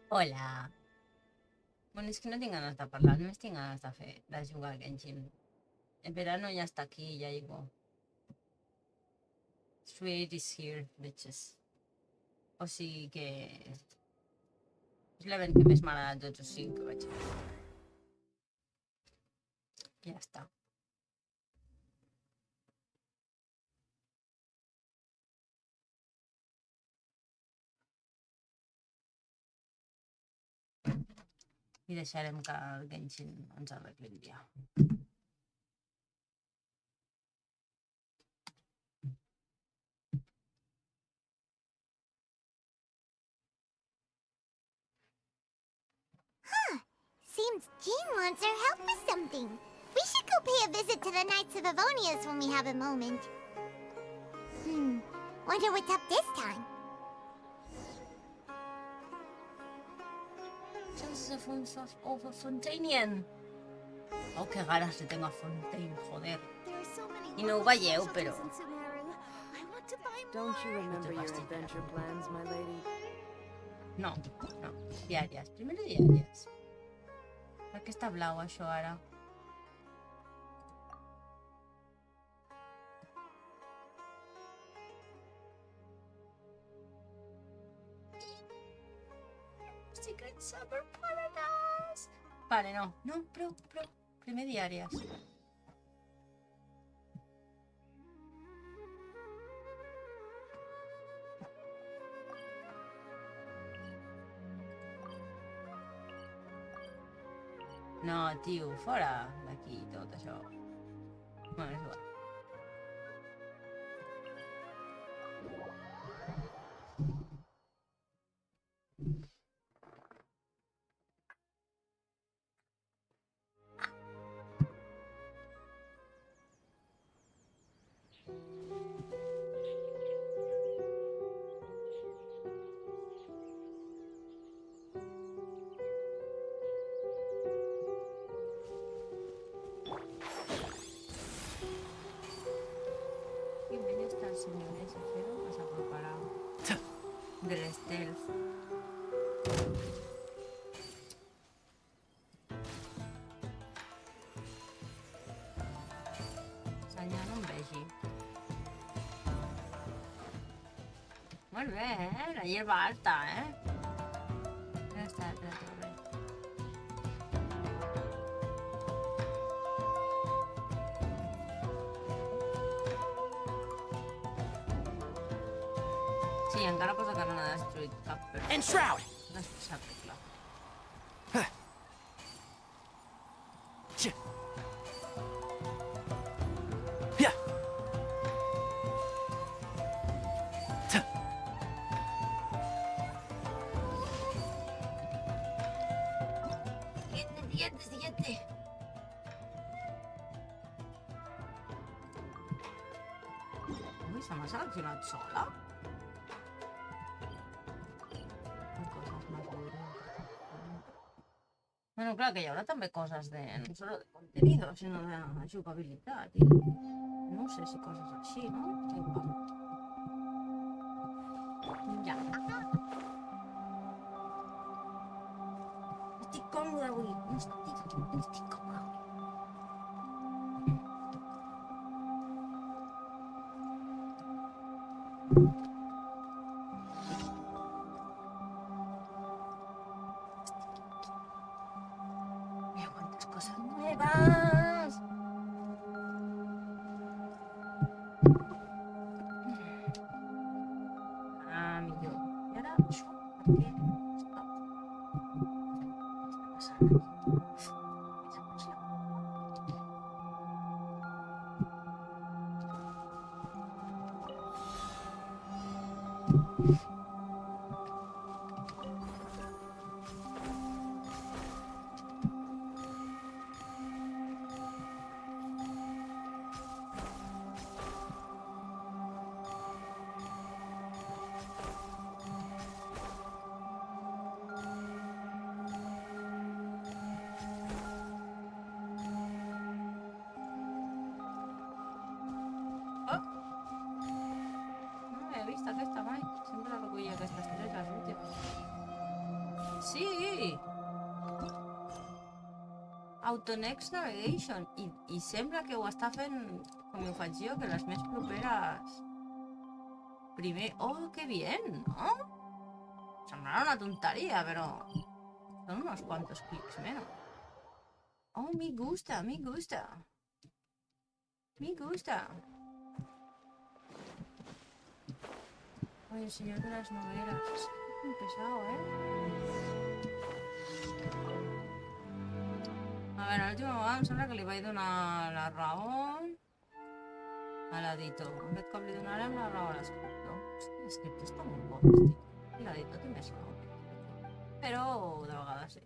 Hola. Bueno, és que no tinc ganes de parlar, només tinc ganes de jugar a Genshin. El verano ya está aquí, ya llegó. Sweet is here, bitches. O sigui que... És l'event que més m'agrada de tots els 5 que vaig fer. Ja està. I deixarem que el Genshin ens arregli el dia. Seems Jean wants our help with something. We should go pay a visit to the Knights of Avonius when we have a moment. Wonder what's up this time. Chances of a Fontanian. Oh, que ganas le tengo a Fontaine, joder. I no ho veieu, però... Don't you remember your adventure plans, my lady? No. Diàries. Primero diàries. Per què està blau, això, ara? Secret Summer Paradise! Vale, no, però... Primer diàries. No, tio, fora d'aquí tot això. Bueno, és igual. Señores, espero que se ha preparado del stealth. Senyora, no em vegi. Molt bé, La hierba alta, Ja està, bé. Sí, encara posa que no n'ha destruït cap, però... And Shroud! S'arregla. Siguiente. Ui, se m'ha seleccionat sola? Bueno, clar, que hi haurà també coses de... no solo de contenido, sinó de jugabilitat i... no sé si coses així, no? Ja. Estic còmode avui, no estic còmode. Mira cuántas cosas nuevas. Ah, millor. I ara això, per què? Stop. Què està passant aquí? Auto Next Navigation. I sembla que ho està fent com ho faig jo, que les més properes... Primer... Oh, que bien, ¿no? Semblarà una tonteria, però... Son unos cuantos clics menos. Oh, me gusta, me gusta. Me gusta. Ay, el señor de las novelas. Es muy pesado, A veure, l'última vegada em sembla que li vaig donar la raó a l'editor. Aquest cop li donarem la raó a l'escriptor. L'escriptor està molt bo, estic. I l'editor té més raó. Però de vegades sí.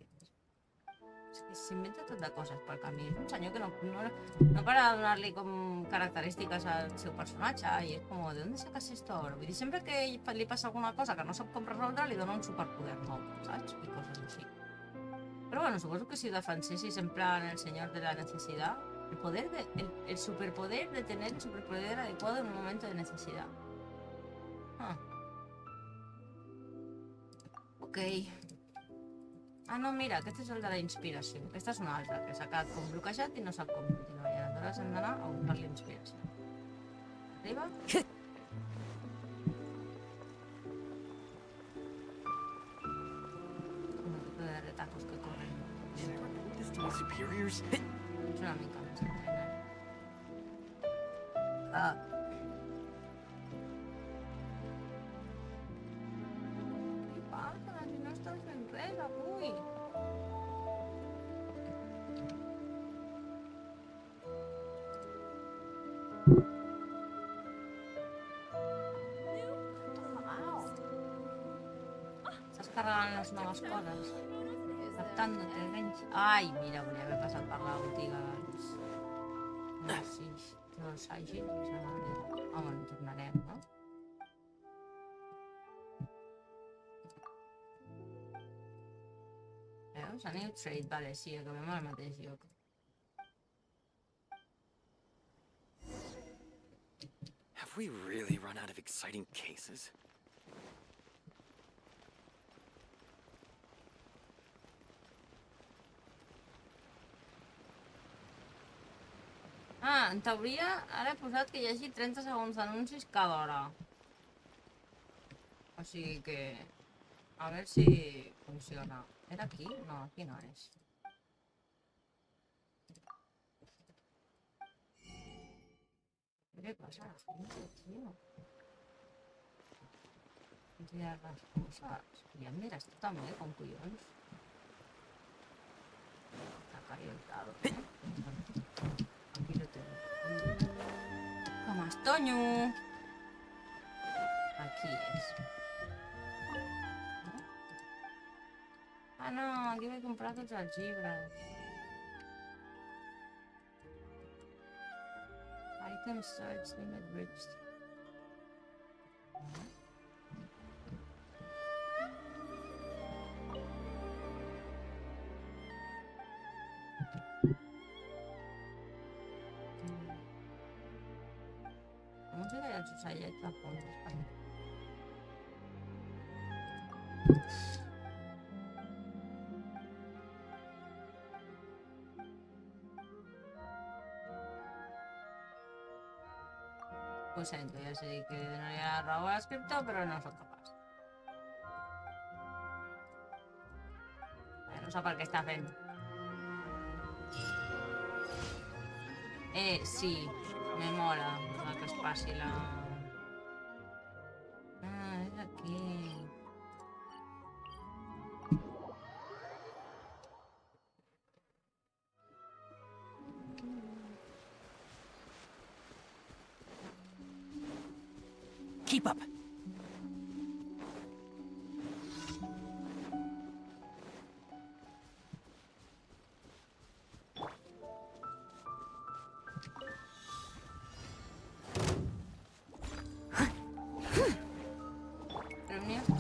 És que s'inventa tot de coses pel camí. És un senyor que no para de donar-li com característiques al seu personatge i és com, ¿de dónde sacas esto ahora? Vull dir, sempre que li passa alguna cosa que no sap com resoldre, li dona un superpoder nou, saps? I coses així. Pero bueno, supongo que si defensessis en plan el señor de la necesidad, el superpoder de tener el superpoder adecuado en un momento de necesidad. Ah. Ok. Ah, no, mira, aquest és el de la inspiració. Aquesta és una altra, que s'ha quedat com bloquejat i no sap com continuar. I aleshores hem d'anar a buscar la inspiració. Arriba. De retacos que corren. Superiors? És una mica més entrenat. Ah. Què passa? Si no estàs fent res avui. Estàs carregant les noves coses. Adaptándote, Genshin. Ai, mira, volia haver passat per la botiga dels agents. Home, en tornarem, no? Veus? A New Trade, vale, sí, acabem al mateix lloc. Have we really run out of exciting cases? Ah, en teoria, ara he posat que hi hagi 30 segons d'anuncis cada hora. O sigui que... A veure si funciona. Era aquí? No, aquí no és. Què passa? Tio. Mira les coses. Ja em diràs tu també, com collons. Està calientado. Aquí lo tengo. Com estoño. Aquí és. Ah, no, aquí vaig comprar tots els llibres. Item search limit reached. Música i els ocellets de fons. Ho sento, ja sé que no hi ha raó a l'escriptor, però no soc capaç. No sap el que està fent. Sí, me mola que es passi la... Ah, és aquí. Keep up.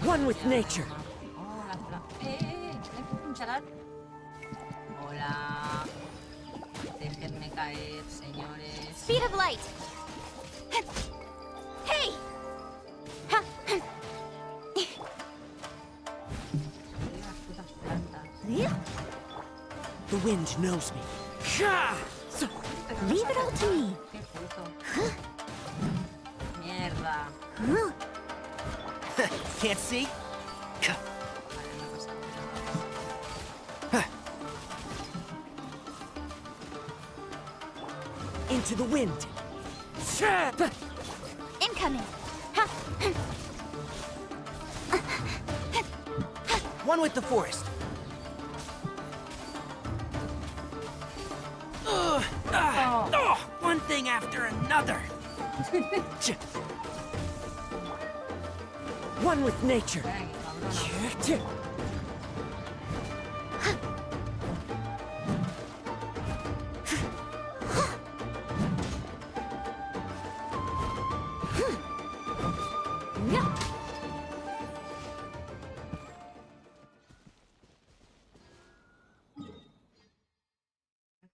One with nature. Hola, hola. Punxalat. Hola. Déjenme caer, señores. Speed of light. Hey! Las putas plantas. The wind knows me. Leave it all to me. Qué puto. Mierda. Can't see? Vale, me ha pasado. Into the wind. Incoming. One with the forest. One thing after another. One with nature. Venga, cabrona.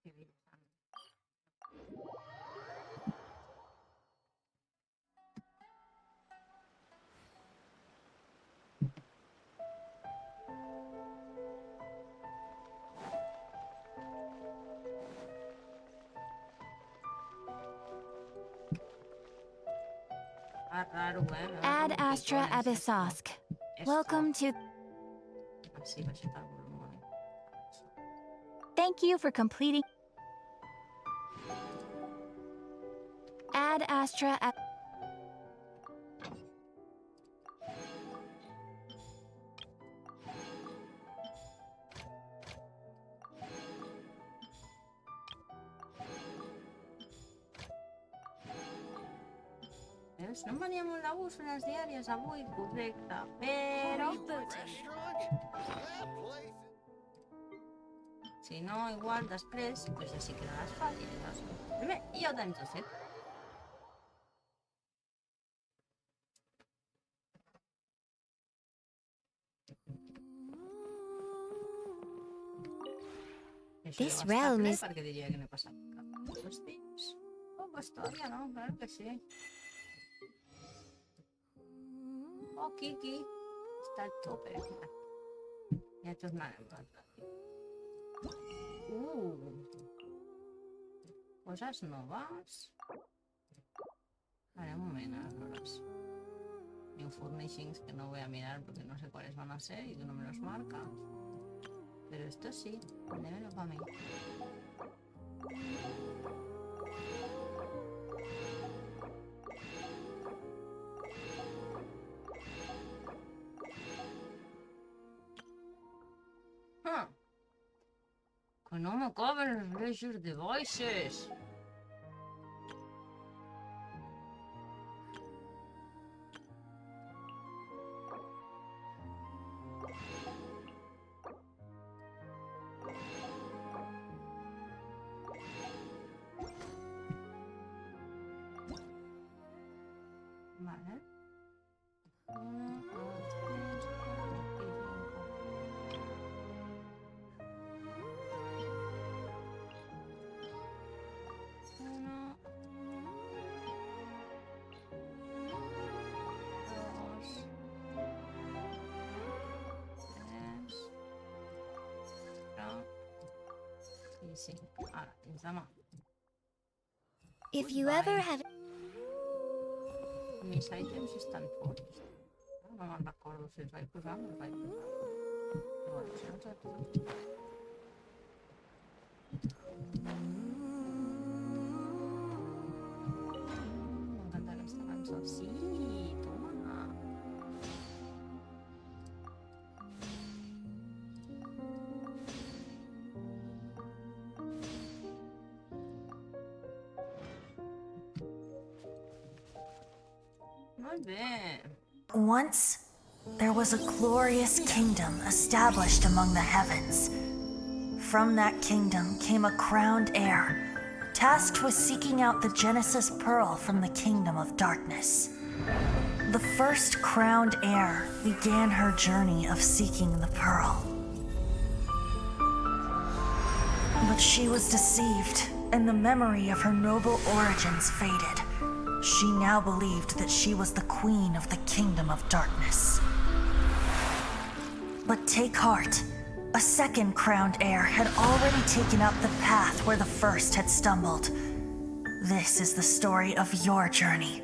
Qué bien. Ah, raro, ¿eh? Me va Ad con Astra picones esto. Abyssosk. Esto. Welcome to. Así va a ser algo muy- Thank you for completing. Ad Astra. Veus? No em venia molt de gust fer les diàries avui, correcte, però... Si no, igual després, pues així que les faig i les... Primer, i el temps de set. This realm is- Perquè diria que no he passat cap dels temps. Oh, pues todavía no, claro que sí. Oh, Kiki. Està al tope. Ja tornarem tot. Coses noves. Vale, un moment, aleshores. New furnishings que no voy a mirar porque no sé cuáles van a ser y tú no me los marcas. Pero esto sí, démelo para mí. Huh. Que no me caben los leisure devices. Vale. 1, 2, 3, 4 y 5. Uno, dos, tres, cuatro y cinco. Ahora, tens la mà. If you ever have Mis items estan forts. No me'n recordo si els vaig posar o no els vaig posar. Però bueno, si no els vaig posar. M'encanta aquesta cançó. Sí, toma. Molt bé. Once, there was a glorious kingdom established among the heavens. From that kingdom came a crowned heir, tasked with seeking out the Genesis Pearl from the kingdom of darkness. The first crowned heir began her journey of seeking the pearl. But she was deceived, and the memory of her noble origins faded. She now believed that she was the queen of the kingdom of darkness. But take heart. A second crowned heir had already taken up the path where the first had stumbled. This is the story of your journey,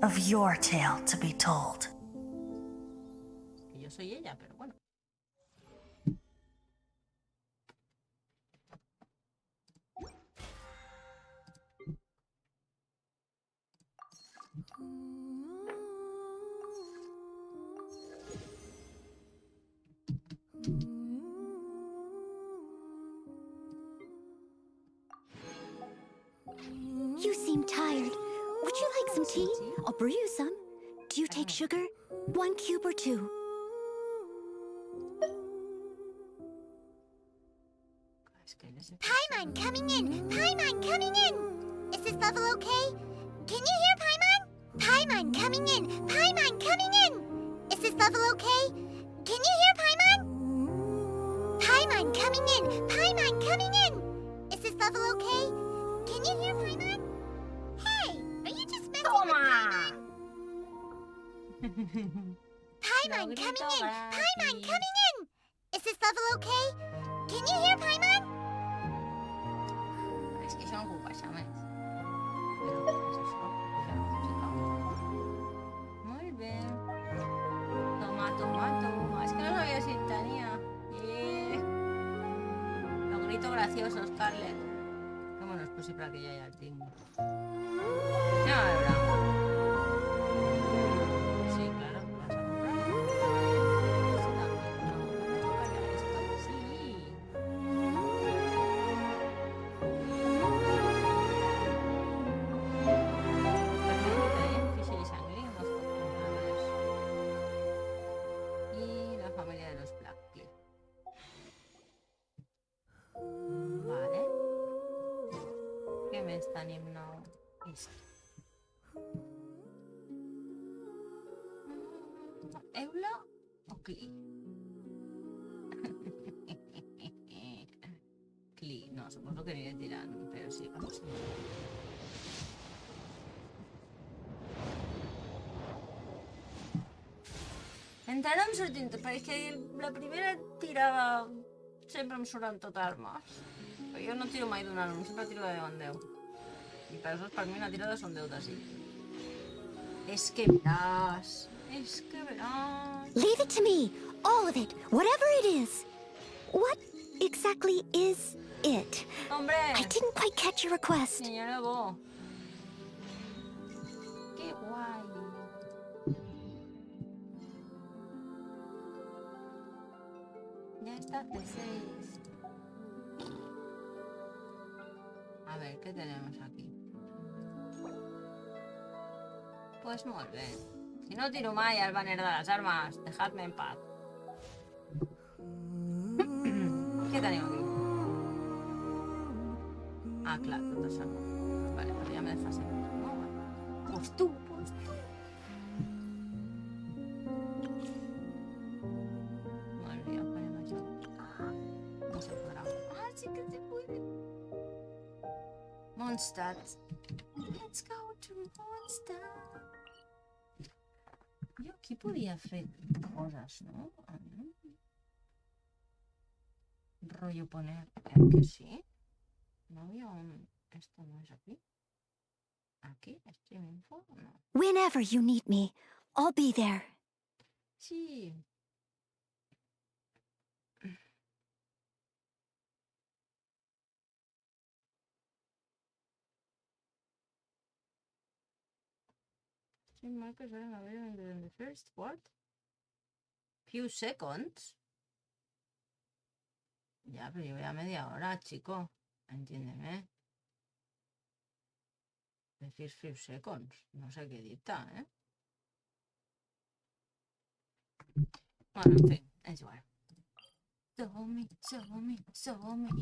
of your tale to be told. Que yo soy ella, pero bueno. You seem tired. Would you like some tea? I'll brew you some. Do you take sugar? 1 cube or 2? Paimon coming in! Paimon coming in! Is this level okay? Can you hear Paimon? Paimon coming in! Paimon coming in! Is this level okay? Can you hear Paimon? Paimon coming in! Paimon coming in! Is this level okay? Can you hear Paimon? Hey, are you just messing with Paimon? Paimon coming in! Paimon coming in! Is this level okay? Can you hear Paimon? Es que son ocupas, ¿sabes? Muy bien. Toma, toma, toma. Es que no sabía si tenía. Los gritos graciosos, Scarlett. Qué bueno es posible que ya haya el tingo. Ya, ¿verdad? Sí, claro, vas a comprar. Eso también. No, me toca ya esto. Sí. Y la familia de los Blackcliff. Vale. ¿Qué me están himnando? Esto. ¿Eula o Cli? Cli, no, supongo que ni le tiran, pero sí, vamos a ver. Entrarem sortint, però és que la primera tirava... Sempre em surten tot armes. Però jo no tiro mai d'un arma, sempre tiro de 10 en 10. I per això per mi una tirada són 10 de 5. És que veràs... És que veràs... Leave it to me. All of it. Whatever it is. What exactly is it? Hombre! I didn't quite catch your request. Senyora Bo. Que guai. Ya está C6. A ver, ¿qué tenemos aquí? Pues molt bé. Si no tiro mai al banner de les armes, dejadme en paz. Què tenim aquí? Ah, clar, tot això. Vale, però ja me desfase. No, vale. Pues tu, pues tu. Molt bé, farem això. No se podrà. Ah, sí que se puede. Mondstadt. Let's go to Mondstadt. Jo aquí podia fer coses, no? Rollo poner... que sí? ¿No había un...? ¿Esto no es aquí? ¿Aquí? ¿Stream info? No. Whenever you need me, I'll be there. Sí. Stream markers are available in the first, what? Few seconds. Ya, pero yo voy a media hora, chico. Entiéndeme. Decir few seconds. No sé qué dicta, ¿eh? Bueno, en fin, es igual. Somi, somi, somi.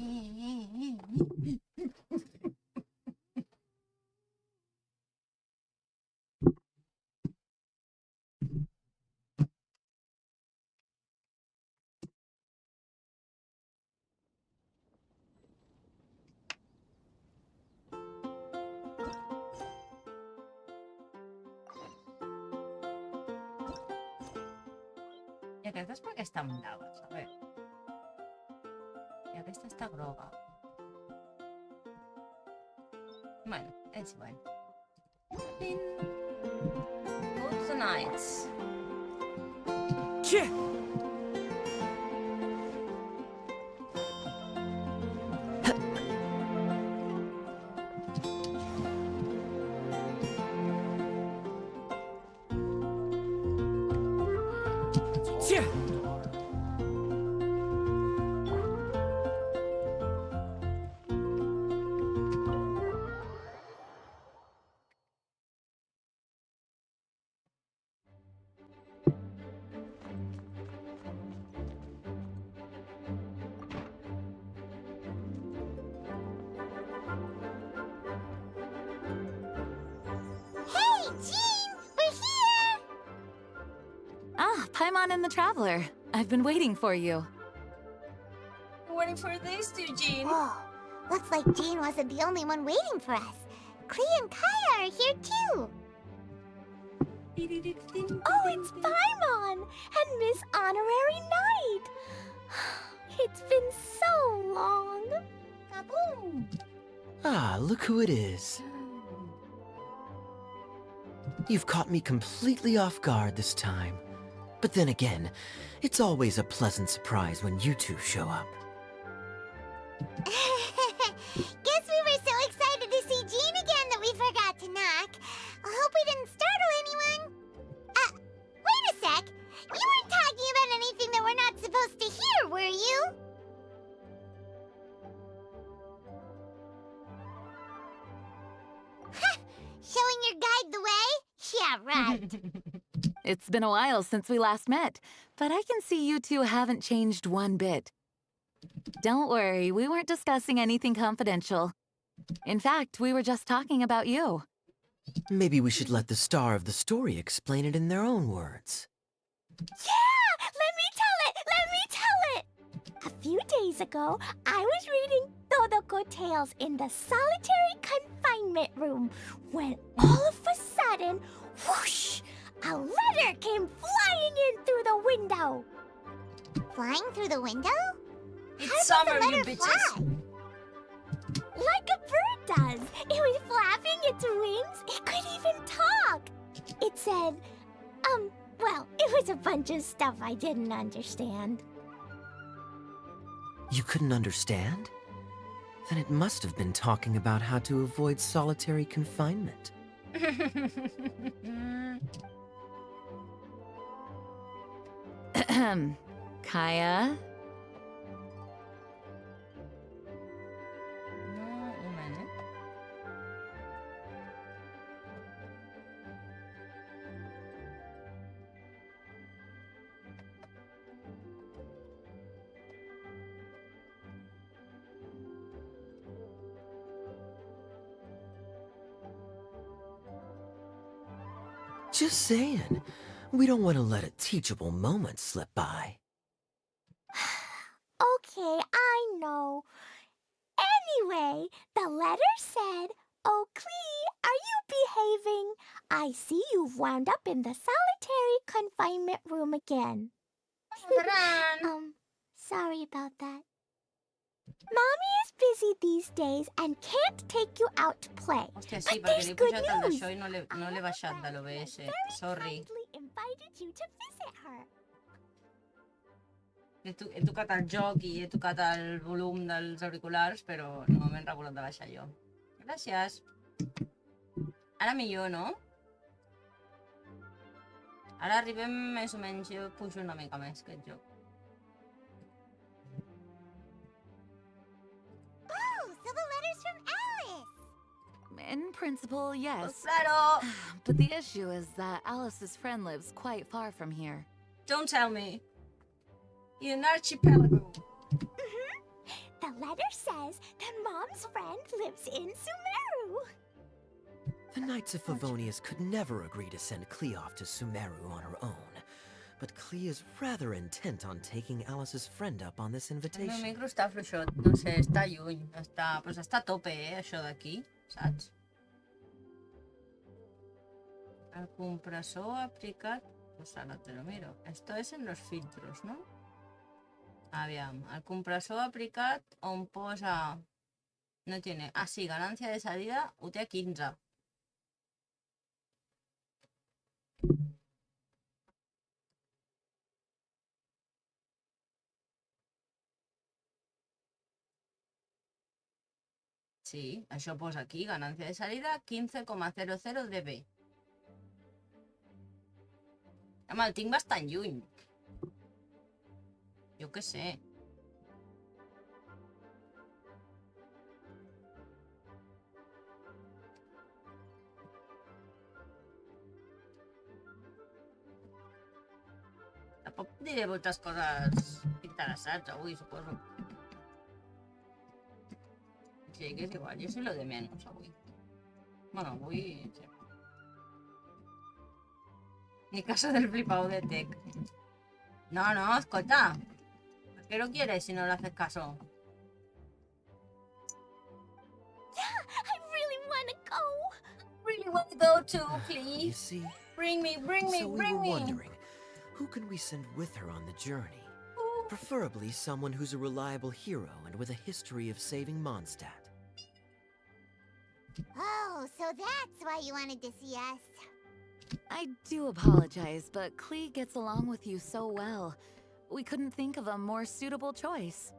I aquestes per què estan braves? A veure. Esta està groga. Bueno, és igual. Good nights. Cheh! Cheh! Hey, Jean! We're here! Ah, Paimon and the Traveler. I've been waiting for you. Waiting for this, Eugene. Whoa, looks like Jean wasn't the only one waiting for us. Klee and Kaya are here too. Oh, it's Paimon and Miss Honorary Knight. It's been so long. Kaboom! Ah, look who it is. You've caught me completely off guard this time. But then again, it's always a pleasant surprise when you two show up. Guess we were so excited to see Jean again that we forgot to knock. I hope we didn't startle anyone. Wait a sec. You weren't talking about anything that we're not supposed to hear, were you? Showing your guide the way? Yeah, right. It's been a while since we last met, but I can see you two haven't changed one bit. Don't worry, we weren't discussing anything confidential. In fact, we were just talking about you. Maybe we should let the star of the story explain it in their own words. Yeah! Let me tell it! Let me tell it! A few days ago, I was reading Todoko Tales in the solitary confinement room when all of a sudden, whoosh! A letter came flying in through the window. Flying through the window? It's How does summer, the you letter bitches. fly? Like a bird does. It was flapping its wings. It could even talk. It said, well, it was a bunch of stuff I didn't understand. You couldn't understand? Then it must have been talking about how to avoid solitary confinement. Kaya? No, un minute. Just saying. We don't want to let a teachable moment slip by. Okay, I know. Anyway, the letter said, "Oh, Klee, are you behaving? I see you've wound up in the solitary confinement room again." Taran. Sorry about that. Mommy is busy these days and can't take you out to play. Hòstia, sí, But perquè there's li he good pujat el news. d'això i no l'he baixat de l'OBS. Very Sorry. kindly invited you to visit her. He tocat el joc i he tocat el volum dels auriculars, però no m'he regulat de baixar jo. Gràcies. Ara millor, no? Ara arribem més o menys, jo pujo una mica més aquest joc. Oh, so the letter's from Alice. In principle, yes. Claro! But the issue is that Alice's friend lives quite far from here. Don't tell me. In an archipelago. The letter says that Mom's friend lives in Sumeru. The Knights of Favonius could never agree to send Klee off to Sumeru on her own. But Klee is rather intent on taking Alice's friend up on this El meu invitation. micro està fluixot, no sé, està lluny. Però està a tope, això d'aquí, saps? El compressor aplicat... Pues ahora te lo miro. Esto es en los filtros, ¿no? Aviam, el compressor aplicat on posa... No tiene... Ah, sí, ganancia de salida ho té a 15. Sí, això posa aquí, ganancia de salida 15,00 dB. Home, el tinc bastant lluny. Jo què sé. Tampoc diré moltes coses interessants avui, suposo. Sí, que és igual, jo soy lo de menos avui. Bueno, avui... Sí. Ni caso del flipado de tech. No, no, escolta. ¿Por qué lo quieres si no le haces caso? Yeah, I really want to go. Really want to go too, You please. see, Bring me, bring me, so we bring were me. wondering, who can we send with her on the journey? Preferably someone who's a reliable hero and with a history of saving Mondstadt. Oh, so that's why you wanted to see us. I do apologize, but Klee gets along with you so well. We couldn't think of a more suitable choice.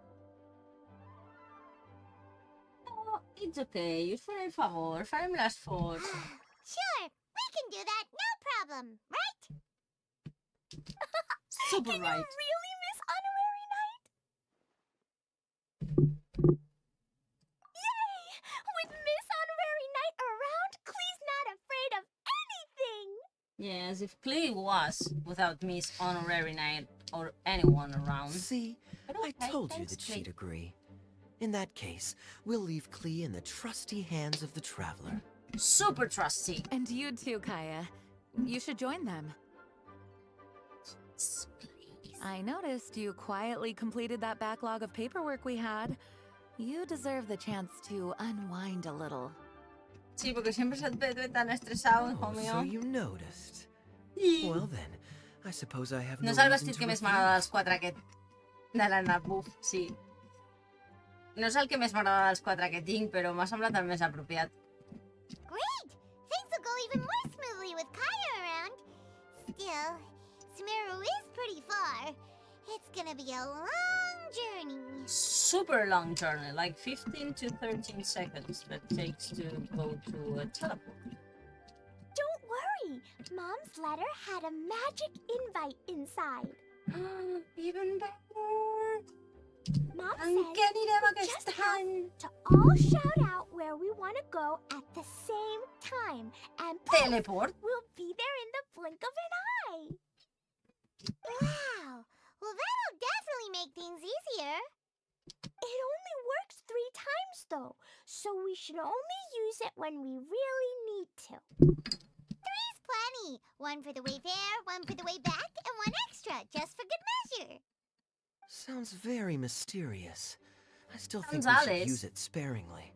Oh, it's okay. Us faré el favor. Farem l'esforç. Sure, we can do that, no problem, right? Super Can right. you really miss Honorary Night? Yay! With Miss Honorary Night around, Klee's not afraid of anything! Yes, if Klee was without Miss Honorary Knight or anyone around. See, But I okay, told you thanks, that she'd Klee. agree. In that case, we'll leave Klee in the trusty hands of the Traveler. Super trusty. And you too, Kaya. You should join them. Yes, please. I noticed you quietly completed that backlog of paperwork we had. You deserve the chance to unwind a little. Sí, porque siempre se te ve tan estresado, hijo Oh, so mío. you noticed. Sí. Well then, I suppose I have No no és el reason vestit to que més refuse. m'agrada dels quatre aquest. De la Nabuf, sí. No és el que més m'agrada dels quatre que tinc, però m'ha semblat el més apropiat. Great! Things will go even more smoothly with Kaya around. Still, Sumeru is pretty far. It's gonna be a long journey. Super long journey, like 15 to 13 seconds that takes to go to a teleport. Don't worry, Mom's letter had a magic invite inside. Even better. Mom Enquanirem says we aquest just have any. to all shout out where we want to go at the same time, and poof, Teleport? we'll be there in the blink of an eye. Wow! Well, that'll definitely make things easier. It only works 3 times though, so we should only use it when we really need to. 3's plenty. One for the way there, one for the way back, and one extra, just for good measure. Sounds very mysterious. I still think Sounds we should Alice. use it sparingly.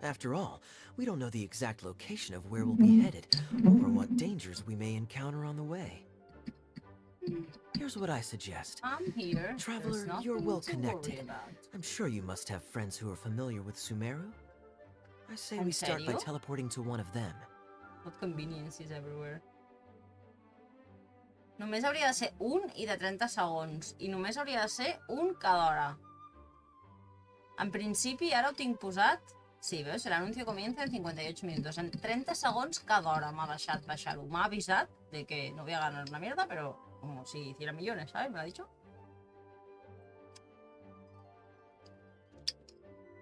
After all, we don't know the exact location of where we'll be headed, or what dangers we may encounter on the way. Here's what I suggest. I'm here. Traveler, There's nothing you're well to connected. worry about. I'm sure you must have friends who are familiar with Sumeru. I say ¿En we start by serio? teleporting to one of them. What conveniences everywhere. Només hauria de ser un i de 30 segons. I només hauria de ser un cada hora. En principi, ara ho tinc posat... Sí, veus? El anuncio comienza en 58 minutos. En 30 segons cada hora m'ha deixat baixar-ho. M'ha avisat de que no voy a ganar una mierda, pero como si hiciera millones, ¿sabes? Me lo ha dicho.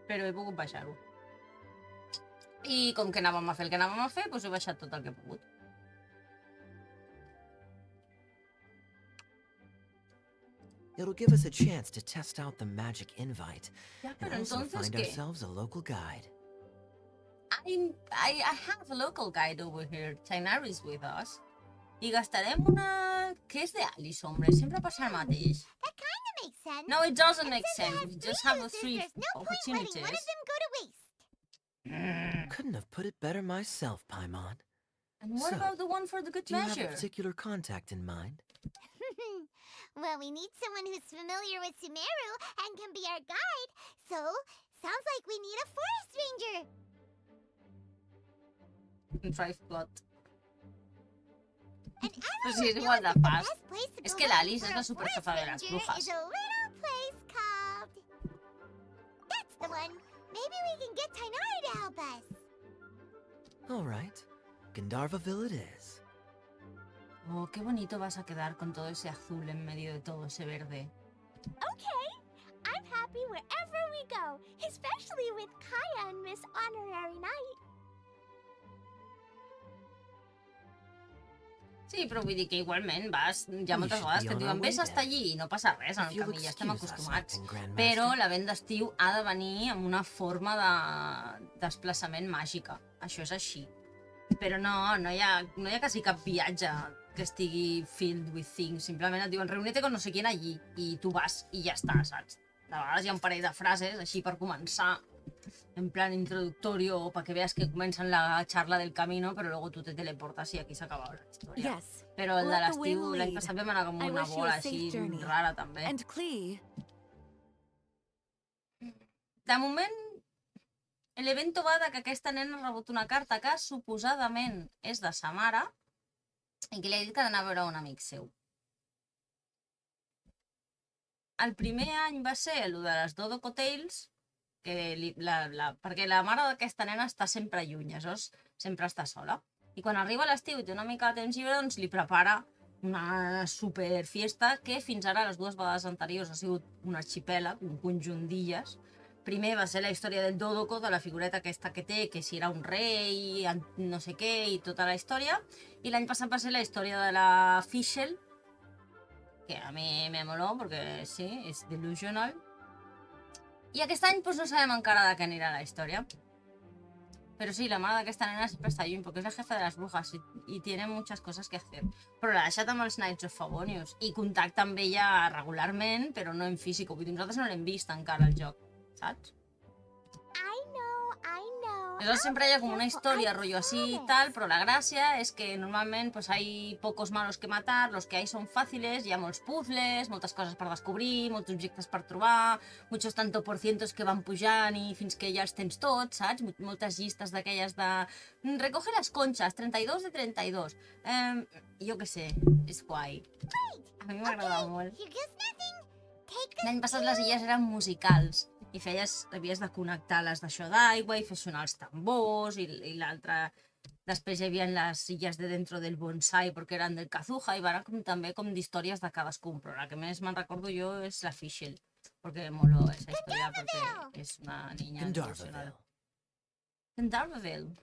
Però he pogut baixar-ho. I com que anàvem a fer el que anàvem a fer, doncs he baixat tot el que he pogut. It'll give us a chance to test out the magic invite, Ja, and però also entonces, find ¿qué? ourselves a local guide. I have a local guide over here. Tainari with us. I gastarem una... Què és de Alice, hombre? Sempre passa el mateix. That kinda makes sense. No, it doesn't And make since sense. it has We just three have a uses, 3 there's no point letting one of opportunities. them go to waste. Couldn't have put it better myself, Paimon. And what So, about the one for the good Do you have a measure? particular contact in mind? Well, we need someone who's familiar with Sumeru and can be our guide. So, sounds like we need a forest ranger. Drive plot. And I Pues don't sí, es know igual de if the fast. best place to Es go que la looking Alice es for la a super forest jefa de las ranger brujas. is a little place called... That's the one. Maybe we can get Tainari to help us. All right. Gandharvaville it is. Oh, qué bonito vas a quedar con todo ese azul en medio de todo ese verde. Okay, I'm happy wherever we go, especially with Kaya and Miss Honorary Knight. Sí, però vull dir que igualment vas... Hi ha We moltes should vegades be que et on diuen our way vés hasta then. allí i no passa res en If el you'll camí, ja estem excuse us, acostumats. acting Grandmaster. Però la vent d'estiu ha de venir amb una forma de desplaçament màgica. Això és així. Però no hi ha quasi cap viatge que estigui filled with things. Simplement et diuen reunite con no sé quién allí i tu vas i ja està, saps? De vegades hi ha un parell de frases així per començar, en plan introductorio, o para que veas que comienzan la charla del camino, pero luego tú te teleportas y aquí se acaba la historia. Yes. Però el de Let the l'estiu, wind l'any lead. passat vam anar com I una wish you bola a safe així journey. rara també. And Klee, De moment, l'evento va de que aquesta nena ha rebut una carta que suposadament és de sa mare i que li ha dit que ha d'anar a veure un amic seu. El primer any va ser el de les Dodoko Tales, que perquè la mare d'aquesta nena està sempre lluny, aleshores sempre està sola. I quan arriba l'estiu i té una mica de temps lliure, doncs li prepara una super fiesta que fins ara les dues vegades anteriors ha sigut un arxipèlag, un conjunt d'illes. Primer va ser la història del Dodoko, de la figureta aquesta que té, que si era un rei, no sé què, i tota la història. I l'any passat va ser la història de la Fischl, que a mi me moló, perquè sí, és delusional. I aquest any pues, no sabem encara de què anirà la història. Pero sí, la mare d'aquesta nena sempre està lluny, perquè és la jefa de les brujas i tiene muchas cosas que hacer. Però l'ha deixat amb els Knights of Favonius i contacta amb ella regularment, però no en físic. Vull dir, nosaltres no l'hem vist encara al joc, saps? I know. Aleshores sempre hi ha com una història, rotllo así y tal, però la gràcia és que normalment pues, hay pocos malos que matar, los que hay son fáciles, hi ha molts puzzles, moltes coses per descobrir, molts objectes per trobar, muchos tanto por cientos que van pujant i fins que ja els tens tots, saps? Moltes llistes d'aquelles de... Recoge les conxes, 32 de 32. Jo què sé, és guai. A mi m'agrada molt. Here goes nothing. Take L'any passat les illes eren musicals i havies de connectar les d'això d'aigua i fer sonar els tambors i l'altre... Després hi havia les illes de dentro del bonsai perquè eren del Kazuha i van també com d'històries de cadascun, però la que més me'n recordo jo és la Fischl, perquè moló esa història perquè és una niña Gandharvaville. Gandharvaville.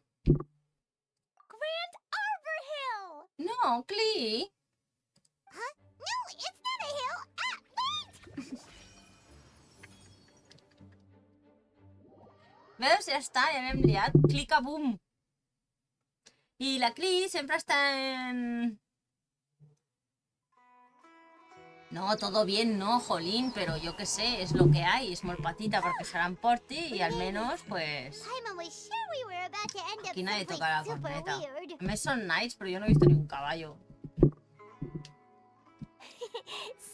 Grand Arbor Hill! No, Klee! Huh? No, it's not a hill. Ah, wait! Veus? Ja està, ja n'hem liat. Clica, boom! I la Klee sempre està en... No, todo bien, no, jolín, pero yo qué sé, es lo que hay, es molt petita perquè serà en porti y al menos, pues... Paimon was sure we were about to end up Aquí nadie someplace toca la super corneta. weird. A més són knights, però jo no he visto ni un caballo.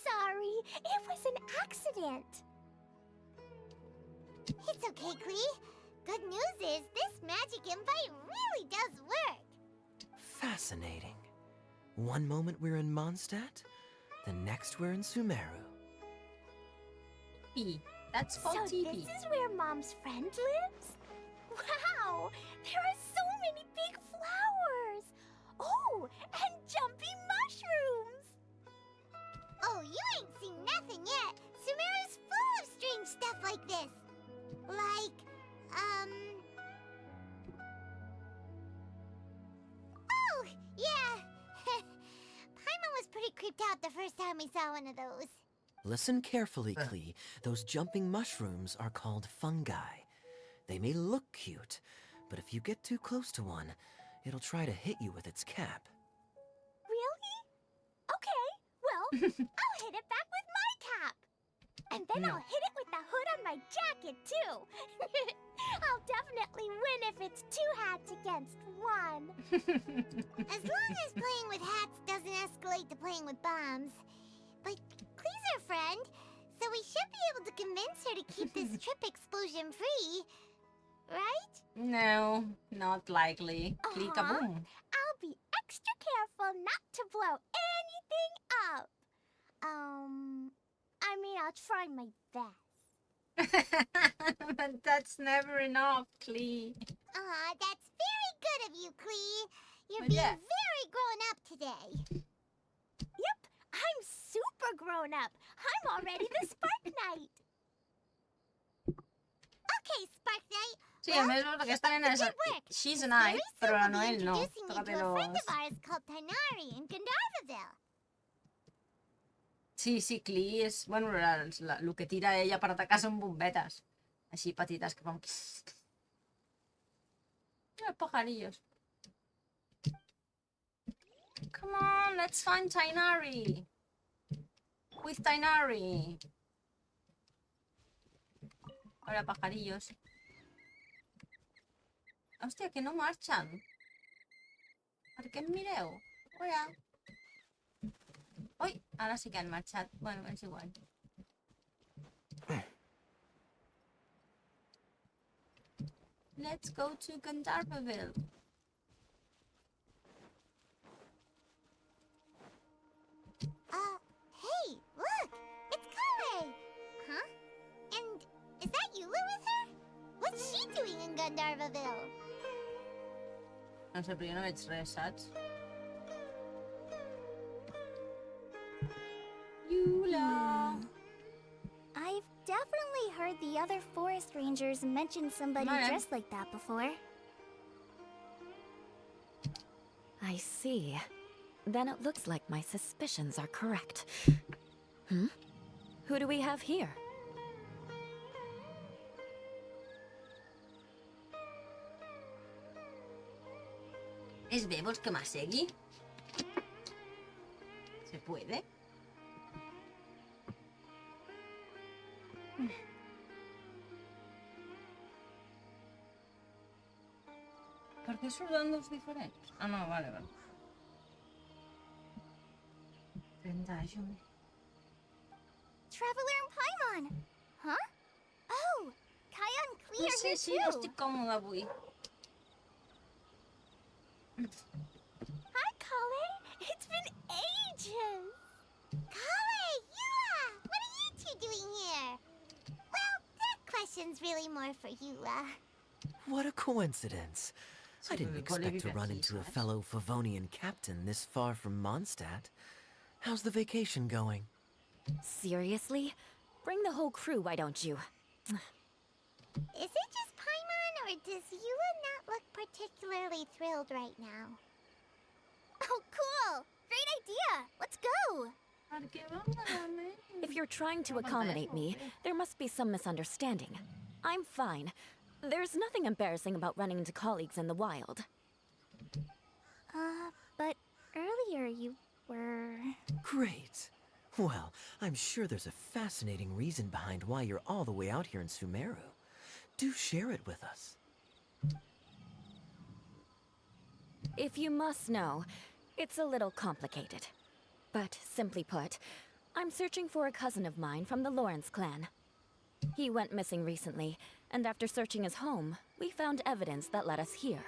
Sorry, it was an accident. It's okay, Klee. Good news is this magic invite really does work. Fascinating. One moment we're in Mondstadt, the next we're in Sumeru. P. That's So called this TV. is where Mom's friend lives? Wow, there are so many big flowers. Oh, and jumpy mushrooms. Oh, you ain't seen nothing yet. Sumeru's full of strange stuff like this. Like, Oh, yeah. Paimon was pretty creeped out the first time we saw one of those. Listen carefully, Klee. Those jumping mushrooms are called fungi. They may look cute, but if you get too close to one, it'll try to hit you with its cap. Really? Okay, well, I'll hit it back with my cap. And then No. I'll hit it with the hood on my jacket, too. I'll definitely win if it's 2 hats against 1. As long as playing with hats doesn't escalate to playing with bombs. But friend, so we should be able to convince her to keep this trip explosion-free. Right? No, not likely. Click a boom. I'll be extra careful not to blow anything up. I mean, I'll try my best. But that's never enough, Clee. That's very good of you, Clee. You're Well, being yeah. very grown up today. Yep, I'm super grown up. I'm already the Spark Knight. Okay, Spark Knight. Sí, a mí es lo que están en esa. Good work. She's a knight, Very pero soon la we'll be Noel no. introducing you Tócate to a friend los. of ours called Tanari in Gandharvaville. Sí, Clee es. Bueno, lo que tira ella para atacar son bombetas. Así, patitas que van. Mira, pajarillos. Come on, let's find Tainari. With Tainari. Ahora, pajarillos. Hostia, que no marchan. ¿Por qué mireu? Hola. Uy, ahora sí que han marchado. Bueno, es igual. Let's go to Gandharvaville. Hey, look! It's Kale! Huh? And is that Eula with her? What's she doing in Gandharvaville? No sé, però jo no veig res, saps? Eula! I've definitely heard the other forest rangers mention somebody Vale. dressed like that before. I see. Then it looks like my suspicions are correct. Who do we have here? ¿Es Bebos que más segui? ¿Se puede? ¿Por qué surten dos diferents? Ah, no, vale. 31. Traveler and Paimon! Huh? Oh, Kaya and Klee are here Sí, no too! estic còmoda avui. Hi, Kale! It's been ages! Kale, Eula! What are you two doing here? Well, that question's really more for Eula. What a coincidence. I didn't expect to run into a fellow Favonian captain this far from Mondstadt. How's the vacation going? Seriously? Bring the whole crew, why don't you? Is it just Paimon, or does Eula not look particularly thrilled right now? Oh, cool! Great idea! Let's go! If you're trying to accommodate me, there must be some misunderstanding. I'm fine. There's nothing embarrassing about running into colleagues in the wild. But earlier you were... Great. Well, I'm sure there's a fascinating reason behind why you're all the way out here in Sumeru. Do share it with us. If you must know, it's a little complicated. But simply put, I'm searching for a cousin of mine from the Lawrence clan. He went missing recently, and after searching his home, we found evidence that led us here.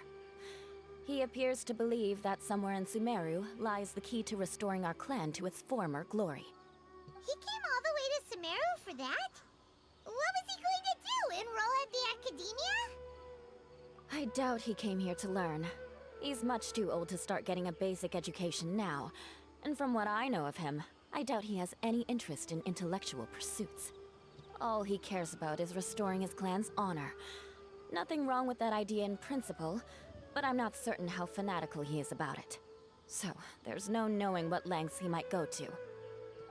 He appears to believe that somewhere in Sumeru lies the key to restoring our clan to its former glory. He came all the way to Sumeru for that? What was he going to do, enroll at the academia? I doubt he came here to learn. He's much too old to start getting a basic education now. And from what I know of him, I doubt he has any interest in intellectual pursuits. All he cares about is restoring his clan's honor. Nothing wrong with that idea in principle, but I'm not certain how fanatical he is about it. So, there's no knowing what lengths he might go to.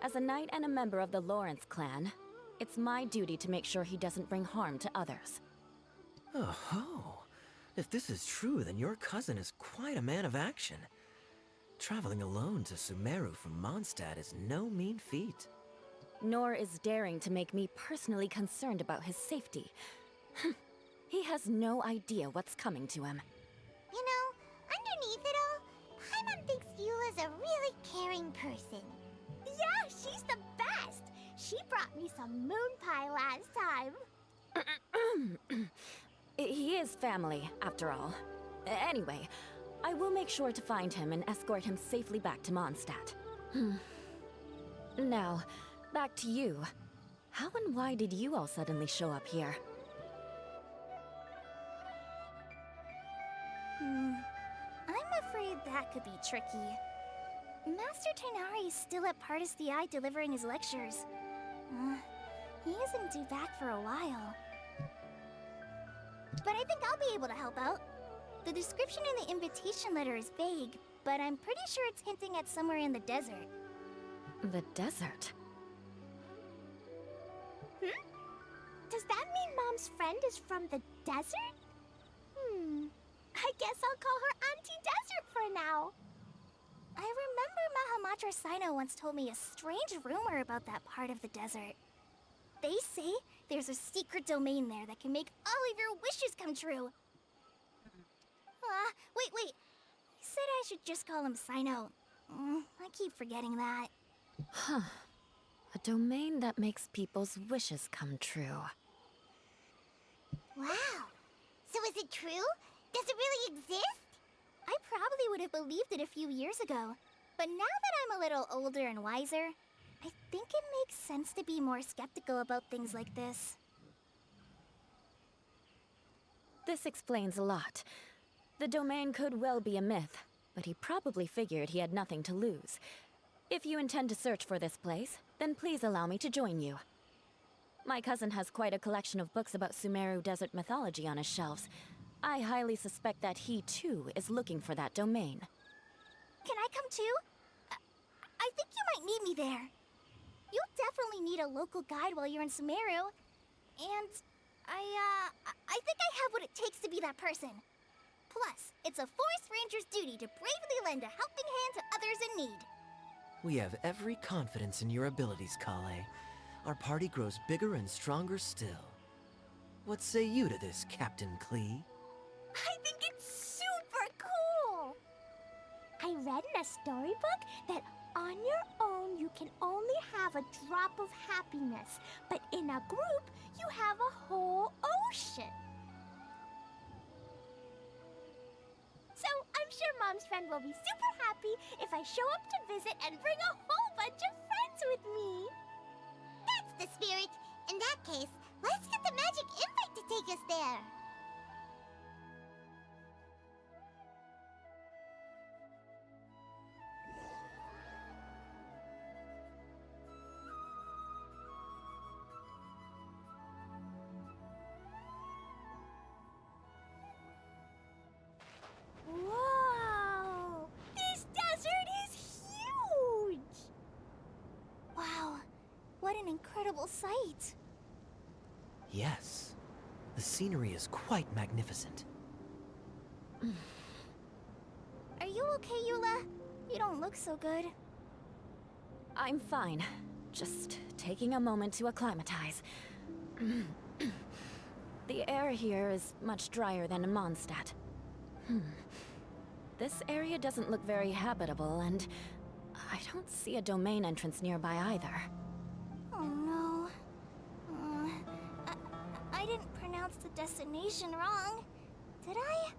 As a knight and a member of the Lawrence clan, it's my duty to make sure he doesn't bring harm to others. Oh-ho. If this is true, then your cousin is quite a man of action. Traveling alone to Sumeru from Mondstadt is no mean feat. Nor is daring to make me personally concerned about his safety. He has no idea what's coming to him. You know, underneath it all, Paimon thinks Eula's a really caring person. Yeah, she's the best! She She brought me some moon pie last time. He is family, after all. Anyway, I will make sure to find him and escort him safely back to Mondstadt. Now, back to you. How and why did you all suddenly show up here? I'm afraid that could be tricky. Master Tainari is still at Pardis the Eye delivering his lectures. He isn't due back for a while. But I think I'll be able to help out. The description in the invitation letter is vague, but I'm pretty sure it's hinting at somewhere in the desert. The desert? Does that mean Mom's friend is from the desert? I guess I'll call her Auntie Desert for now. I remember Mahamatra Sino once told me a strange rumor about that part of the desert. They say there's a secret domain there that can make all of your wishes come true. Wait. He said I should just call him Sino. I keep forgetting that. Huh. A domain that makes people's wishes come true. Wow. So is it true? Does it really exist? I probably would have believed it a few years ago. But now that I'm a little older and wiser, I think it makes sense to be more skeptical about things like this. This explains a lot. The domain could well be a myth, but he probably figured he had nothing to lose. If you intend to search for this place, then please allow me to join you. My cousin has quite a collection of books about Sumeru desert mythology on his shelves. I highly suspect that he, too, is looking for that domain. Can I come too? I think you might need me there. You'll definitely need a local guide while you're in Sumeru. And I think I have what it takes to be that person. Plus, it's a forest ranger's duty to bravely lend a helping hand to others in need. We have every confidence in your abilities, Kale. Our party grows bigger and stronger still. What say you to this, Captain Klee? I think it's super cool! I read in a storybook that on your own you can only have a drop of happiness, but in a group you have a whole ocean. So I'm sure Mom's friend will be super happy if I show up to visit and bring a whole bunch of friends with me. That's the spirit. In that case, let's get the magic invite to take us there. Whoa! This desert is huge! Wow, what an incredible sight. Yes. The scenery is quite magnificent. Are you okay, Eula? You don't look so good. I'm fine. Just taking a moment to acclimatize. The air here is much drier than in Mondstadt. This area doesn't look very habitable, and I don't see a domain entrance nearby either. Oh no. I didn't pronounce the destination wrong. Did I?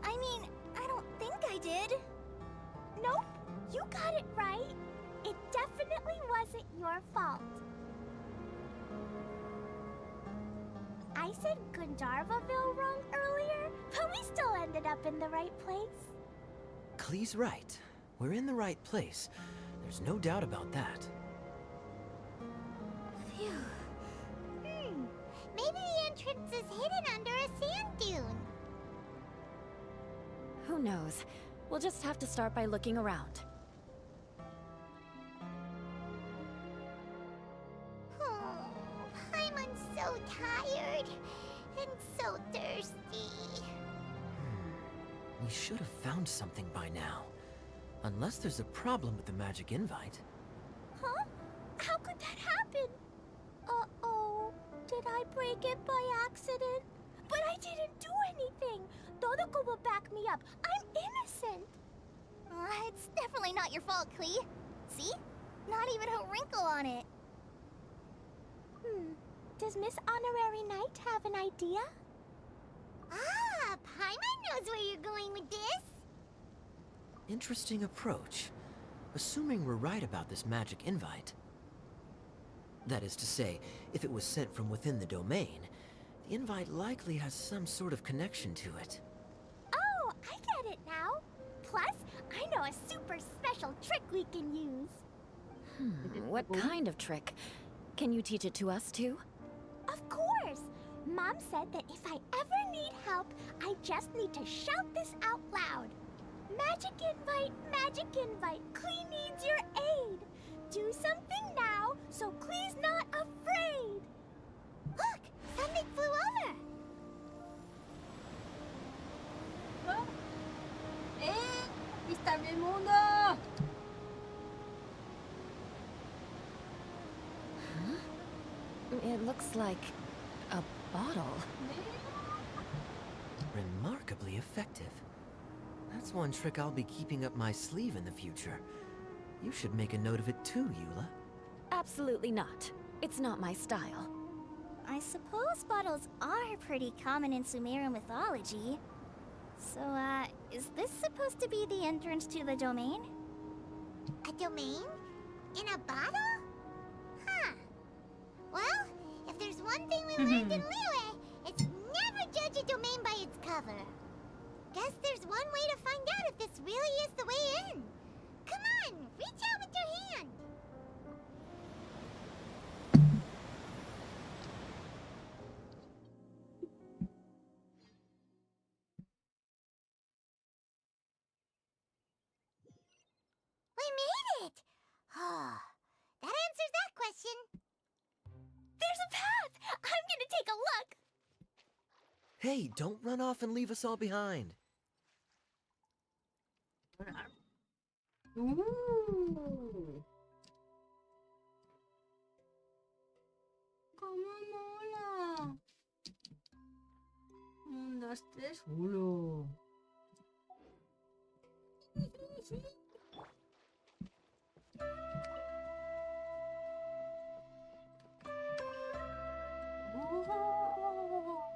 I mean, I don't think I did. Nope, you got it right. It definitely wasn't your fault. I said Gundarvaville wrong earlier, but we still ended up in the right place. Klee's right. We're in the right place. There's no doubt about that. Phew. Maybe the entrance is hidden under a sand dune. Who knows? We'll just have to start by looking around. Oh, Paimon's so tired and so thirsty. We should have found something by now. Unless there's a problem with the magic invite. Huh? How could that happen? Uh-oh. Did I break it by accident? But I didn't do anything. Todoko will back me up. I'm innocent. It's definitely not your fault, Klee. See? Not even a wrinkle on it. Does Miss Honorary Knight have an idea? Ah, Paimon knows where you're going with this. Interesting approach. Assuming we're right about this magic invite. That is to say, if it was sent from within the domain, the invite likely has some sort of connection to it. Oh, I get it now. Plus, I know a super special trick we can use. What kind of trick? Can you teach it to us too? Of course! Mom said that if I ever need help, I just need to shout this out loud. Magic invite, Klee needs your aid. Do something now, so Klee's not afraid. Look, something flew over. ¡Ah! ¡Aquí está mi mundo! It looks like a bottle. Remarkably effective. That's one trick I'll be keeping up my sleeve in the future. You should make a note of it too, Eula. Absolutely not. It's not my style. I suppose bottles are pretty common in Sumerian mythology. So, is this supposed to be the entrance to the domain? A domain? In a bottle? Huh. Well, if there's one thing we learned in Liyue, it's never judge a domain by its cover. Guess there's one way to find out if this really is the way in. Come on, reach out with your hand. We made it! Oh, that answers that question. There's a path! I'm gonna take a look! Hey, don't run off and leave us all behind. ¡Cómo mola! 1, 2, 3, ¡ulo! ¡Oh!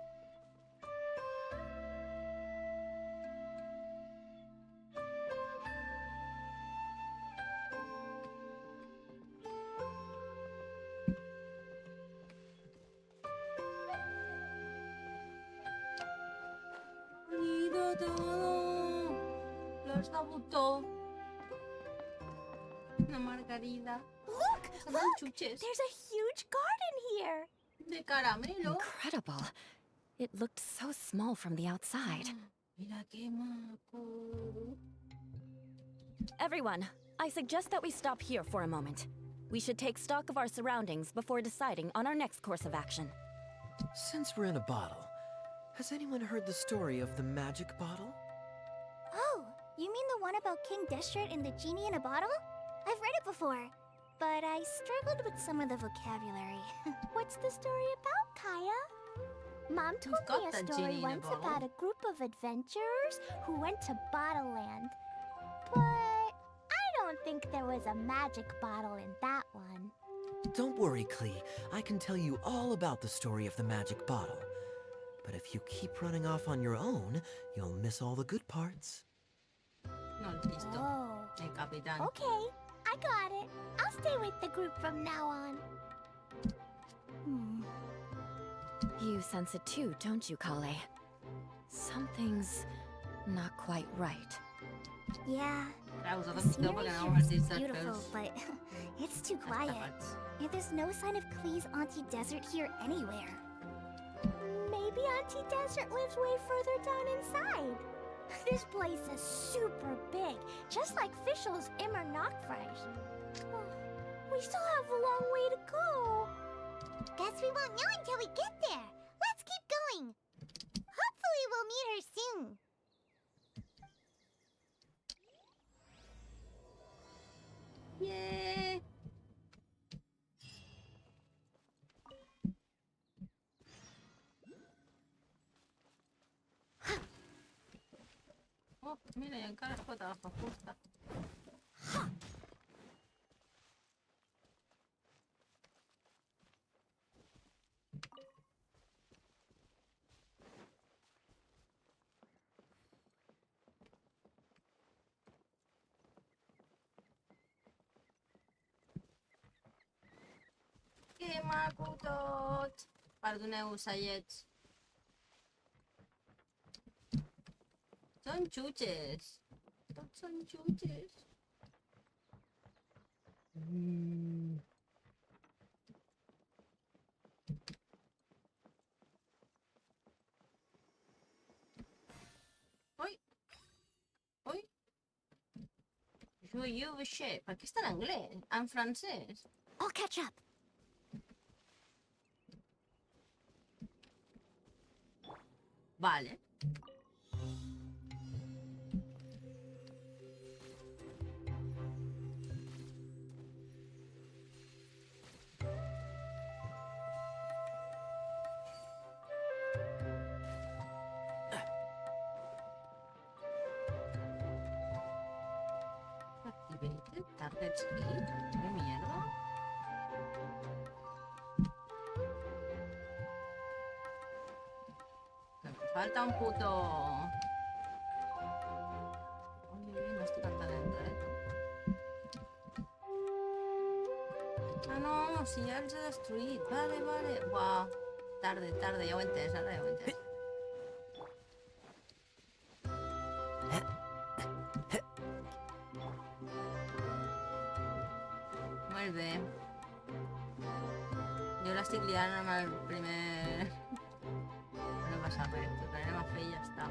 ¡Bonito todo! Flores de botó. Una margarita. Look! Se dan Look! chuches There's a huge garden here! de caramelo. Incredible. It looked so small from the outside. Mira qué maco. Everyone, I suggest that we stop here for a moment. We should take stock of our surroundings before deciding on our next course of action. Since we're in a bottle, has anyone heard the story of the magic bottle? Oh, you mean the one about King Deshret and the genie in a bottle? I've read it before, but I struggled with some of the vocabulary. What's the story about, Kaya? Mom told got me a that story genie in a once bottle? about a group of adventurers who went to Bottle Land. But I don't think there was a magic bottle in that one. Don't worry, Klee. I can tell you all about the story of the magic bottle. But if you keep running off on your own, you'll miss all the good parts. No, listo. Oh, El capitán. okay. I got it. I'll stay with the group from now on. You sense it too, don't you, Kale? Something's not quite right. Yeah, Claro, usado the mi scenery porque no here vamos a is decir beautiful, first. but it's too quiet. And there's no sign of Klee's Auntie Desert here anywhere. Maybe Auntie Desert lives way further down inside. This place is super big, just like Fischl's Immer Nachtreich. We still have a long way to go. Guess we won't know until we get there. Let's keep going. Hopefully we'll meet her soon. ¡Yay! Oh, mira, ya encara para abajo, justa. Que maco tot! Perdoneu, ocellets. Són xutxes. Tots són xutxes. Ui! Ui! Per què està en anglès? En francès? I'll catch up. Vale. Activated target speed. ¿Qué mierda? Que me falta un puto... Oye, no estic entenent res. Ah, no, si ja els he destruït. Vale, vale. Buah. Tarde, tarde, ja ho he entès, ara ja ho he entès. Molt bé. Jo l'estic liant amb el primer... No passa res, tornarem a fer i ja està.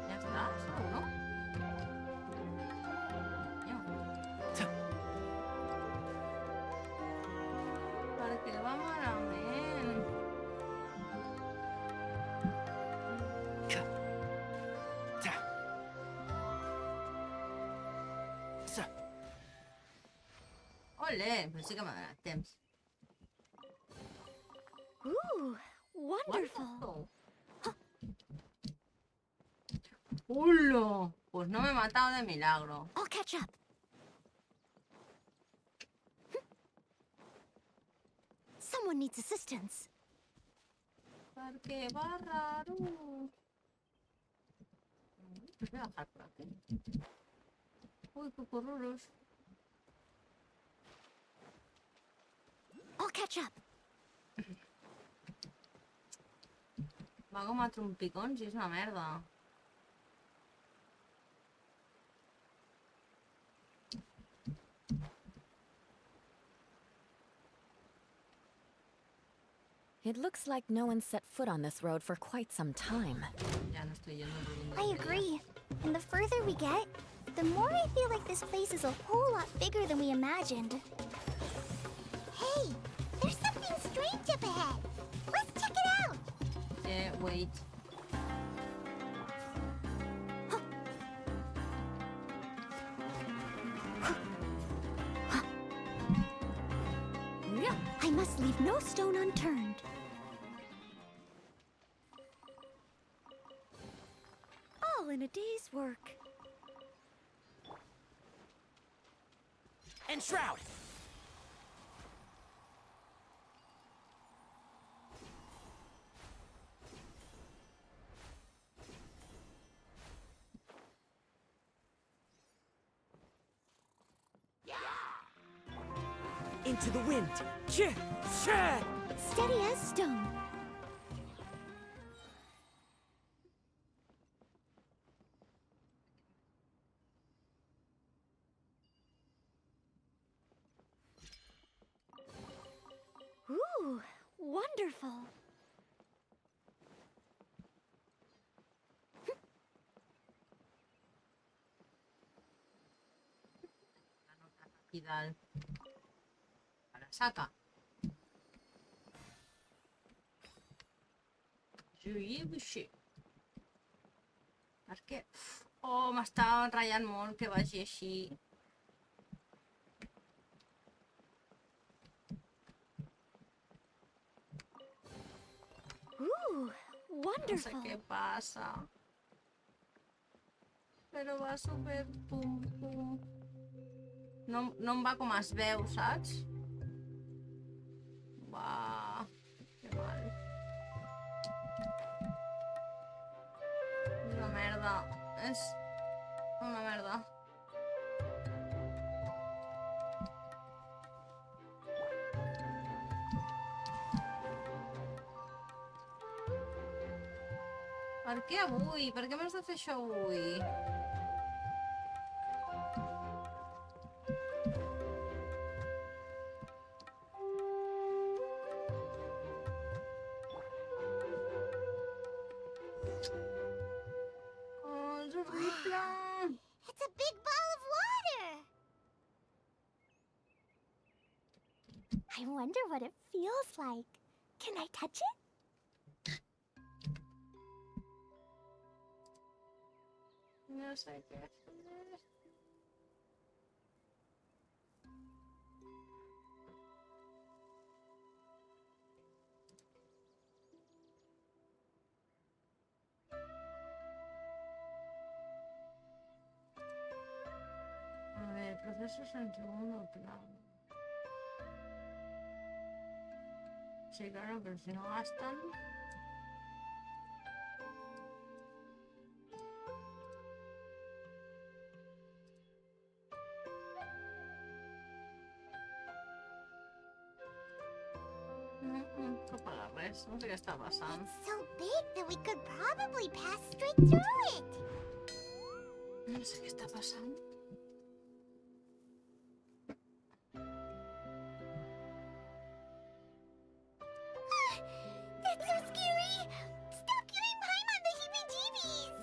Ja està, solo uno? Per què va malament? Ole, però sí que m'ha donat temps. Ooh, wonderful. ¡Hola! Pues no me he matado de milagro. I'll catch up. Someone needs assistance. Perquè va raro. Pues voy a bajar por aquí. Uy, cucurruros. I'll catch up. Va com a trompicons i és una merda. It looks like no one set foot on this road for quite some time. Ya no estoy yendo por donde I debería. agree. And the further we get, the more I feel like this place is a whole lot bigger than we imagined. Hey, there's something strange up ahead. Let's check it out. Wait. I must leave no stone unturned. All in a day's work. And Shroud! Into the wind! Steady as stone. Ooh, wonderful. I dalt. A la saca. Per què? Oh, m'està ratllant molt que vagi així. Ooh, No sé wonderful. què passa. Però va super pum pum. No em va com es veu, saps? Va... Que mal. És una merda. És una merda. Per què avui? Per què m'has de fer això avui? Oh, és horrible! It's a big ball of water! I wonder what it feels like. Can I touch it? No sé què fer. A ver, procesos en segundo plano. Sí, claro, pero si no gastan. No paga res, no sé què està passant. It's so big that we could probably pass straight through it. No sé què està passant. That's so scary! Stop giving Paimon the heebie-jeebies!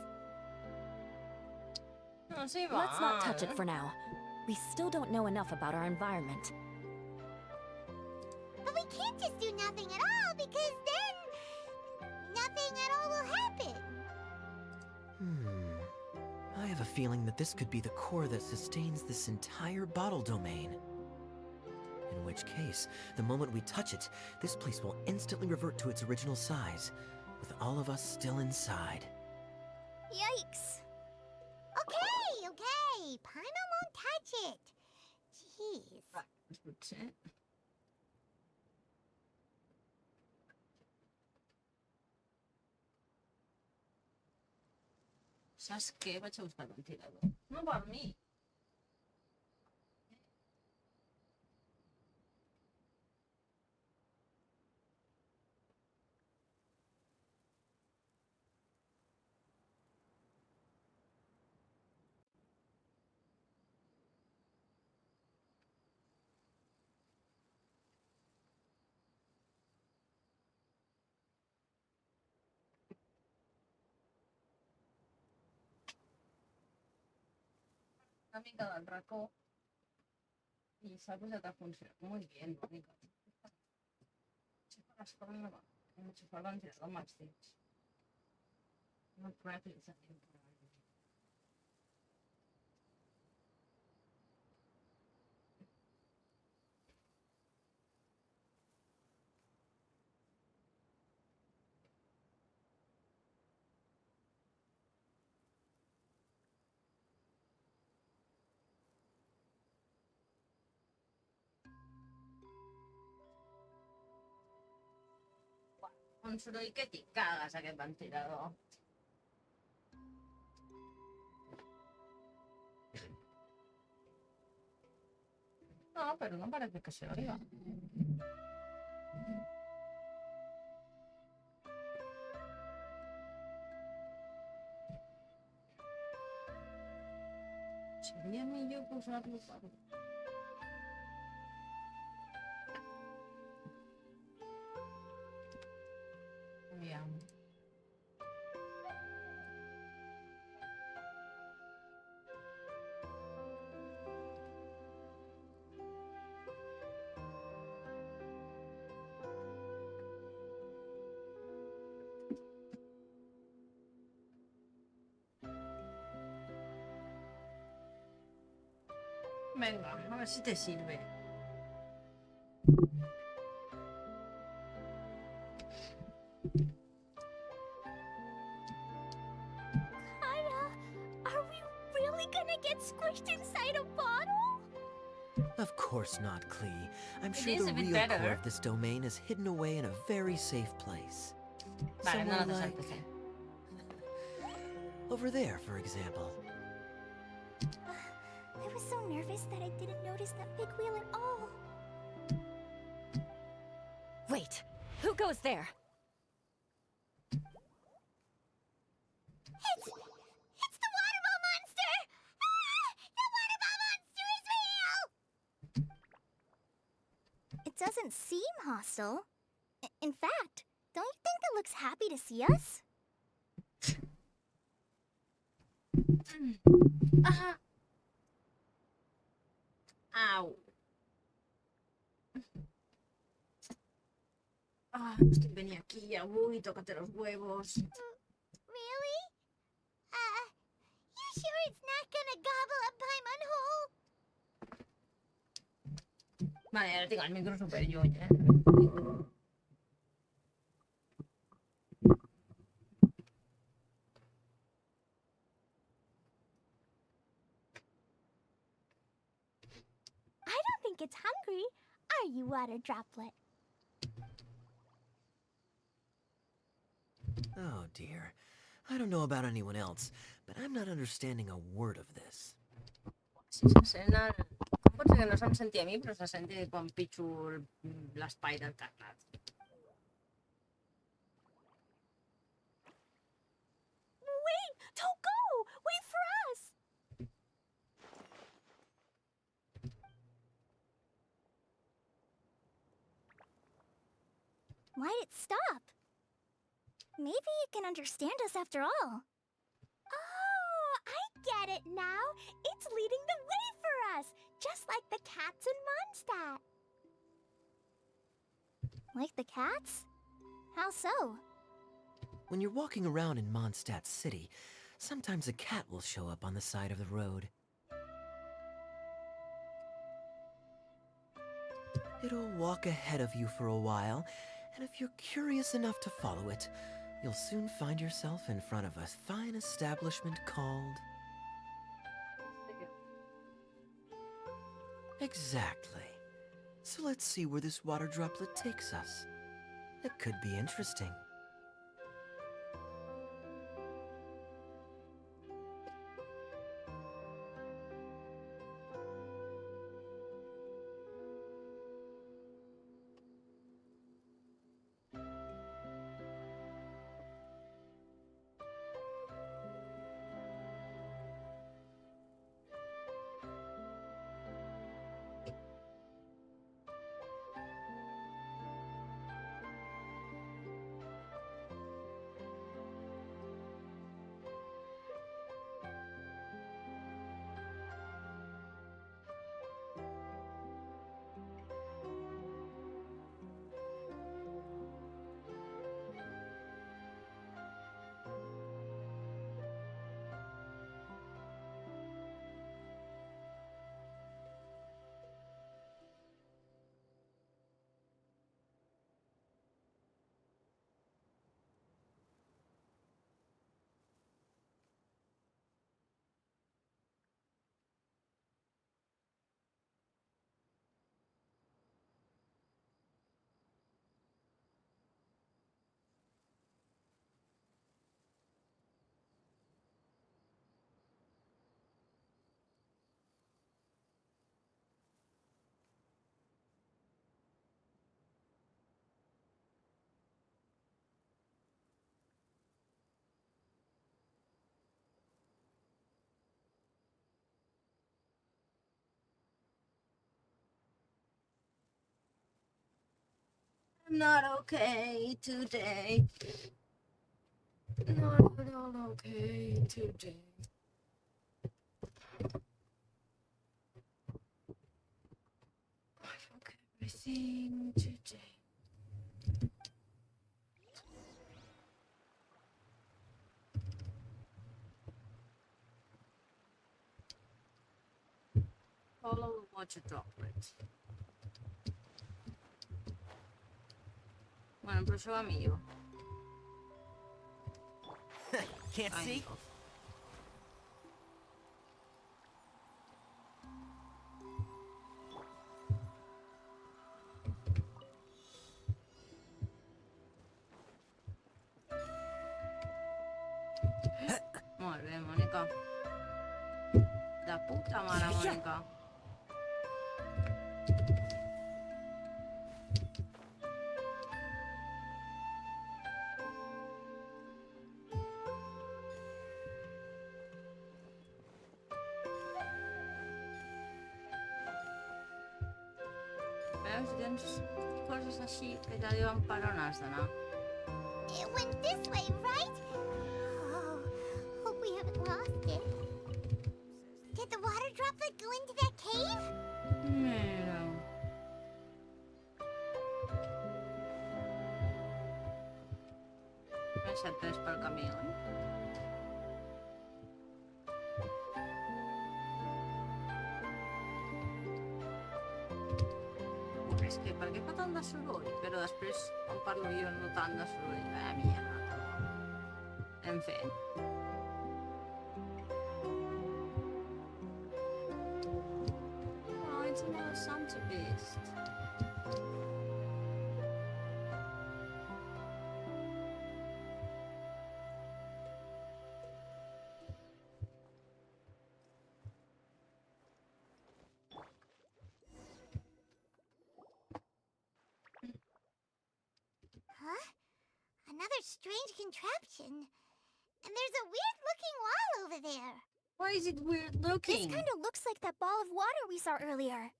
No s'hi va. Let's not touch it for now. We still don't know enough about our environment. But we can't just do nothing at all, because then nothing at all will happen. I have a feeling that this could be the core that sustains this entire bottle domain. In which case, the moment we touch it, this place will instantly revert to its original size, with all of us still inside. Yikes. Okay. Paimon won't touch it. Jeez. Potser. Saps què? Vaig a buscar el ventilador. No per mi. Una mica del racó i s'ha posat a funcionar molt bé, una mica. Aixeco les coses amb enxufar el ventilador amb els dits. No practice a temporada. Un soroll que t'hi cagues, aquest ventilador. No, pero no parece que se oiga. Seria millor posar-lo per... Aviam. Venga, a ver si te sirve. Kara, are we really gonna get squished inside a bottle? Of course not, Klee. I'm It sure is the a bit real better. core of this domain is hidden away in a very safe place. Vale, no Somewhere la like... saltes. over there, for example. I was so nervous that I didn't notice that big wheel at all. Wait, who goes there? doesn't seem hostile. In fact, don't you think it looks happy to see us? Ajá. Au. Ah, venía aquí ya. Uy, tócate los huevos. Really? You sure it's not gonna gobble up Paimon whole? Vale, ahora tengo el micro super yo, ¿eh? I don't think it's hungry. Are you, Water Droplet? Oh dear. I don't know about anyone else, but I'm not understanding a word of this. Si se sent el... Pot ser que no se'm senti a mi, però se senti quan pitjo l'espai del teclat. Wait! Don't go! Wait for us! Why'd it stop? Maybe it can understand us after all. Oh, I get it now. It's leading the way for us, just like the cats in Mondstadt. Like the cats? How so? When you're walking around in Mondstadt City, sometimes a cat will show up on the side of the road. It'll walk ahead of you for a while, and if you're curious enough to follow it, you'll soon find yourself in front of a fine establishment called... Exactly. So let's see where this water droplet takes us. It could be interesting. I'm not okay today. Not at all okay today. I forgot everything today. Follow the water droplet. Bueno, però això va millor. Can't see? Molt bé, Mònica. De puta mare, Mònica. Veus, tens coses així que te diuen per on has d'anar. It went this way, right? Oh, hope we haven't lost it. Did the water droplet go into that cave? Mira. Més certes pel camí, oi? És que per què fa tant de soroll? Però després, quan parlo jo, no tant de soroll. Mierda. En fi. Oh, it's another Santa beast. Huh? Another strange contraption. And there's a weird-looking wall over there. Why is it weird This looking? kind of looks like that ball of water we saw earlier.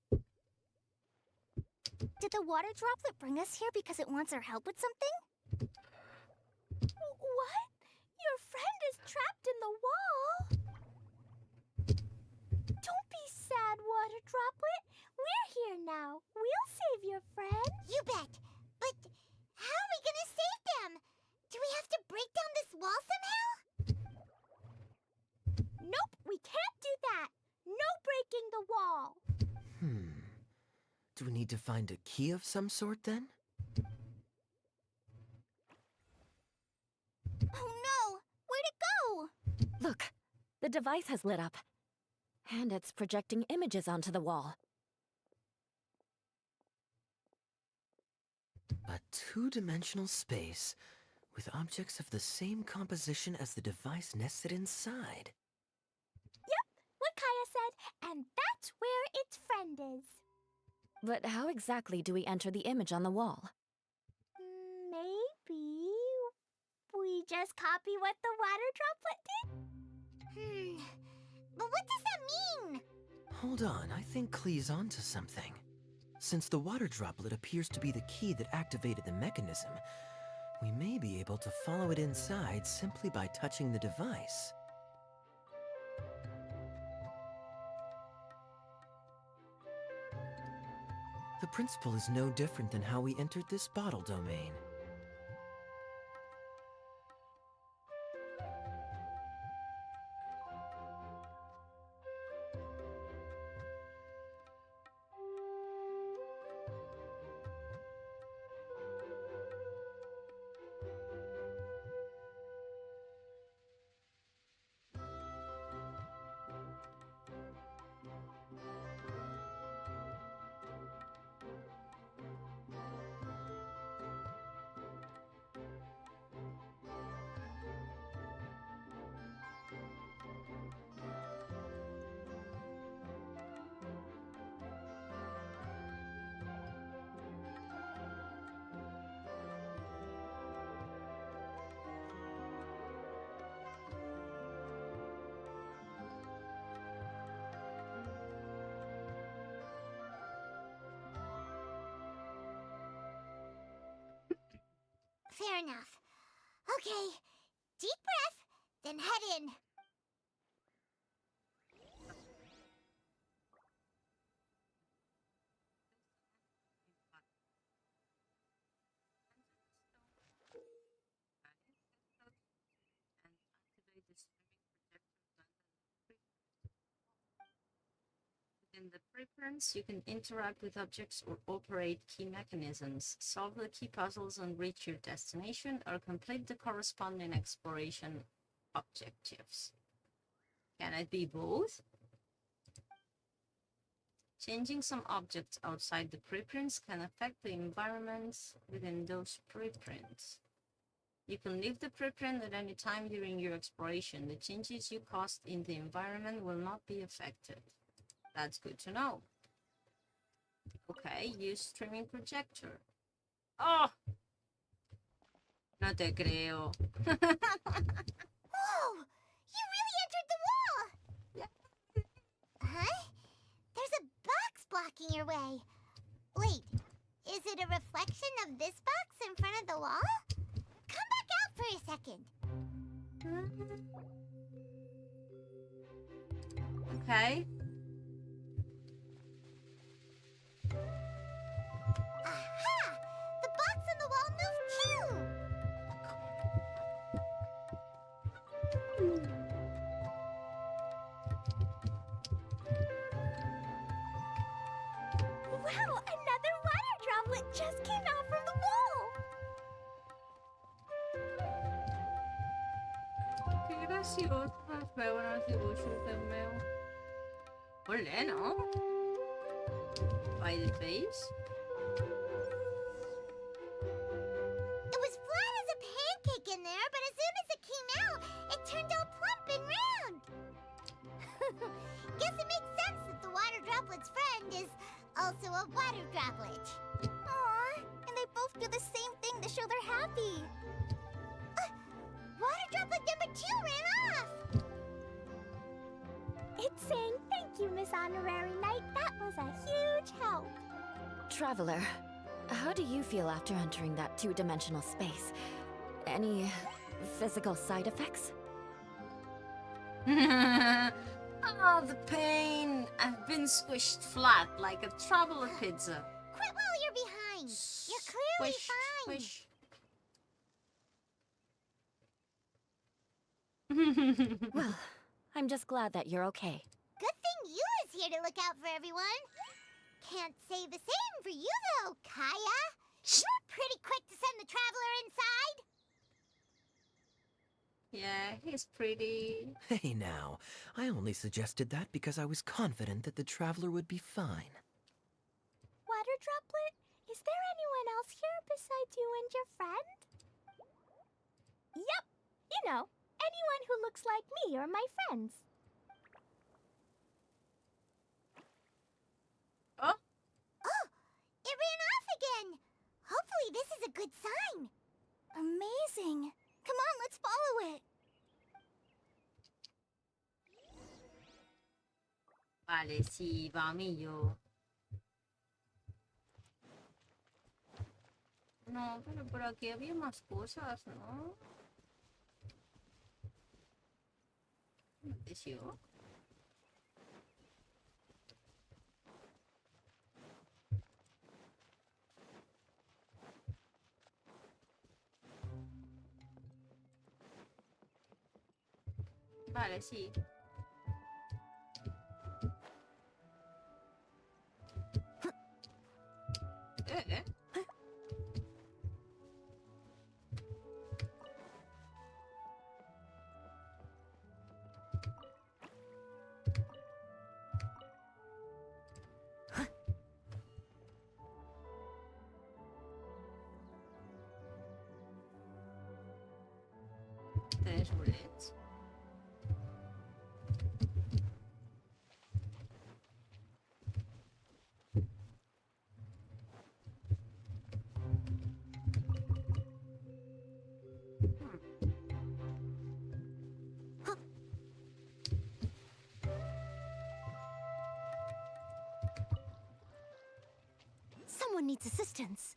Did the water droplet bring us here because it wants our help with something? What? Your friend is trapped in the wall? Don't be sad, water droplet. We're here now. We'll save your friend. You bet. But how are we gonna save them? Do we have to break down this wall somehow? Nope, we can't do that. No breaking the wall. Do we need to find a key of some sort then? Oh no! Where'd it go? Look, the device has lit up. And it's projecting images onto the wall. A two-dimensional space with objects of the same composition as the device nested inside. What Kaya said, and that's where its friend is. But how exactly do we enter the image on the wall? Maybe we just copy what the water droplet did? But what does that mean? Hold on, I think Klee's onto something. Since the water droplet appears to be the key that activated the mechanism, we may be able to follow it inside simply by touching the device. The principle is no different than how we entered this bottle domain. Fair enough. Okay, deep breath, then head in. In the preference, you can interact with objects or operate key mechanisms, solve the key puzzles and reach your destination, or complete the corresponding exploration objectives. Can it be both? Changing some objects outside the preprints can affect the environments within those preprints. You can leave the preprint at any time during your exploration. The changes you caused in the environment will not be affected. That's good to know. Okay, use streaming projector. Oh! No te creo. Whoa! You really entered the wall! Yeah. Huh? There's a box blocking your way. Wait, on this box in front of the wall? Come back out for a second. Okay. Aha! The box on the wall moved too! Wow, another water droplet just came out from the wall! Che gracioso. Aspetta, un attimo, asciutta il mio. Olè, no? By the face? It was flat as a pancake in there, but as soon as it came out, it turned all plump and round. Guess it makes sense that the water droplet's friend is also a water droplet. Aw, and they both do the same thing to show they're happy. Water droplet number 2 ran off! It's saying thank you, Miss Honorary Knight. That was a huge help. Traveler, how do you feel after entering that two-dimensional space? Any physical side effects? Oh, the pain! I've been squished flat like a traveler pizza. Quit while you're behind. You're clearly Squish, fine. squish. Well, I'm just glad that you're okay. Good thing you is here to look out for everyone. Can't say the same for you though, Kaya. You're pretty quick to send the traveler inside. Yeah, he's pretty. Hey now, I only suggested that because I was confident that the traveler would be fine. Water droplet, is there anyone else here besides you and your friend? Yep, you know, anyone who looks like me or my friends. Oh, Oh, it ran off again. Hopefully this is a good sign. Amazing. Come on, let's follow it. vale, sí, vamos. No, pero por aquí había más cosas, ¿no? ¿Atención? Vale, sí. Eh. Tres bullets. Someone needs assistance.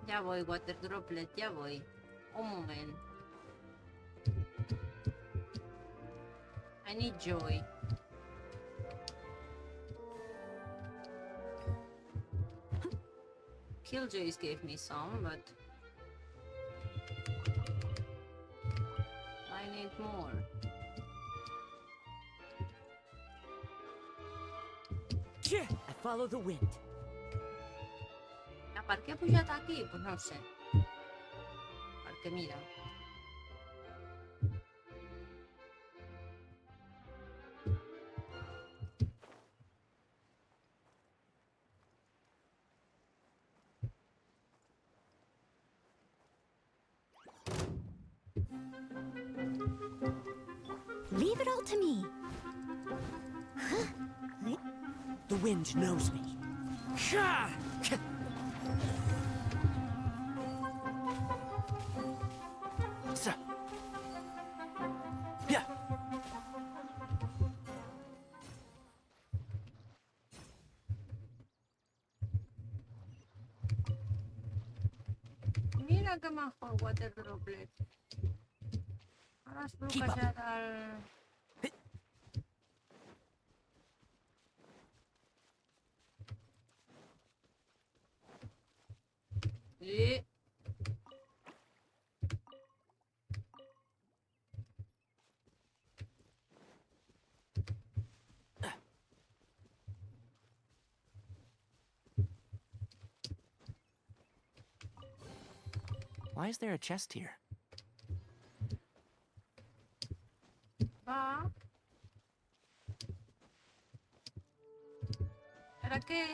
Ya voy, water droplet, ya voy. Un momento. I need joy. Killjoys gave me some, but I need more. I follow the wind. ¿Per què he pujat aquí? Pues no ho sé. Perquè mira. Leave it all to me. The wind knows me. Yeah. Mira que majo el water droplet. Ara has bloquejat el... Sí. Why is there a chest here? Va. ¿Para qué?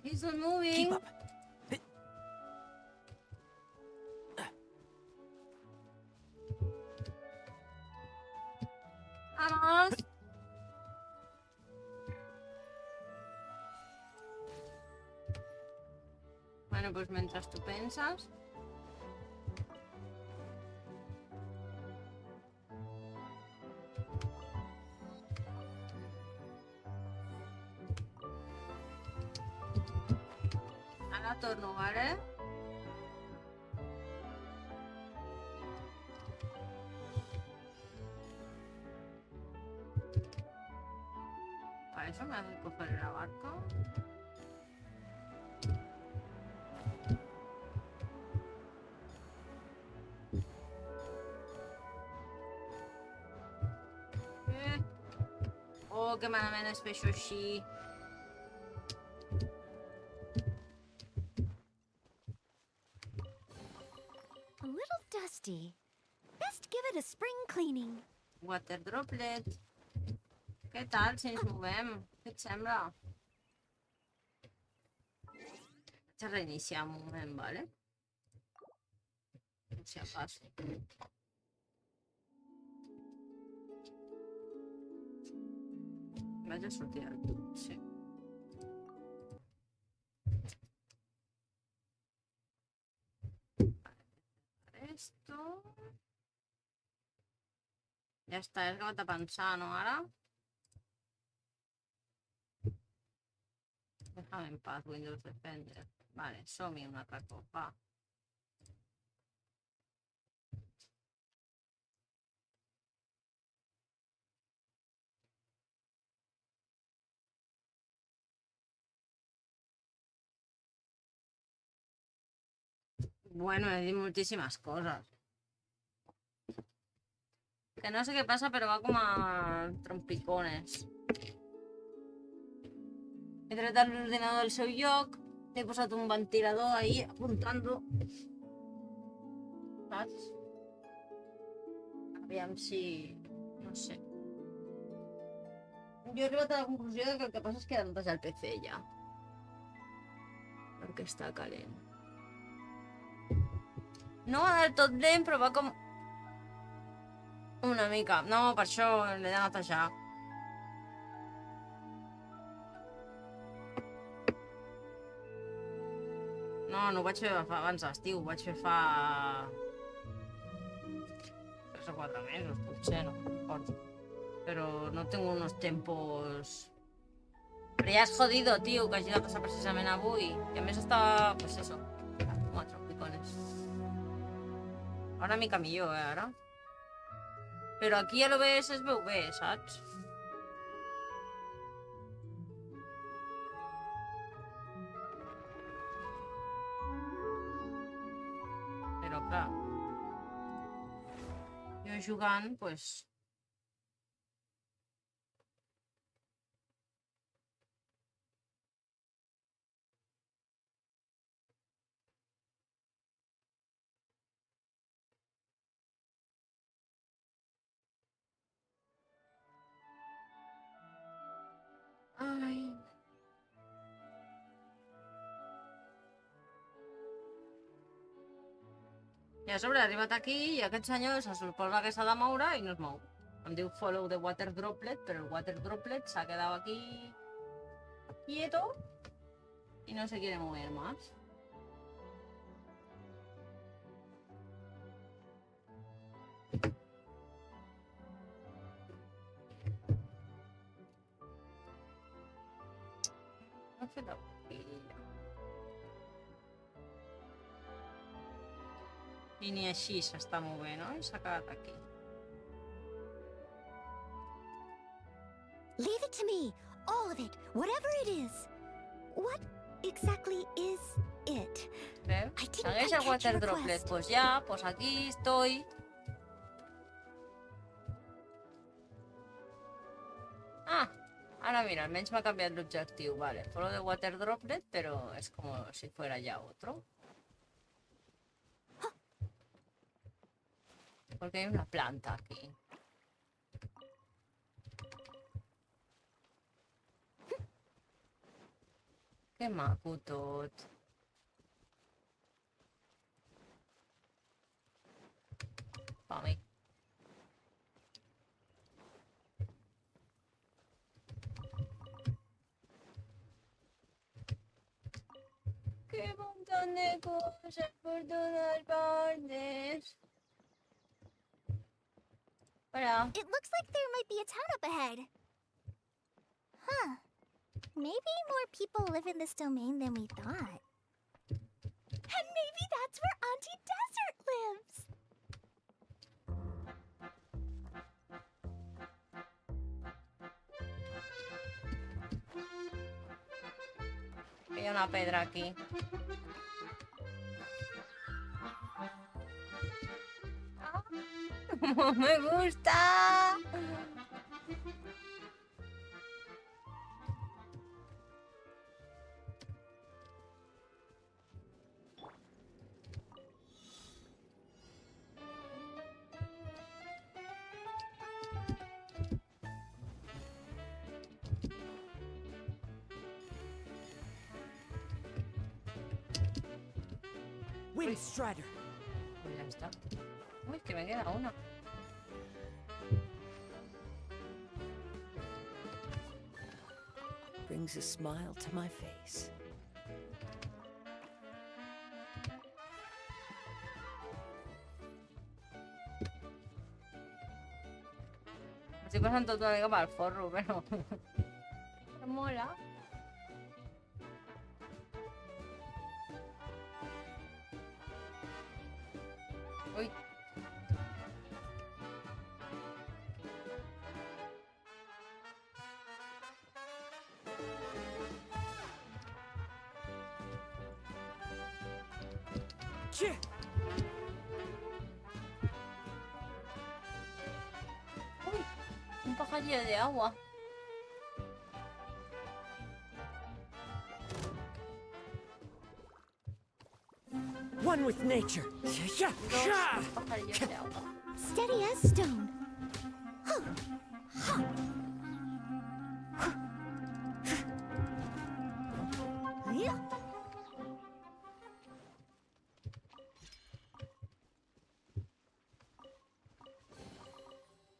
He's not moving. Keep up. Vamos. Bueno, pues mientras tú pensas. Ara torno, ¿vale? Para eso me hace coger la barca. Oh, que malament es fer això així. A little dusty. Best give it a spring cleaning. Water droplet. Què tal si ens movem? Què et sembla? Vaig a reiniciar un moment, ¿vale? Per si acaso. Vaig a sortir del tot, sí. Esto... Ja està, és que vaig a pensar, no, ara? Déjame en paz, Windows Defender. Vale, som-hi un altre cop, va. Bueno, he dit moltíssimes coses. Que no sé què passa, però va com a trompicones. He tret l'ordinador del seu lloc, he posat un ventilador ahí apuntando. Saps? Aviam si... no sé. Jo he arribat a la conclusió de que el que passa és que he de netejar el PC ja. Perquè està calent. No va del tot lent, però va com... una mica. No, per això l'he de netejar. No, no ho vaig fer abans d'estiu, ho vaig fer fa... 3 o 4 mesos, potser, no recordo. Pero no tengo unos tiempos... Però ja és jodido, tio, que hagi de passar precisament avui. I a més estava, pues eso, com a tropicones. Una mica millor, ara. Però aquí a l'OBS es veu bé, saps? Però clar... jo jugant, pues... Ai... I a sobre ha arribat aquí i aquest senyor se suposa que s'ha de moure i no es mou. Em diu follow the water droplet, però el water droplet s'ha quedat aquí quieto y no se quiere mover más. No he fet la boquilla. I ni així s'està movent, no? I s'ha quedat aquí. Leave it to me. All of it. Whatever it is. What exactly is it? ¿Ves? I didn't ¿Sabéis quite el catch water your droplet? request. Pues ya, pues aquí estoy. Ah, ahora mira, almenys m'ha canviat l'objectiu. Vale, follow the water droplet, pero es como si fuera ya otro. Porque hay una planta aquí. Que maco tot. Pa mi. Qué montón de cosas por todas partes. Hola. It looks like there might be a town up ahead. Huh. Maybe more people live in this domain than we thought. And maybe that's where Auntie Desert lives. Hay una pedra aquí. ¡No me gusta! Windstrider. Pues ya está. Uy, que me queda una. Brings a smile to my face. Estoy pasando toda la mica para el forro, pero... Pero mola. Uy. Che. Uy, un pajarillo de agua. One with nature. Yeah. Dos pajarillos de agua. Steady as stone. Yeah.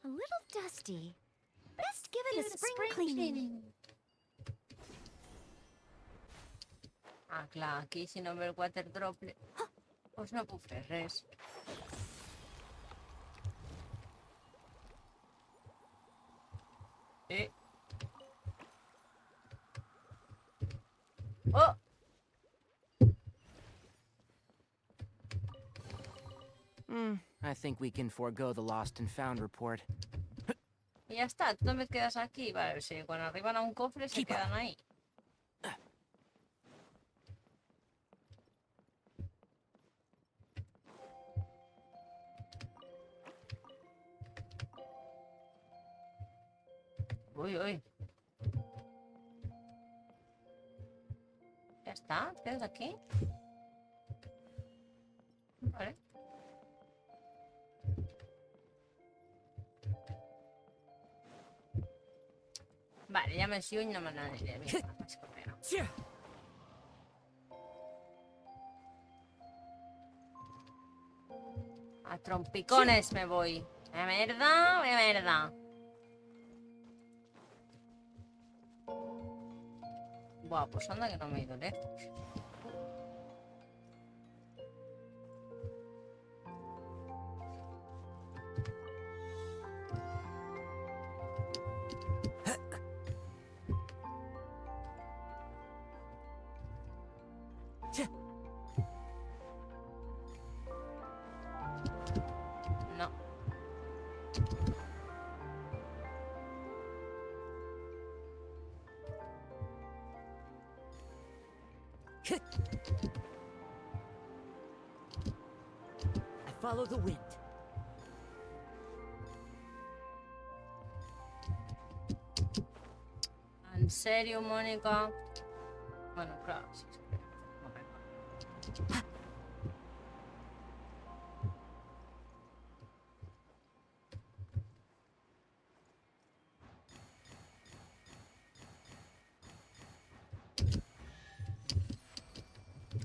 A little dusty. Best give it a spring cleaning. Ah, clar, aquí si no ve el water droplet, pues no puc fer res. Oh! I think we can forego the lost and found report. Y ya está, tú me quedas aquí. Vale, si cuando arriban a un cofre se quedan ahí. Uy, uy. Ya está, ¿te quedas aquí? Vale. Vale, ja més lluny no me n'aniré. Vinga, vaig corrent. trompicones me voy. De verdad, de verdad. Buah, pues anda que no me he ido lejos. No. I follow the wind. ¿En serio, Mónica? Bueno, claro, sí.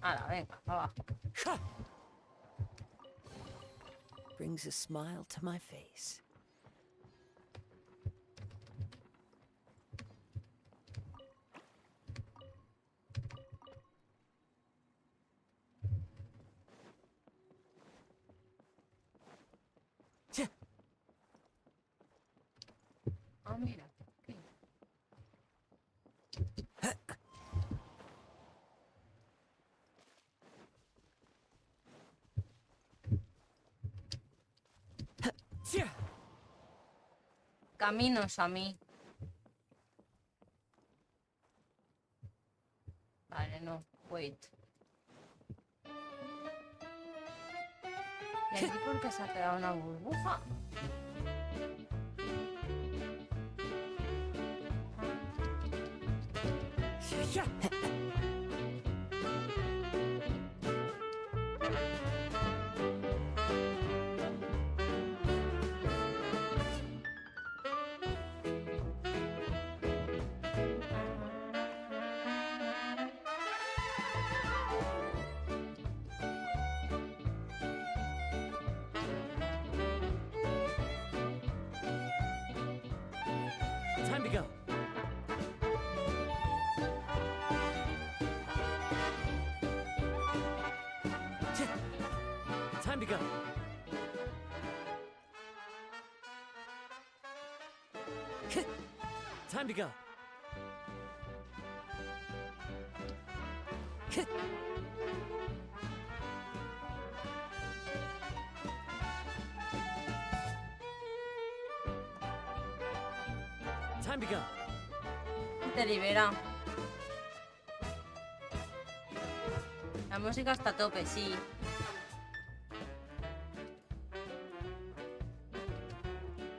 Ahora, venga, abajo. Brings a smile to my face. Ah, mira. ¿Qué? Caminos a mí. Vale, no. Wait. ¿Y aquí por qué se ha quedado una burbuja? Time to go. Time to go. Time to go. Time to go. Te libera. La música está a tope, sí.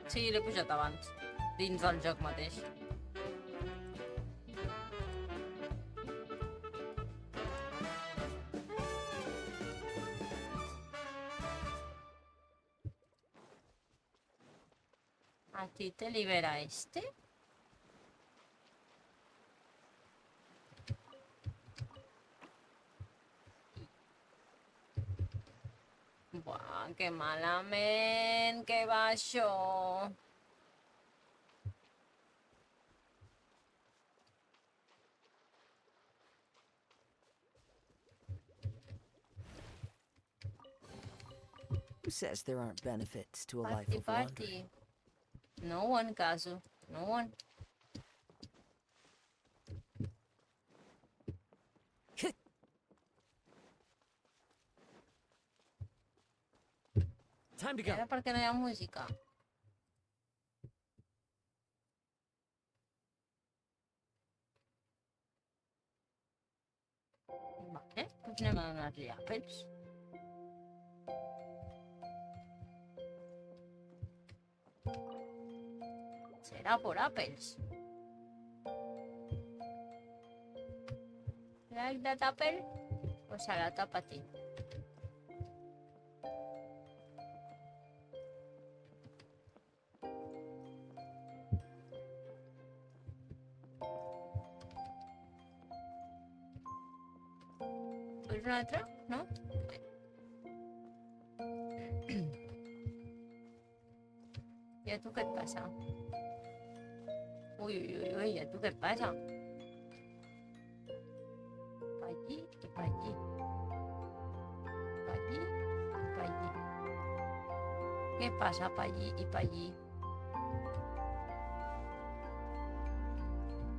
Sí, l'he pujat abans. Dins del joc mateix. ¿A ti te libera este? Buah, que malament, que va això. Who says there aren't benefits to a life Party, of wandering? party. No one, Kazu. No one. Time to ¿Y go. ahora por qué no hay música? Vale, pues anem a donar-li àpels. Serà por àpels. Like that apple? Pues a la tapa a ti. ¿Pues una otra? ¿No? ¿Y tú qué pasa? Uy, uy, uy, uy, ¿y tú qué pasa? Pa' allí y pa' allí. Pa' allí y pa' allí. ¿Qué pasa pa' allí y pa' allí?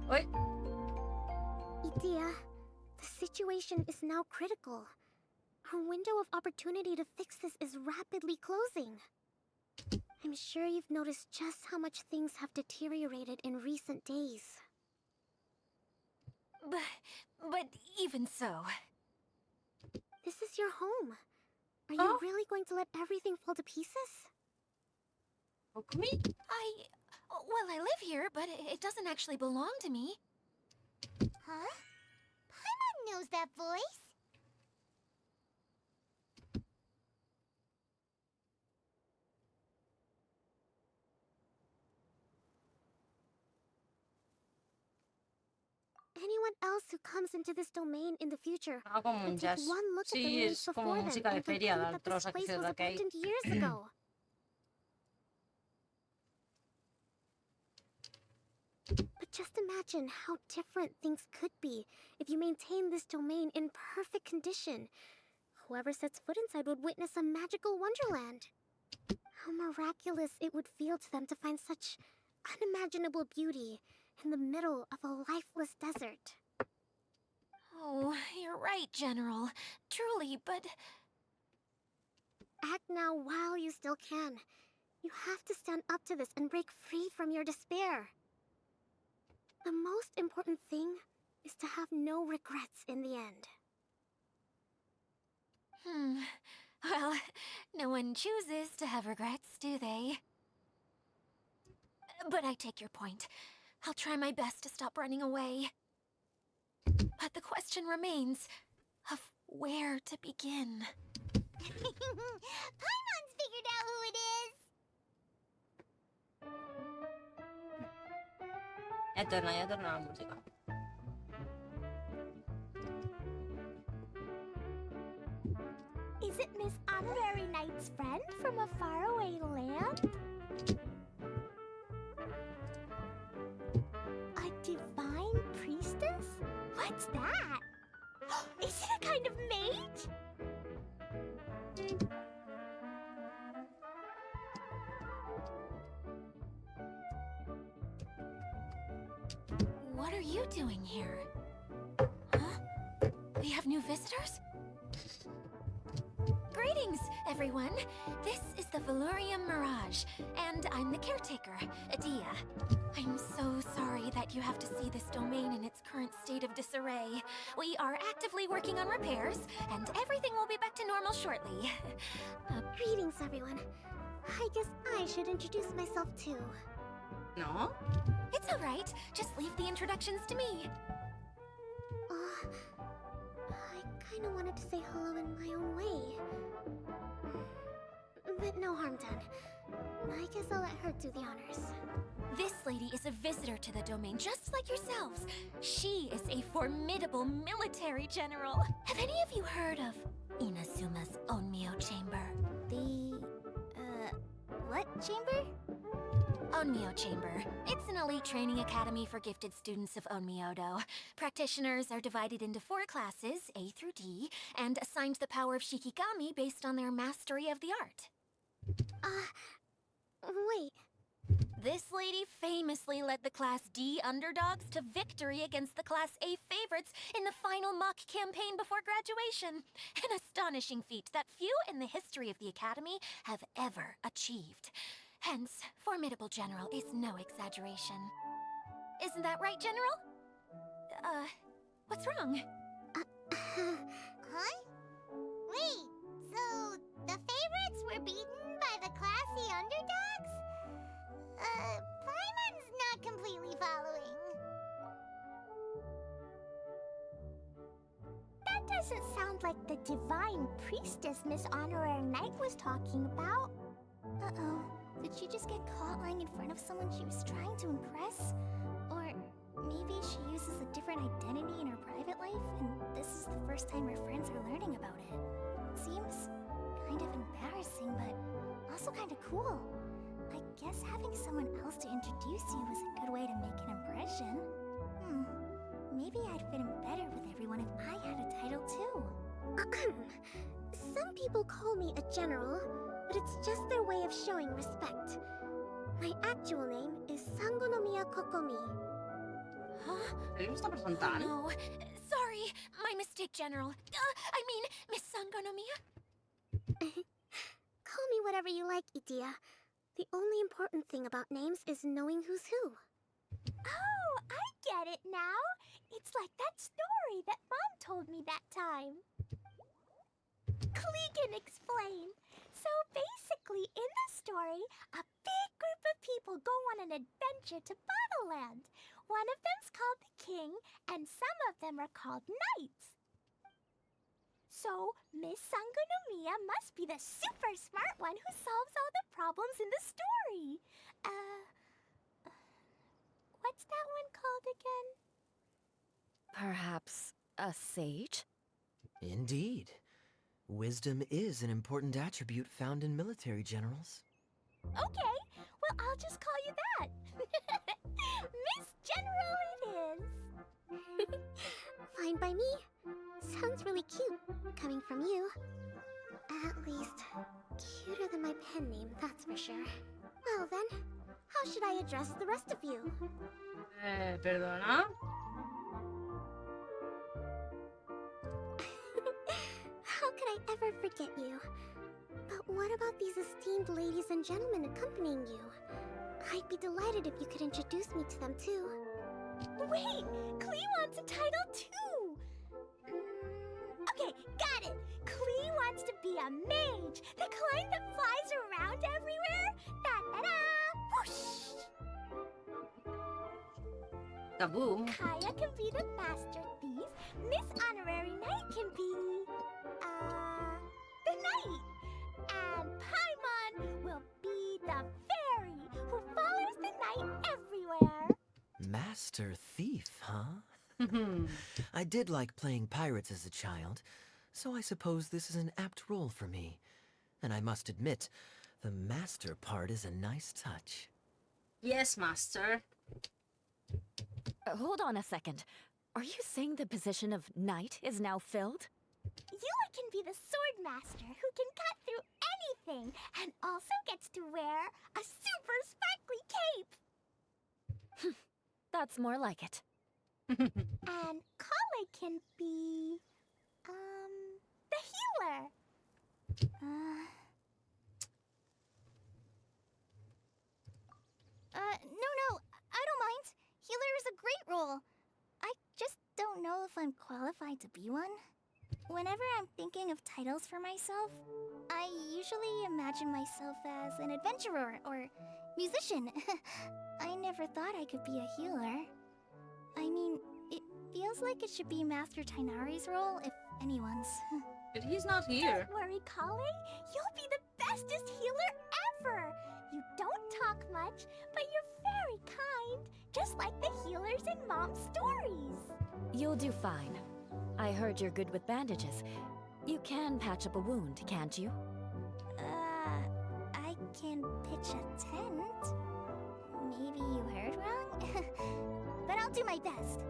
Uy, Idea, the situation is now critical. Our window of opportunity to fix this is rapidly closing. I'm sure you've noticed just how much things have deteriorated in recent days. But even so... This is your home. Are Oh. you really going to let everything fall to pieces? fuck me. Well, I live here, but it doesn't actually belong to me. Huh? Paimon knows that voice. Anyone else who comes into this domain in the future Ah, como will un take jazz. one look at the Sí, ruins es como before them música de and feria, conclude la that this troza que place se was da que hay. abandoned years ago. But just imagine how different things could be if you maintain this domain in perfect condition. Whoever sets foot inside would witness a magical wonderland. How miraculous it would feel to them to find such unimaginable beauty in the middle of a lifeless desert. Oh, you're right, General. Truly, but... Act now while you still can. You have to stand up to this and break free from your despair. The most important thing is to have no regrets in the end. Well, no one chooses to have regrets, do they? But I take your point. I'll try my best to stop running away. But the question remains of where to begin. Paimon's figured out who it is. Ya torna la música. Is it Miss Honorary Knight's friend from a faraway land? A divine priestess? What's that? Is it a kind of mage? What are you doing here? Huh? We have new visitors? Greetings, everyone. This is the Valurium Mirage, and I'm the caretaker, Adia. I'm so sorry that you have to see this domain in its current state of disarray. We are actively working on repairs, and everything will be back to normal shortly. Greetings, everyone. I guess I should introduce myself too. No? It's all right. Just leave the introductions to me. I kinda wanted to say hello in my own way. But no harm done. I guess I'll let her do the honors. This lady is a visitor to the domain, just like yourselves. She is a formidable military general. Have any of you heard of Inazuma's Onmyo Chamber? What chamber? Onmyo Chamber. It's an elite training academy for gifted students of Onmyodo. Practitioners are divided into 4 classes, A through D, and assigned the power of Shikigami based on their mastery of the art. Wait. This lady famously led the Class D underdogs to victory against the Class A favorites in the final mock campaign before graduation. An astonishing feat that few in the history of the Academy have ever achieved. Hence, formidable general is no exaggeration. Isn't that right, General? What's wrong? Huh? Wait, so the favorites were beaten by the classy underdogs? Paimon's not completely following. That doesn't sound like the divine priestess Miss Honorary Knight was talking about. Uh-oh. Did she just get caught lying in front of someone she was trying to impress? Or maybe she uses a different identity in her private life, and this is the first time her friends are learning about it. Seems kind of embarrassing, but also kind of cool. I guess having someone else to introduce you is a good way to make an impression. Maybe I'd fit in better with everyone if I had a title too. Some people call me a general, but it's just their way of showing respect. My actual name is Sangonomiya Kokomi. Huh? ¿Te gusta presentar? No. Sorry, my mistake, General. I mean, Miss Sangonomiya. Call me whatever you like, Itia. The only important thing about names is knowing who's who. Oh, I get it now. It's like that story that Mom told me that time. Klee can explain. So basically, in the story, a big group of people go on an adventure to Bottleland. One of them's called the King, and some of them are called Knights. So, Miss Sangonomiya must be the super smart one who solves all the problems in the story. What's that one called again? Perhaps a sage? Indeed. Wisdom is an important attribute found in military generals. Okay, well, I'll just call you that. Miss General it is. Fine by me. Sounds really cute, coming from you. At least, cuter than my pen name, that's for sure. Well then, how should I address the rest of you? Perdona. How could I ever forget you? But what about these esteemed ladies and gentlemen accompanying you? I'd be delighted if you could introduce me to them too. Wait, Klee wants a title too. Okay, got it. Klee wants to be a mage, the kind that flies around everywhere. Da-da-da! Whoosh! Taboo. Kaya can be the master thief. Miss Honorary Knight can be, the knight. And Paimon will be the fairy who follows the knight everywhere. Master thief, huh? I did like playing pirates as a child, so I suppose this is an apt role for me. And I must admit, the master part is a nice touch. Yes, master. Hold on a second. Are you saying the position of knight is now filled? Yula can be the sword master who can cut through anything and also gets to wear a super sparkly cape. That's more like it. And Kale can be, the healer. No, I don't mind. Healer is a great role. I just don't know if I'm qualified to be one. Whenever I'm thinking of titles for myself, I usually imagine myself as an adventurer or musician. I never thought I could be a healer. I mean, it feels like it should be Master Tainari's role, if anyone's. But he's not here. Don't worry, Kale. You'll be the bestest healer ever. You don't talk much, but you're very kind, just like the healers in Mom's stories. You'll do fine. I heard you're good with bandages. You can patch up a wound, can't you? I can pitch a tent. Maybe you heard wrong? But I'll do my best.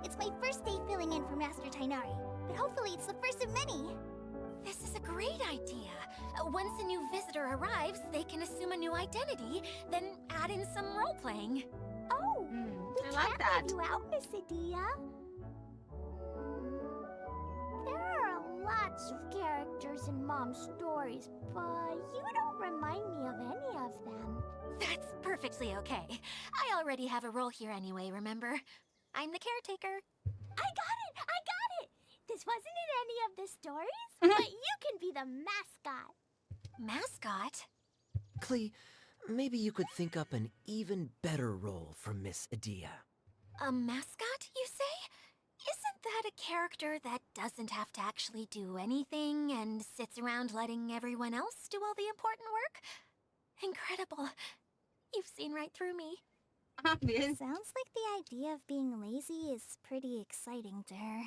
It's my first day filling in for Master Tainari, but hopefully it's the first of many. This is a great idea. Once a new visitor arrives, they can assume a new identity, then add in some role-playing. Oh, we I like can't that. leave you out, Miss Adia. There are lots of characters in Mom's stories, but you don't remind me of any of them. That's perfectly okay. I already have a role here anyway, remember? I'm the caretaker. I got it! This wasn't in any of the stories, but you can be the mascot. Mascot? Klee, maybe you could think up an even better role for Miss Adia. A mascot, you say? Isn't that a character that doesn't have to actually do anything and sits around letting everyone else do all the important work? Incredible. You've seen right through me. Bien. Sounds like the idea of being lazy is pretty exciting to her.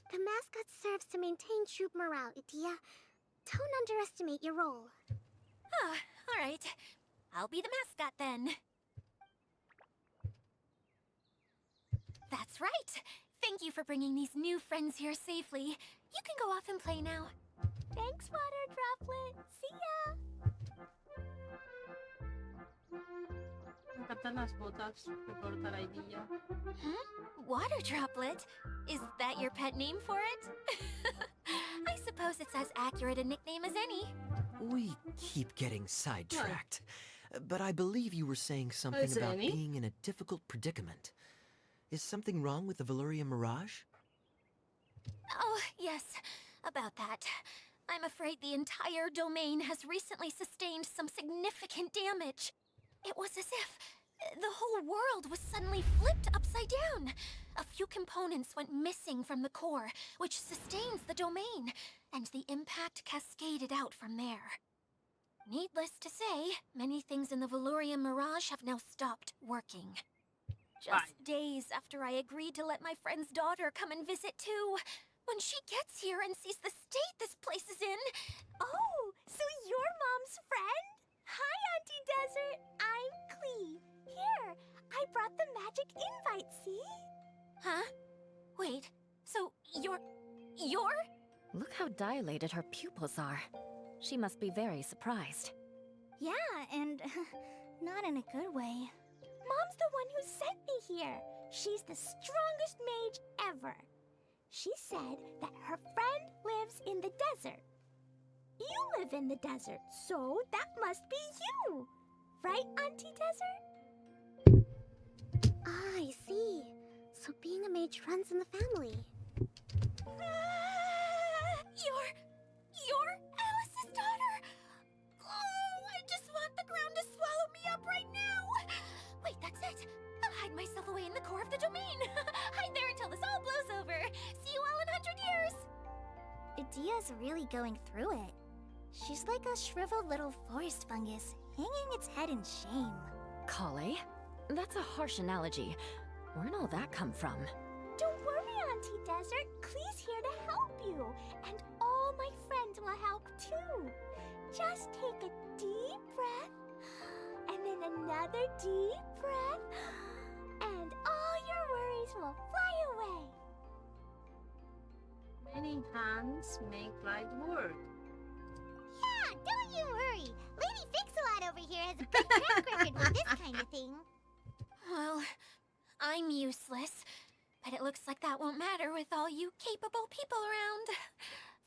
The mascot serves to maintain troop morale, Itia. Don't underestimate your role. Ah, all right. I'll be the mascot then. That's right. Thank you for bringing these new friends here safely. You can go off and play now. Thanks, Water Droplet. See ya. Me encantan las botas de cortar ahí día. Water Droplet? Is that your pet name for it? I suppose it's as accurate a nickname as any. We keep getting sidetracked. But I believe you were saying something Is about any? being in a difficult predicament. Is something wrong with the Valyria Mirage? Oh, yes, about that. I'm afraid the entire domain has recently sustained some significant damage. It was as if the whole world was suddenly flipped upside down. A few components went missing from the core, which sustains the domain, and the impact cascaded out from there. Needless to say, many things in the Valyria Mirage have now stopped working. Just days after I agreed to let my friend's daughter come and visit too. When she gets here and sees the state this place is in... Oh, so you're Mom's friend? Hi, Auntie Desert. I'm Klee. Here, I brought the magic invite, see? Huh? Wait, so you're... Look how dilated her pupils are. She must be very surprised. Yeah, and not in a good way. Mom's the one who sent me here. She's the strongest mage ever. She said that her friend lives in the desert. You live in the desert, so that must be you. Right, Auntie Desert? Ah, I see. So being a mage runs in the family. You're Alice's daughter? Oh, I just want the ground to swallow me up right now. Wait, that's it. I'll hide myself away in the core of the domain. Hide there until this all blows over. See you all in 100 years. Idia's really going through it. She's like a shriveled little forest fungus, hanging its head in shame. Kale? That's a harsh analogy. Where'd all that come from? Don't worry, Auntie Desert. Klee's here to help you. And all my friends will help too. Just take a deep breath, and then another deep breath, and all your worries will fly away. Many hands make light work. Yeah, don't you worry. Lady Fix-A-Lot over here has a big track record with this kind of thing. Well, I'm useless. But it looks like that won't matter with all you capable people around.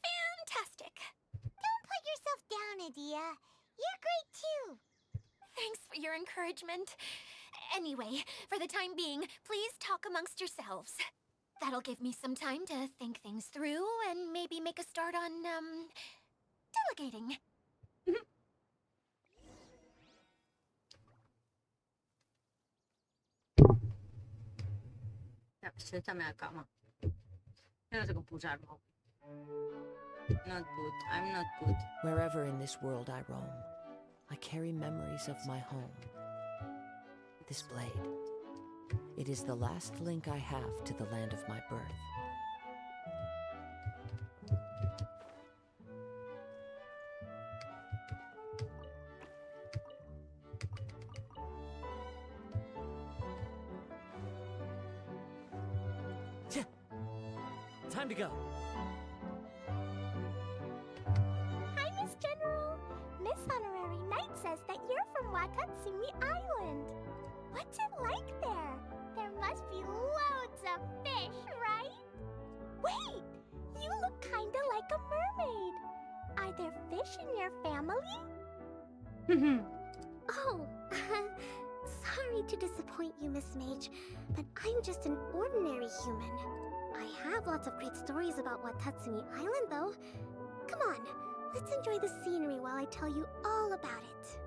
Fantastic. Don't put yourself down, Idia. You're great too. Thanks for your encouragement. Anyway, for the time being, please talk amongst yourselves. That'll give me some time to think things through and maybe make a start on, delegating. Ya, suéltame la cama. Yo no sé cómo pulsarlo. Not good. I'm not good. Wherever in this world I roam, I carry memories of my home. This blade, it is the last link I have to the land of my birth. Time to go. Hi, Miss General. Miss Honorary Knight says that you're from Watatsumi Island. What's it like there? There must be loads of fish, right? Wait, you look kinda like a mermaid. Are there fish in your family? Oh, sorry to disappoint you, Miss Mage, but I'm just an ordinary human. I have lots of great stories about Watatsumi Island, though. Come on, let's enjoy the scenery while I tell you all about it.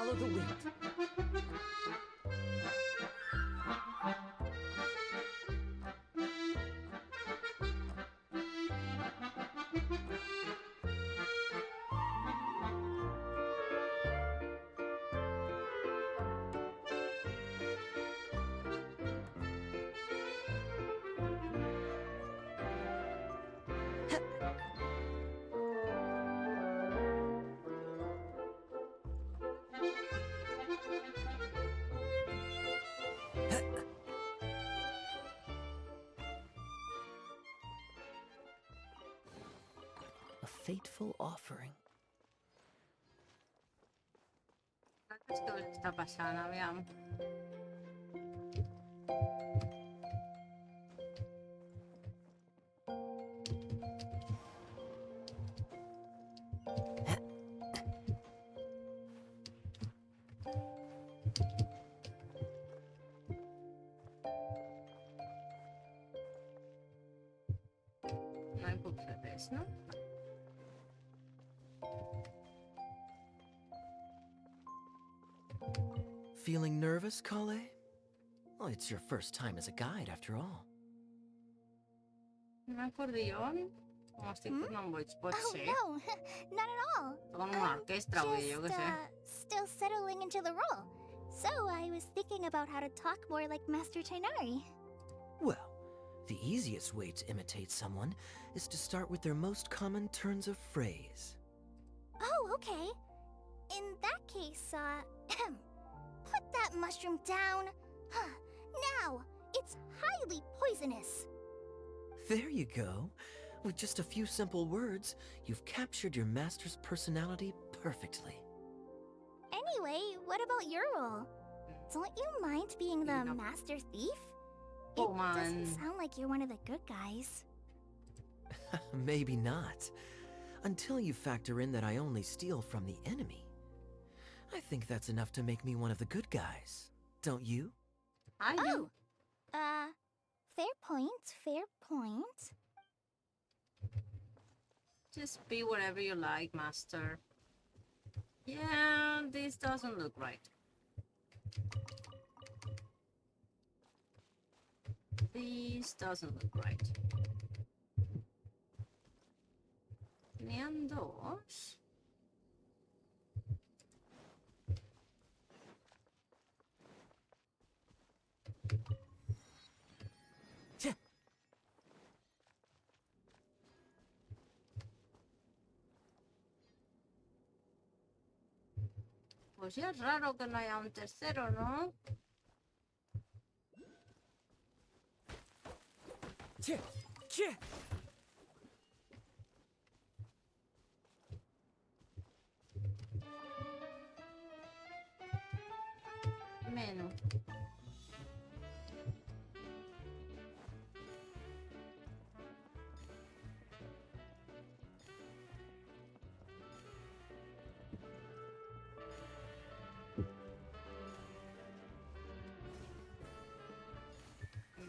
follow the wind. A fateful offering. Questa cosa sta passando, vediamo. Non può fare adesso, no? Feeling nervous, Kale? Well, it's your first time as a guide, after all. Un acordeon? O estic tornant boig, pot Oh, ser? no, not at all. Con una orquestra, vull dir, jo què sé. Still settling into the role. So I was thinking about how to talk more like Master Tainari. Well, the easiest way to imitate someone is to start with their most common turns of phrase. Oh, okay. In that case, put that mushroom down. Now, it's highly poisonous. There you go. With just a few simple words, you've captured your master's personality perfectly. Anyway, what about your role? Don't you mind being the No. master thief? Oh, It man. doesn't sound like you're one of the good guys. Maybe not. Until you factor in that I only steal from the enemy. I think that's enough to make me one of the good guys. Don't you? I do. Fair point, fair point. Just be whatever you like, master. Yeah, this doesn't look right. This doesn't look right. Tenían dos. Pues ya es raro que no haya un tercero, ¿no? Menos.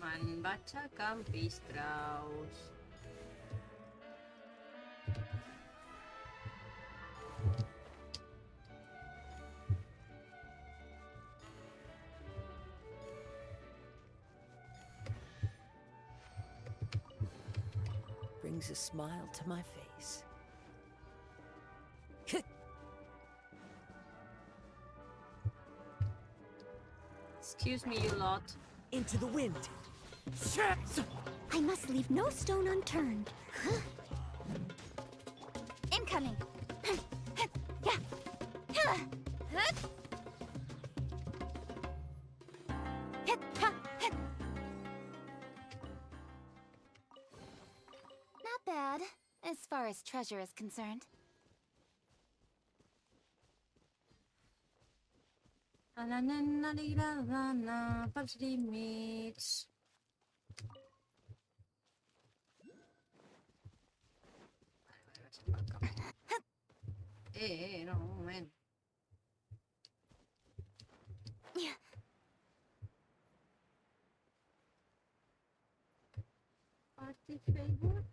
Me'n vaig a Campistraus. Brings a smile to my face. Excuse me, you lot. Into the wind. I must leave no stone unturned. Incoming. Not bad, as far as treasure is concerned. Pels límits. No, un moment. Party favor?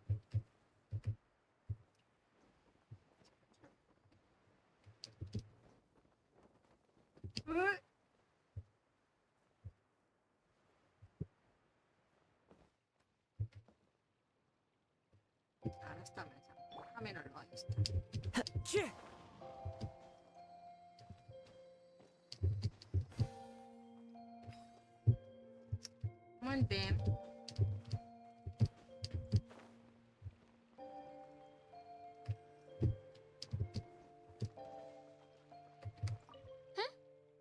Ahora esta mesa. A mí no le va esto. Che! Muy bien.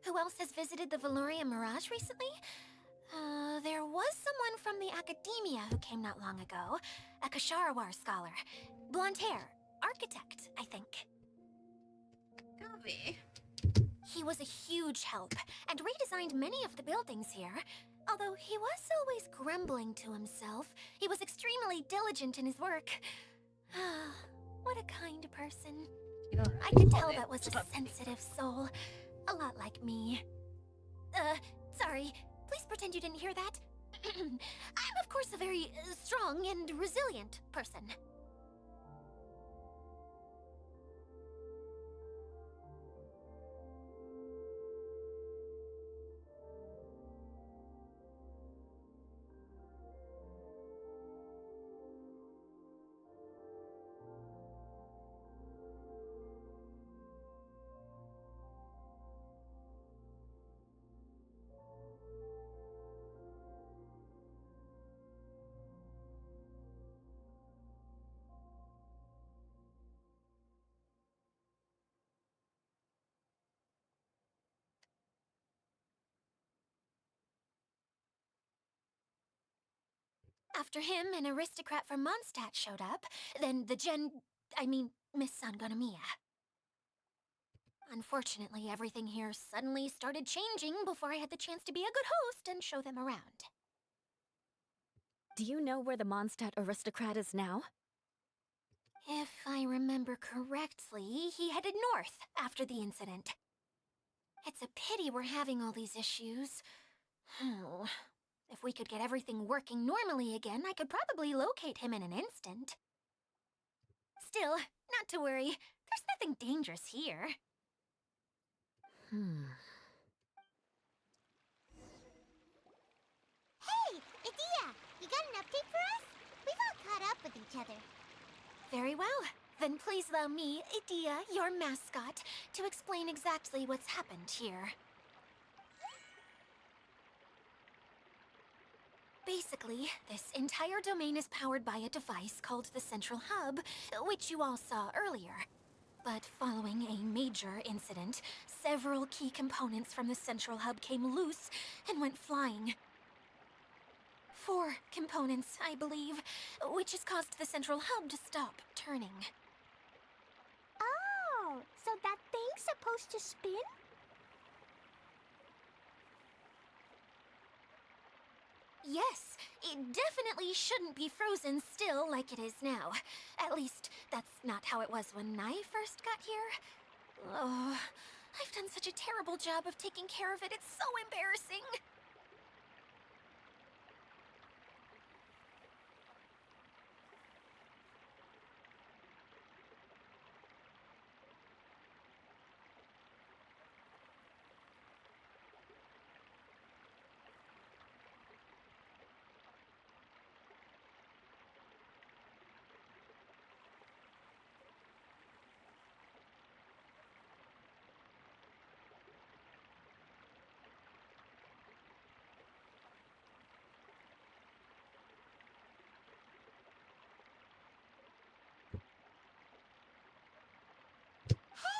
Who else has visited the Valoria Mirage recently? There was someone from the academia who came not long ago. A Kasharawar scholar. Blonde hair. Architect, I think. Gaby. He was a huge help and redesigned many of the buildings here. Although he was always grumbling to himself, he was extremely diligent in his work. What a kind person. I could tell that was a sensitive soul. A lot like me. Sorry. Please pretend you didn't hear that. I'm, of course, a very strong and resilient person. After him, an aristocrat from Mondstadt showed up. Then Miss Sangonomiya. Unfortunately, everything here suddenly started changing before I had the chance to be a good host and show them around. Do you know where the Mondstadt aristocrat is now? If I remember correctly, he headed north after the incident. It's a pity we're having all these issues. If we could get everything working normally again, I could probably locate him in an instant. Still, not to worry. There's nothing dangerous here. Hey, Idea! You got an update for us? We've all caught up with each other. Very well. Then please allow me, Idea, your mascot, to explain exactly what's happened here. Basically, this entire domain is powered by a device called the Central Hub, which you all saw earlier. But following a major incident, several key components from the Central Hub came loose and went flying. 4 components, I believe, which has caused the Central Hub to stop turning. Oh, so that thing's supposed to spin? Yes, it definitely shouldn't be frozen still like it is now. At least, that's not how it was when I first got here. Oh, I've done such a terrible job of taking care of it, it's so embarrassing.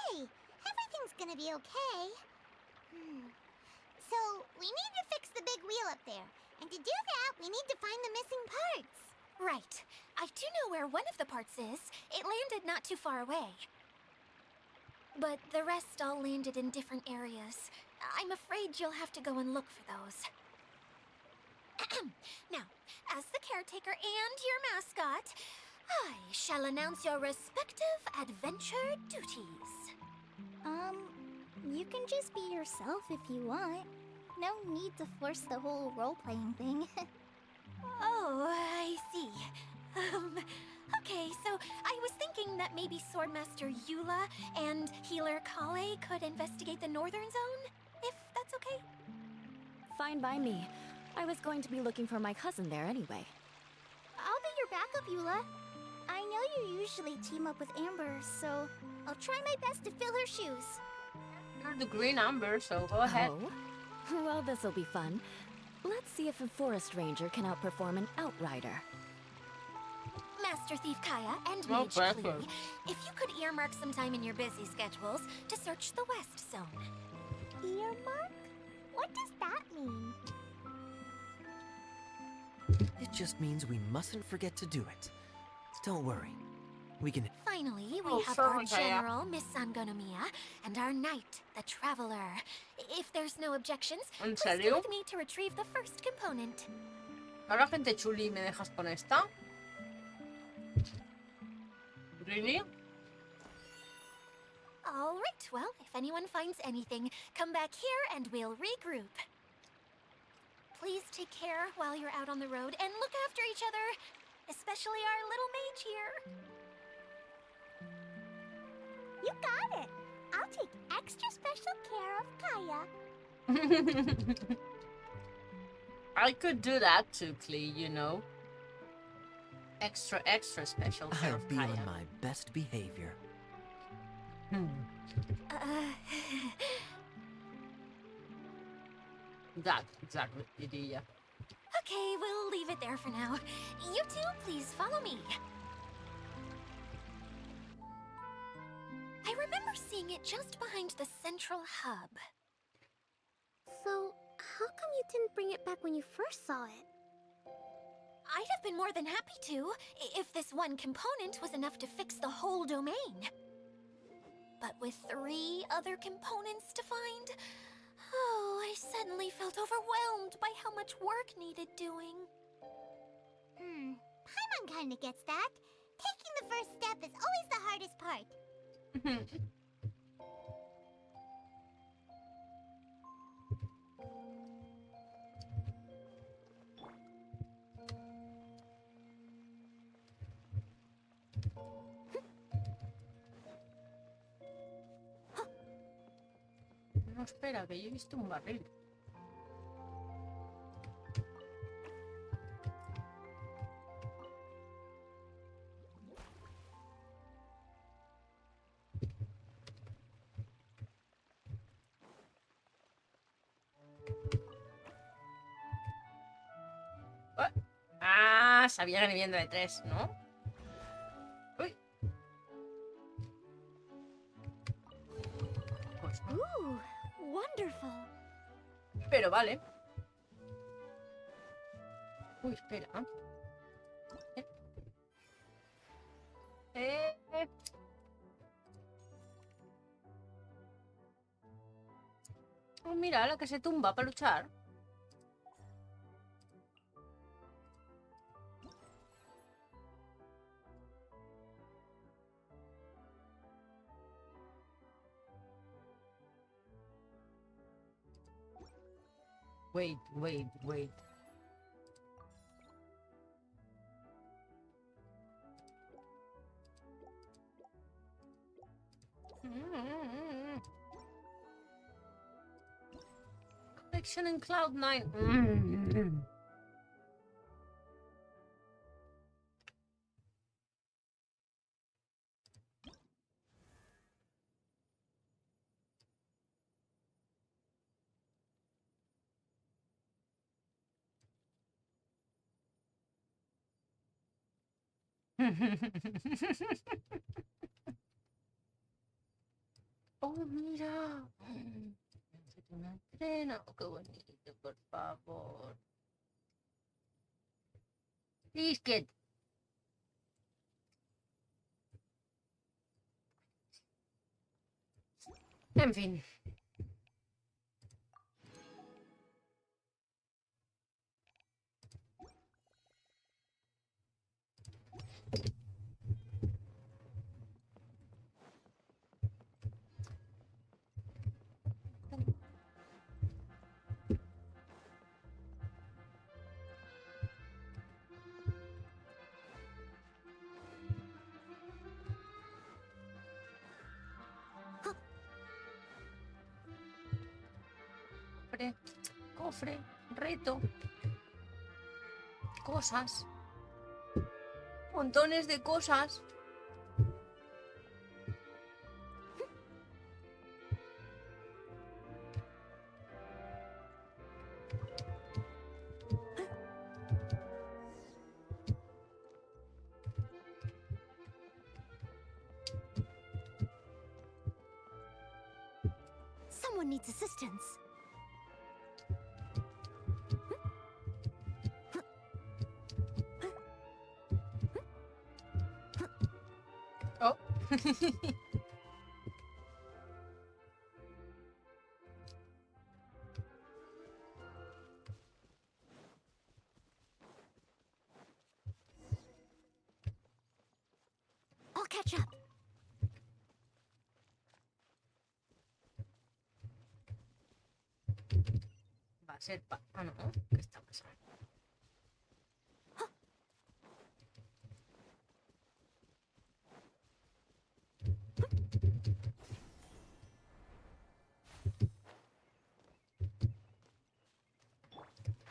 Hey, everything's gonna be okay. So, we need to fix the big wheel up there. And to do that, we need to find the missing parts. Right. I do know where one of the parts is. It landed not too far away. But the rest all landed in different areas. I'm afraid you'll have to go and look for those. Now, as the caretaker and your mascot, I shall announce your respective adventure duties. You can just be yourself if you want. No need to force the whole role-playing thing. Oh, I see. Okay, so I was thinking that maybe Swordmaster Eula and Healer Kale could investigate the Northern Zone, if okay? Fine by me. I was going to be looking for my cousin there anyway. I'll be your backup, Eula. I know you usually team up with Amber, so I'll try my best to fill her shoes. You're the green Amber, so go ahead. Oh? Well, this'll be fun. Let's see if a forest ranger can outperform an outrider. Master Thief Kaya and Oh, Mage Klee, perfect. if you could earmark some time in your busy schedules to search the West Zone. Earmark? What does that mean? It just means we mustn't forget to do it. Don't worry. We can... Finally, we Oh, have sure, our Kaya. General, Miss Sangonomiya, and our Knight, the Traveler. If there's no objections, ¿En please stay serio? with me to retrieve the first component. Ahora, gente chuli, ¿me dejas con esta? ¿Really? All right, well, if anyone finds anything, come back here and we'll regroup. Please take care while you're out on the road and look after each other, especially our little mage here. You got it. I'll take extra special care of Kaya. I could do that too, Klee, you know. Extra, extra special care I'll of be Kaya. on my best behavior. That exactly the idea. Okay, we'll leave it there for now. You two, please follow me. I remember seeing it just behind the central hub. So, how come you didn't bring it back when you first saw it? I'd have been more than happy to, if this one component was enough to fix the whole domain. But with 3 other components to find, oh, I suddenly felt overwhelmed by how much work needed doing. Paimon kinda gets that. Taking the first step is always the hardest part. No, espera, que yo he visto un barril. Ah, sabía que viviendo de 3, ¿no? Uy. Pues no. Ooh, wonderful. Pero vale. Uy, espera. Eh. Oh, mira, la que se tumba para luchar. Wait. Collection in Cloud9. Oh, mira. Una trena. Oh, qué bonito, por favor. Biscuit. En fin. cofre, cofre, reto, cosas, montones de cosas. Someone needs assistance. Oh. I'll catch up. Va a ser pa... Ah, no. ¿Qué está pasando?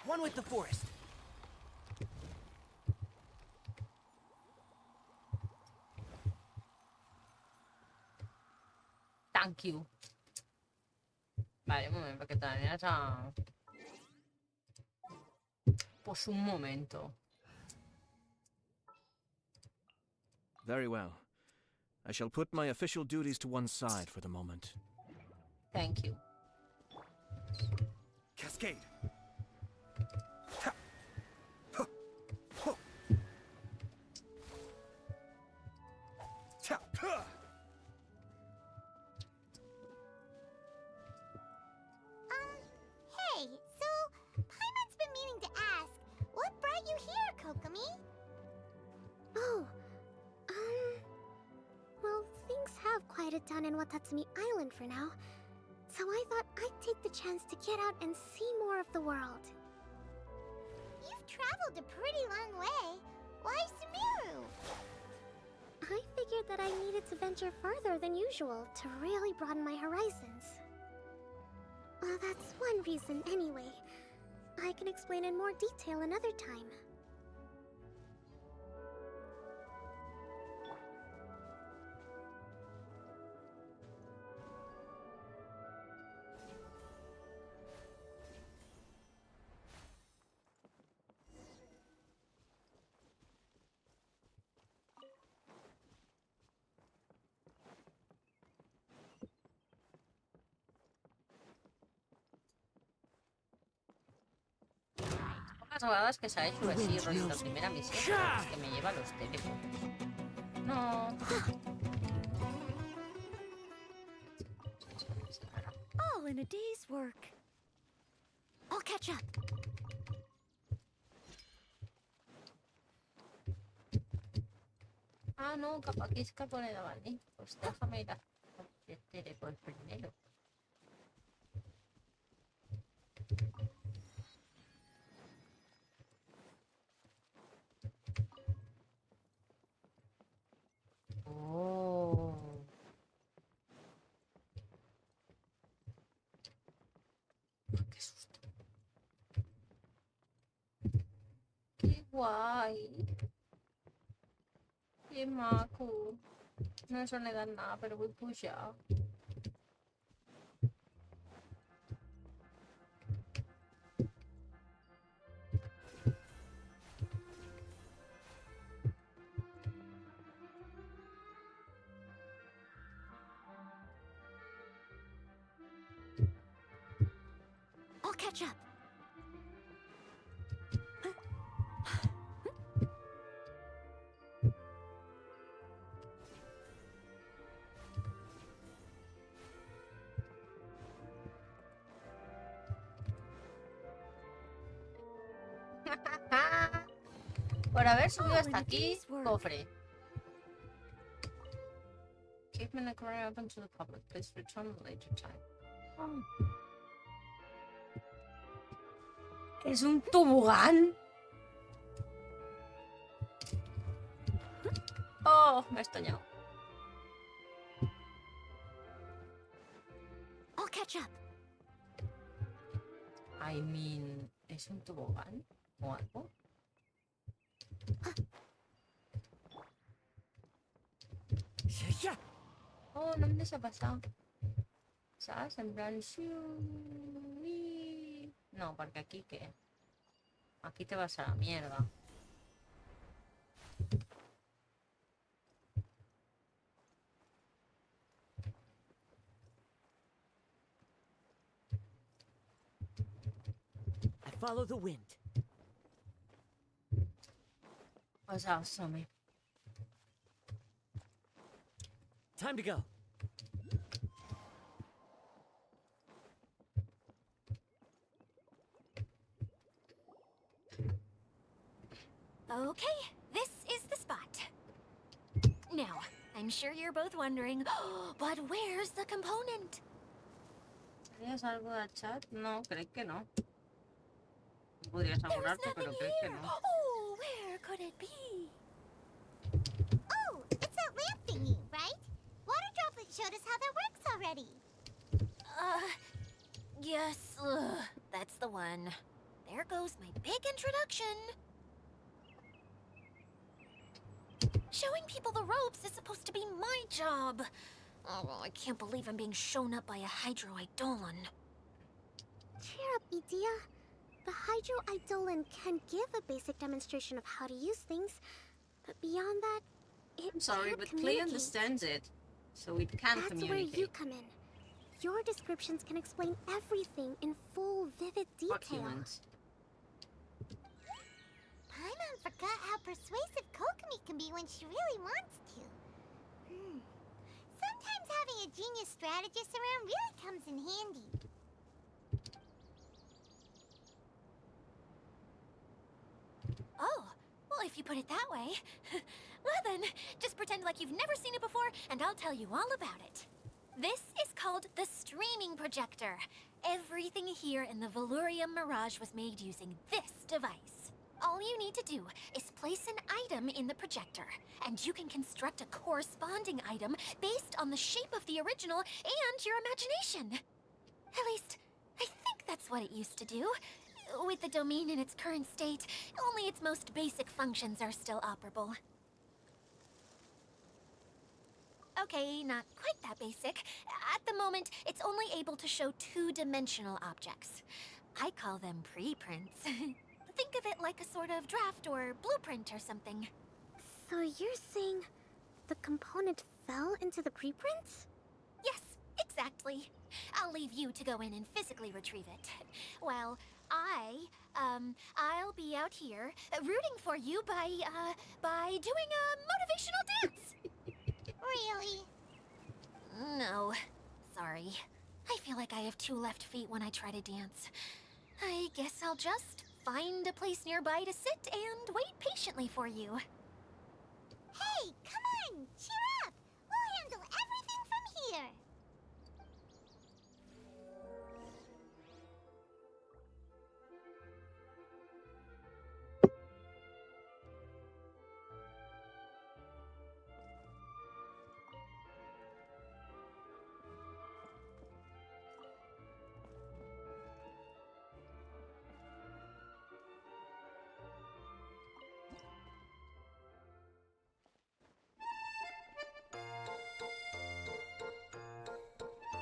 One with the forest. Thank you. Vale, un momento, perché Tania già... Pues un momento. Very well. I shall put my official duties to one side for the moment. Thank you. Cascade. Hey, so Paimon's been meaning to ask, what brought you here, Kokomi? Oh, well, things have quieted down in Watatsumi Island for now, so I thought I'd take the chance to get out and see more of the world. You've traveled a pretty long way. Why Sumeru? I figured that I needed to venture further than usual to really broaden my horizons. Well, that's one reason anyway. I can explain in more detail another time. Pocas vegades que s'ha hecho així, rollo, la primera missió, és que me lleva los teléfonos. No. All in a day's work. I'll catch up. Ah, no, cap aquí és cap on he de venir. Pues déjame ir a el teléfono primero. Oh. Qué susto. Qué guay. Qué maco. No eso no le dan nada, pero voy pushado. I'll catch up. Por haber subido hasta aquí, cofre. Keep the career open to the public. Please return at a later time. Oh. Es un tobogán. Oh, me he estoñado. I'll catch up. I mean, ¿es un tobogán o algo? Oh, no me ha pasado. ¿Sabes? En plan... No, porque aquí ¿qué? Aquí te vas a la mierda. I follow the wind. Pues asome. Time to go. Okay, this is the spot. Now, I'm sure you're both wondering, but where's the component? ¿Tenías algo de chat? No, crees que no. Podrías There's asegurarte, pero nothing crees que here. no. Oh, where could it be? Oh, it's that lamp thingy, right? Water Droplet showed us how that works already. Yes, that's the one. There goes my big introduction. Showing people the ropes is supposed to be my job. Oh, I can't believe I'm being shown up by a Hydro-Eidolon. Cheer up, Edea. The Hydro-Eidolon can give a basic demonstration of how to use things, but beyond that, it I'm sorry, can't but Clay communicate. understands it, so it can That's communicate. where you come in. Your descriptions can explain everything in full, vivid detail. Documents. Paimon forgot how persuasive Kokomi can be when she really wants to. Sometimes having a genius strategist around really comes in handy. Oh, well, if you put it that way. Well then, just pretend like you've never seen it before, and I'll tell you all about it. This is called the streaming projector. Everything here in the Valurium Mirage was made using this device. All you need to do is place an item in the projector, and you can construct a corresponding item based on the shape of the original and your imagination. At least, I think that's what it used to do. With the domain in its current state, only its most basic functions are still operable. Okay, not quite that basic. At the moment, it's only able to show two-dimensional objects. I call them preprints. Think of it like a sort of draft or blueprint or something. So you're saying the component fell into the preprints? Yes, exactly. I'll leave you to go in and physically retrieve it. While I'll be out here rooting for you by doing a motivational dance. Really? No, sorry. I feel like I have two left feet when I try to dance. I guess I'll just find a place nearby to sit and wait patiently for you. Hey, come on! Cheer up! We'll handle everything from here!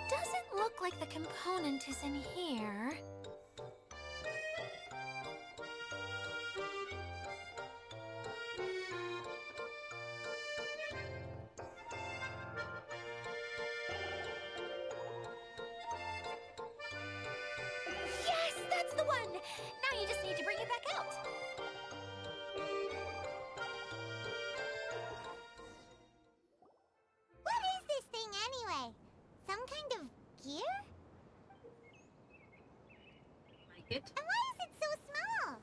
Doesn't look like the component is in here. Yes, that's the one! Now you just need to bring it back out. What is this thing anyway? Some kind of gear? Like it? And why is it so small?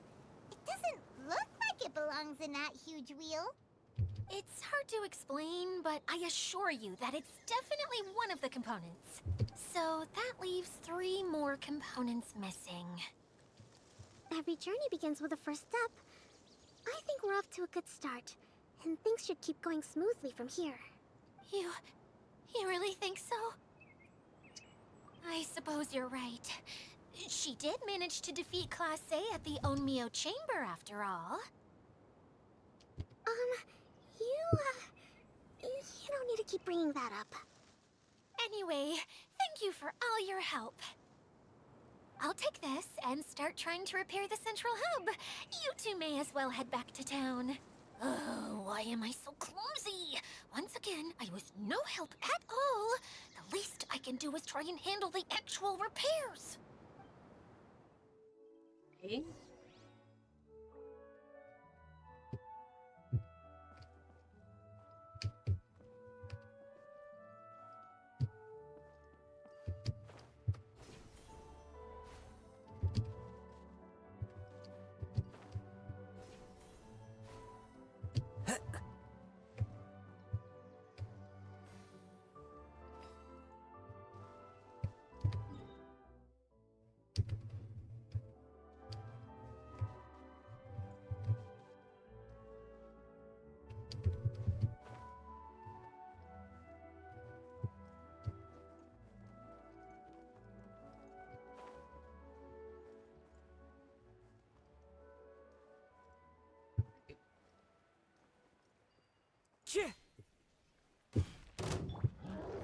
It doesn't look like it belongs in that huge wheel. It's hard to explain, but I assure you that it's definitely one of the components. So that leaves 3 more components missing. Every journey begins with a first step. I think we're off to a good start, and things should keep going smoothly from here. You really think so? I suppose you're right. She did manage to defeat Class A at the Onmyo Chamber, after all. You don't need to keep bringing that up. Anyway, thank you for all your help. I'll take this and start trying to repair the central hub. You two may as well head back to town. Oh, why am I so clumsy? Once again, I was no help at all. The least I can do is try and handle the actual repairs. Okay.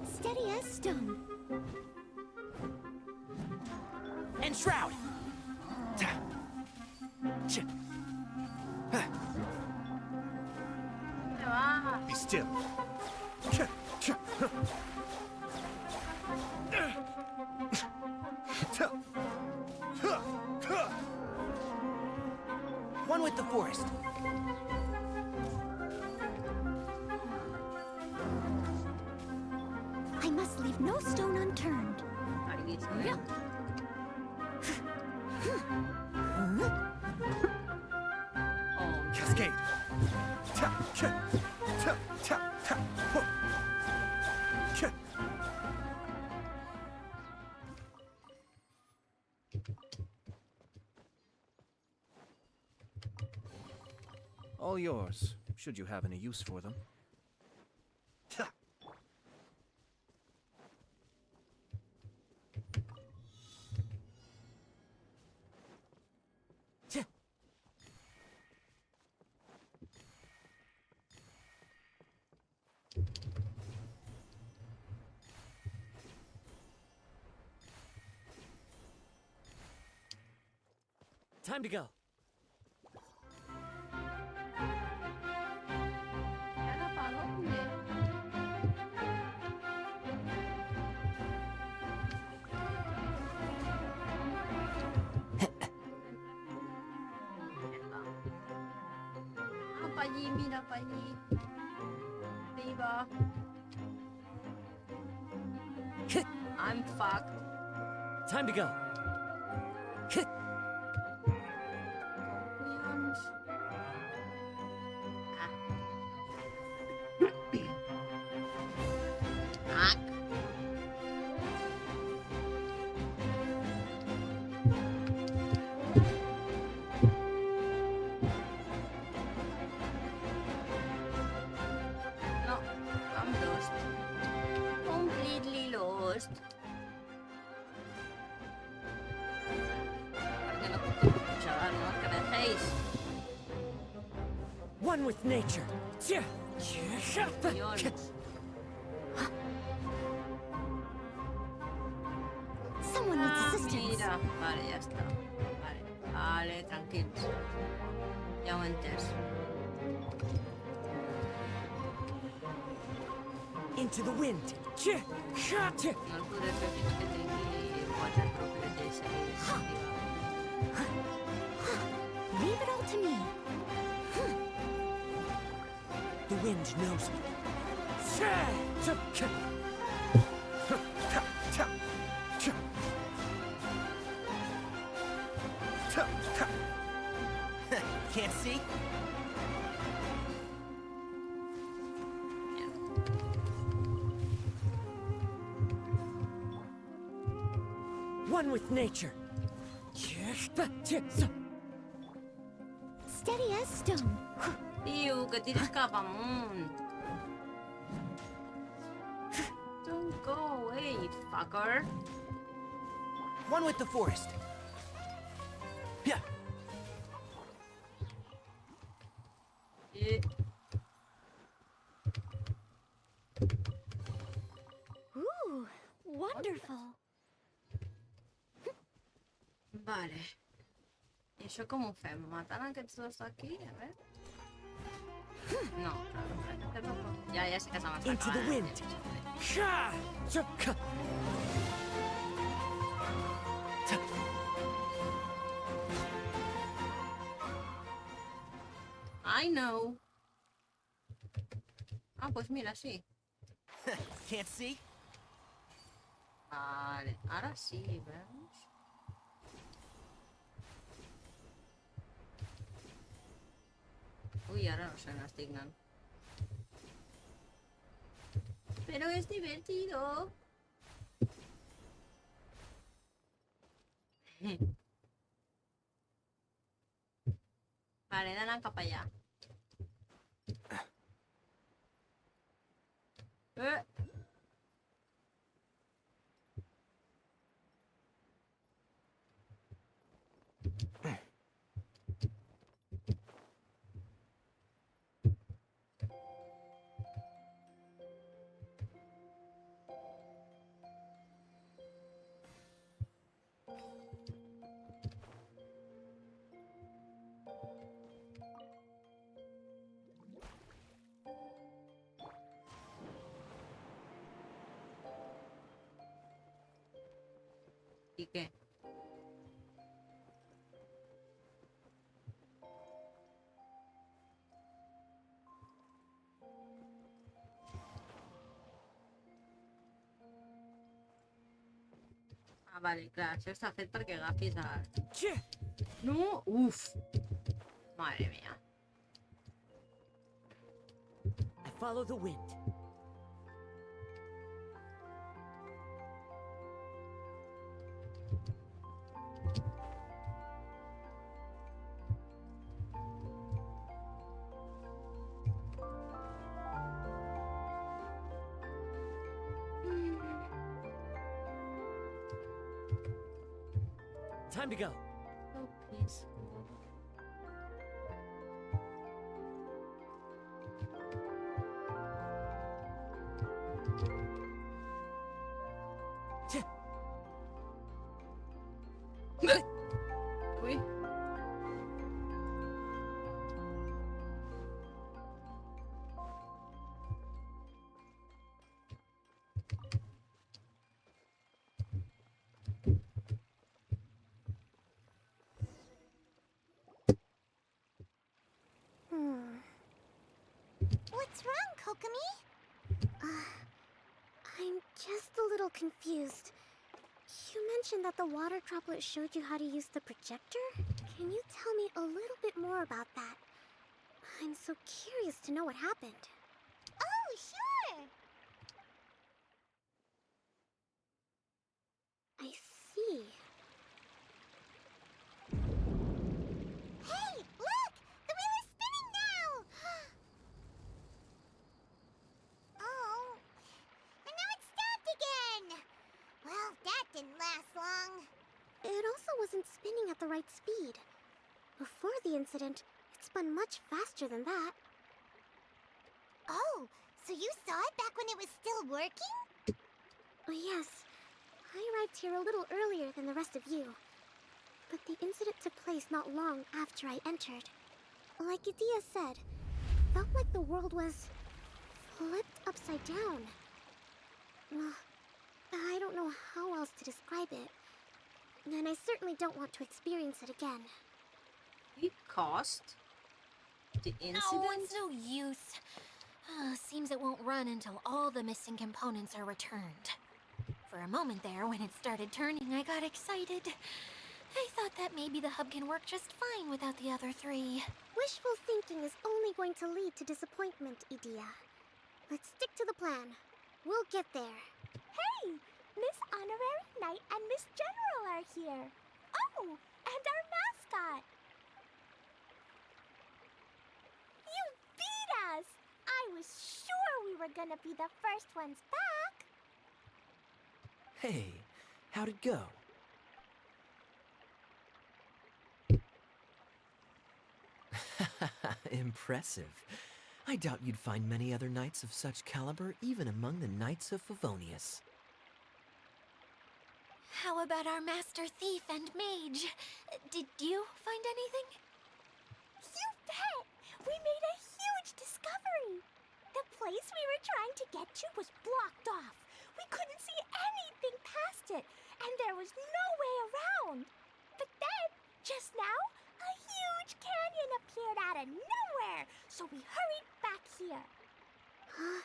Steady as stone. And shroud! Be still. One with the forest. I must leave no stone unturned. Yeah. Oh, Cascade. All yours, should you have any use for them. Time to go. Napali, mi napali. Diba? I'm fucked. Time to go. No, I'm lost. Completely lost. Porque no puedo escuchar, ¿no? Que me dejéis. One with nature. Dios. Someone needs assistance. Mira. Vale, ya está. Vale, vale, tranquilos. Ya aguantes. Into the wind. No el poder prefix que tengo guardar propiedades ahí. Leave it all to me. The wind knows me. Can't see? One with nature. Steady as stone. Tío, que tienes capamón. Don't go away, fucker. One with the forest. Yeah. Y- Ooh, wonderful. Vale. ¿Y això com ho fem? Matant aquests dos d'aquí? A veure... No, aquest no pot... Ja sé que s'ha massacrat. Into the wind. Sha! Zuka! I know. Ah, pues mira, sí. Can't see? Vale, ara sí, veus? Uy, ahora no sé, no estic anant. Pero es divertido. Vale, he d'anar cap allà. ¿Y qué? Ah, vale, clar, això està fet perquè agafis el... No! Uf! Madre mía. I follow the wind. Time to go. Oh, please. Uy. What's wrong, Kokomi? I'm just a little confused. You mentioned that the water droplet showed you how to use the projector? Can you tell me a little bit more about that? I'm so curious to know what happened. Oh, sure. I see. Hey, look! The wheel is spinning now! Oh, and now it stopped again! Well, that didn't last long. It also wasn't spinning at the right speed. Before the incident, it spun much faster than that. Oh, so you saw it back when it was still working? Yes, I arrived here a little earlier than the rest of you. But the incident took place not long after I entered. Like Idia said, it felt like the world was flipped upside down. I don't know how else to describe it. And I certainly don't want to experience it again. It cost? The incident? Oh, it's no use. Seems it won't run until all the missing components are returned. For a moment there, when it started turning, I got excited. I thought that maybe the hub can work just fine without the other three. Wishful thinking is only going to lead to disappointment, Idia. Let's stick to the plan. We'll get there. Hey! Miss Honorary Knight and Miss General are here. Oh, and our mascot. You beat us! I was sure we were gonna be the first ones back. Hey, how'd it go? Impressive. I doubt you'd find many other knights of such caliber even among the Knights of Favonius. How about our master thief and mage? Did you find anything? You bet! We made a huge discovery! The place we were trying to get to was blocked off. We couldn't see anything past it, and there was no way around. But then, just now, a huge canyon appeared out of nowhere, so we hurried back here. Huh?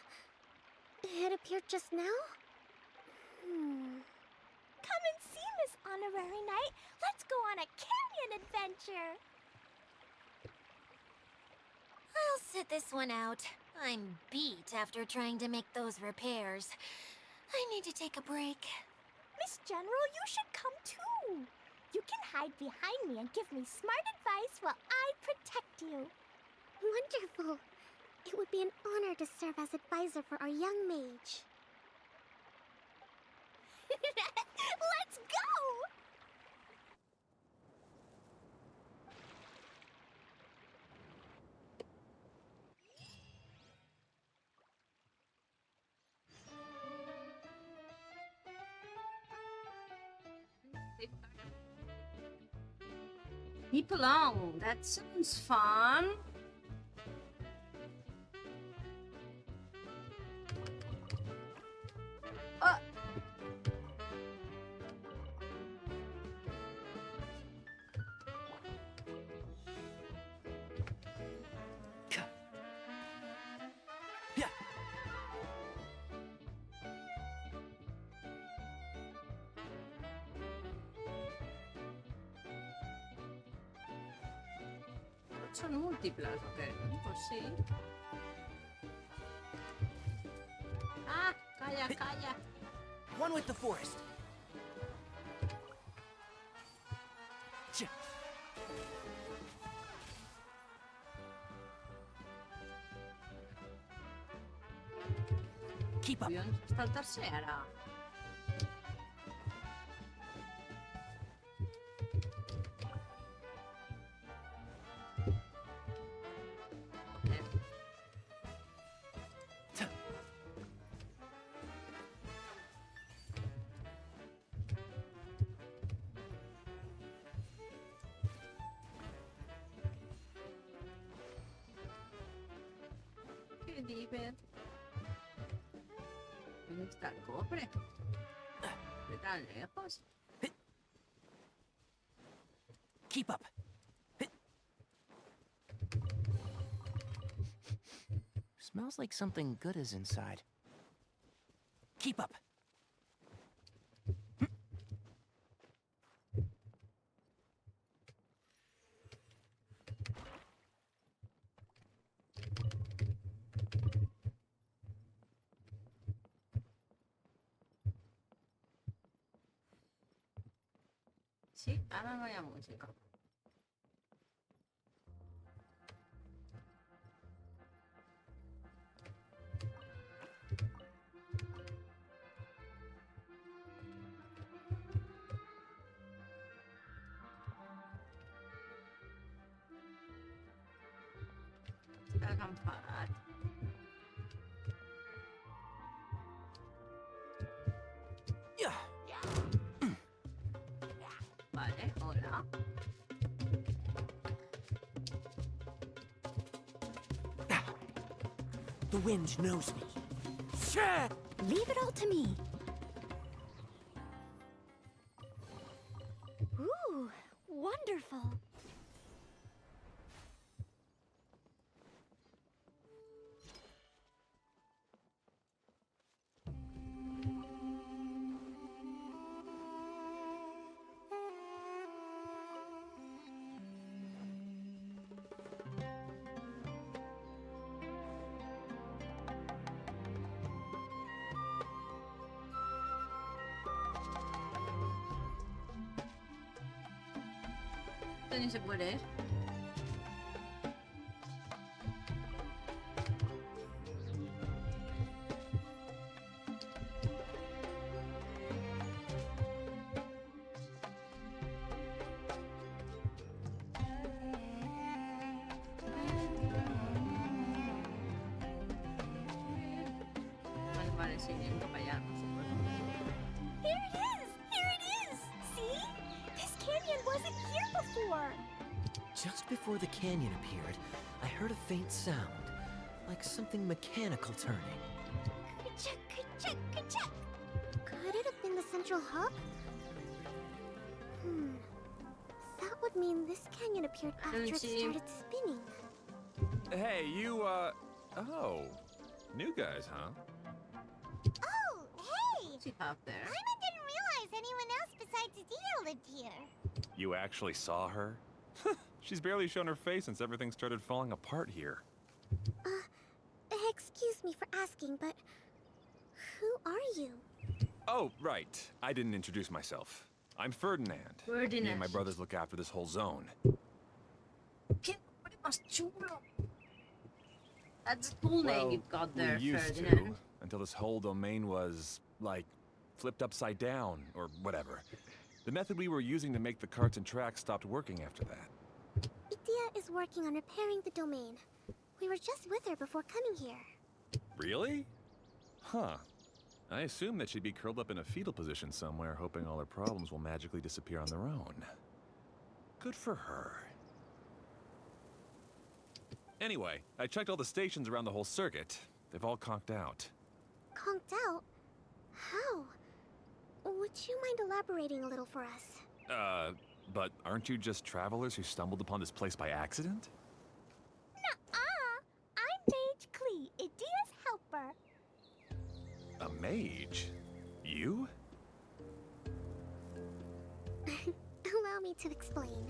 It appeared just now? Come and see, Miss Honorary Knight. Let's go on a canyon adventure. I'll sit this one out. I'm beat after trying to make those repairs. I need to take a break. Miss General, you should come too. You can hide behind me and give me smart advice while I protect you. Wonderful. It would be an honor to serve as advisor for our young mage. Let's go! Keep along. That sounds fun. Yeah. Sono multiplas, ok? Così. Ah, calla, calla. One with the forest. Ch- Keep up. Dobbiamo saltarsi era. Che dipe? ¿Dónde está el cofre? ¿De tan lejos? Keep up. Smells like something good is inside. Keep up. Sì, ahora no hay música. Sta campana. Vale, hola. The wind knows me. Leave it all to me. Ooh, wonderful. Esto ni se puede ir. power. Just before the canyon appeared, I heard a faint sound, like something mechanical turning. Ka-chuck, ka-chuck, ka-chuck. Could it have been the central hub? That would mean this canyon appeared after it started spinning. Hey, you, oh. New guys, huh? Oh, hey! What's he have there? Paimon didn't realize anyone else besides Adia lived here. You actually saw her? She's barely shown her face since everything started falling apart here. Excuse me for asking, but who are you? Oh, right. I didn't introduce myself. I'm Ferdinand. Me and my brothers look after this whole zone. ¿Qué nombre más chulo? That's a cool name you've got there, we used Ferdinand. to, until this whole domain was, like, flipped upside down, or whatever. The method we were using to make the carts and tracks stopped working after that. Idia is working on repairing the domain. We were just with her before coming here. Really? Huh. I assume that she'd be curled up in a fetal position somewhere, hoping all her problems will magically disappear on their own. Good for her. Anyway, I checked all the stations around the whole circuit. They've all conked out. Conked out? How? Would you mind elaborating a little for us? But aren't you just travelers who stumbled upon this place by accident? Nuh-uh! I'm Mage Klee, Idia's helper. A mage? You? Allow me to explain.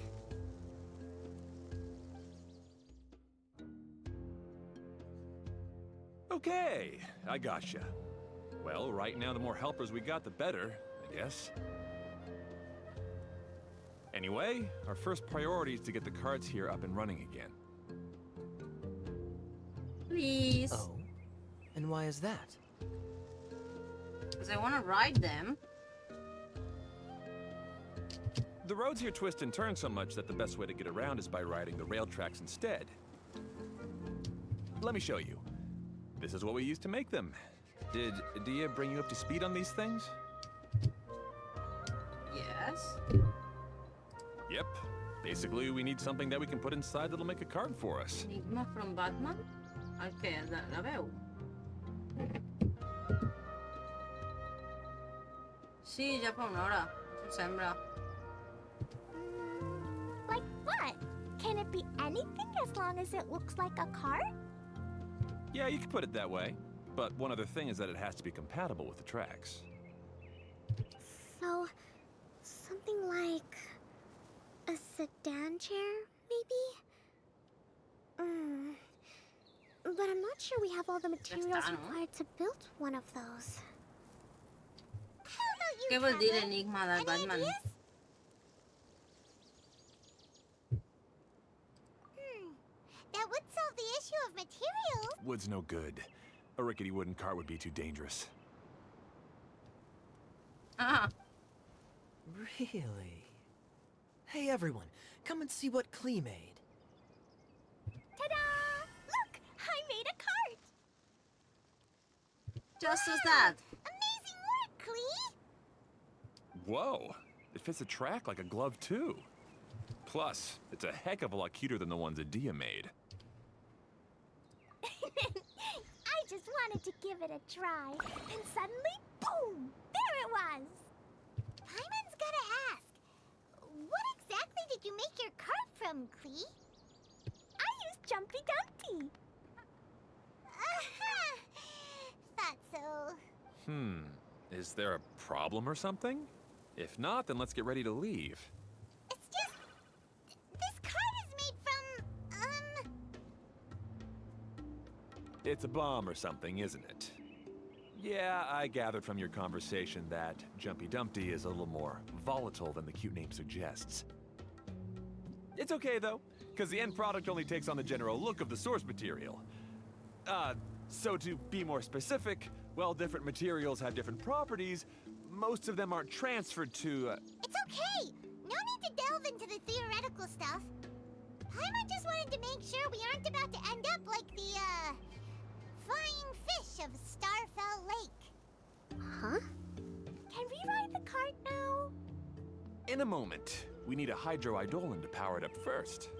Okay, I gotcha. Well, right now the more helpers we got, the better, I guess. Anyway, our first priority is to get the carts here up and running again. Please. Oh? And why is that? Because I want to ride them. The roads here twist and turn so much that the best way to get around is by riding the rail tracks instead. Let me show you. This is what we used to make them. Did Adia bring you up to speed on these things? Yes. Yep. Basically, we need something that we can put inside that'll make a cart for us. Enigma from Batman? Ok, la veu. Sí, ja fa una hora, em sembla. Like what? Can it be anything as long as it looks like a cart? Yeah, you could put it that way. But one other thing is that it has to be compatible with the tracks. So, something like a sedan chair, maybe? But I'm not sure we have all the materials required to build one of those. How about you, Què vol dir Trevor? l'enigma del Any Batman? ideas? That would solve the issue of materials. Wood's no good. A rickety wooden cart would be too dangerous. Ah, Really? Hey everyone, come and see what Klee made. Ta-da! Look! I made a cart! just as that. Amazing work, Klee! Whoa! It fits the track like a glove, too. Plus, it's a heck of a lot cuter than the ones Adia made. I just wanted to give it a try, and suddenly, boom! There it was! Paimon's gotta ask, what exactly did you make your cart from, Klee? I used Jumpy Dumpty! Aha! Thought so. Is there a problem or something? If not, then let's get ready to leave. It's just... this cart is made from, It's a bomb or something, isn't it? Yeah, I gathered from your conversation that Jumpy Dumpty is a little more volatile than the cute name suggests. It's okay, though, because the end product only takes on the general look of the source material. So to be more specific, while different materials have different properties, most of them aren't transferred to, It's okay! No need to delve into the theoretical stuff. Paimon just wanted to make sure we aren't about to end up like the, flying fish of Starfell Lake. Huh? Can we ride the cart now? In a moment. We need a hydroidolin to power it up first.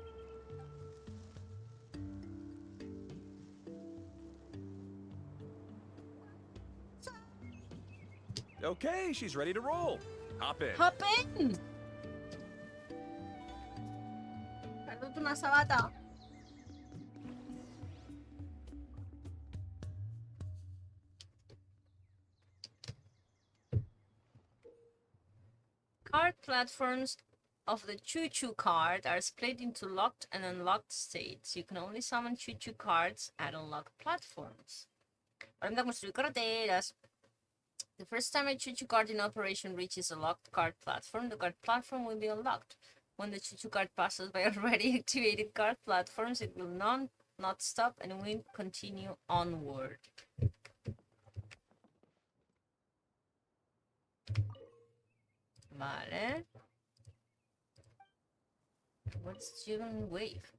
Okay, she's ready to roll. Hop in. Hop in! Perdut una sabata. Card platforms of the choo-choo card are split into locked and unlocked states. You can only summon choo-choo cards at unlocked platforms. Ahora vamos a construir carreteras. The first time a choo-choo card in operation reaches a locked card platform, the card platform will be unlocked. When the choo-choo card passes by already activated card platforms, it will not stop and will continue onward. Vale. What's Javelin Wave?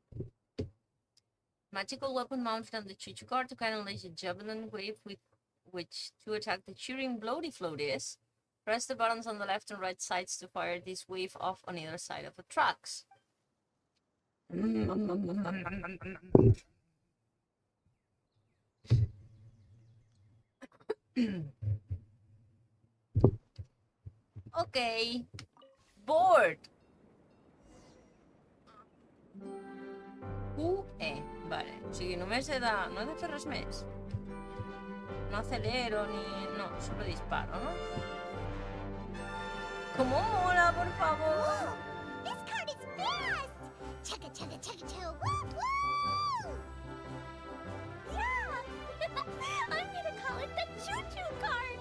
Magical weapon mounted on the choo-choo card to unleash a Javelin Wave with which to attack the cheering Bloody Floaties. Press the buttons on the left and right sides to fire this wave off on either side of the tracks. Okay. Board. Vale. O sigui, només he de... No he de fer res més. No acelero ni... No, solo disparo, ¿no? ¡Cómo mola, por favor! Whoa! This card is fast! Chugga chugga chugga chugga woo woo! Yeah! I'm gonna call it the choo-choo cart!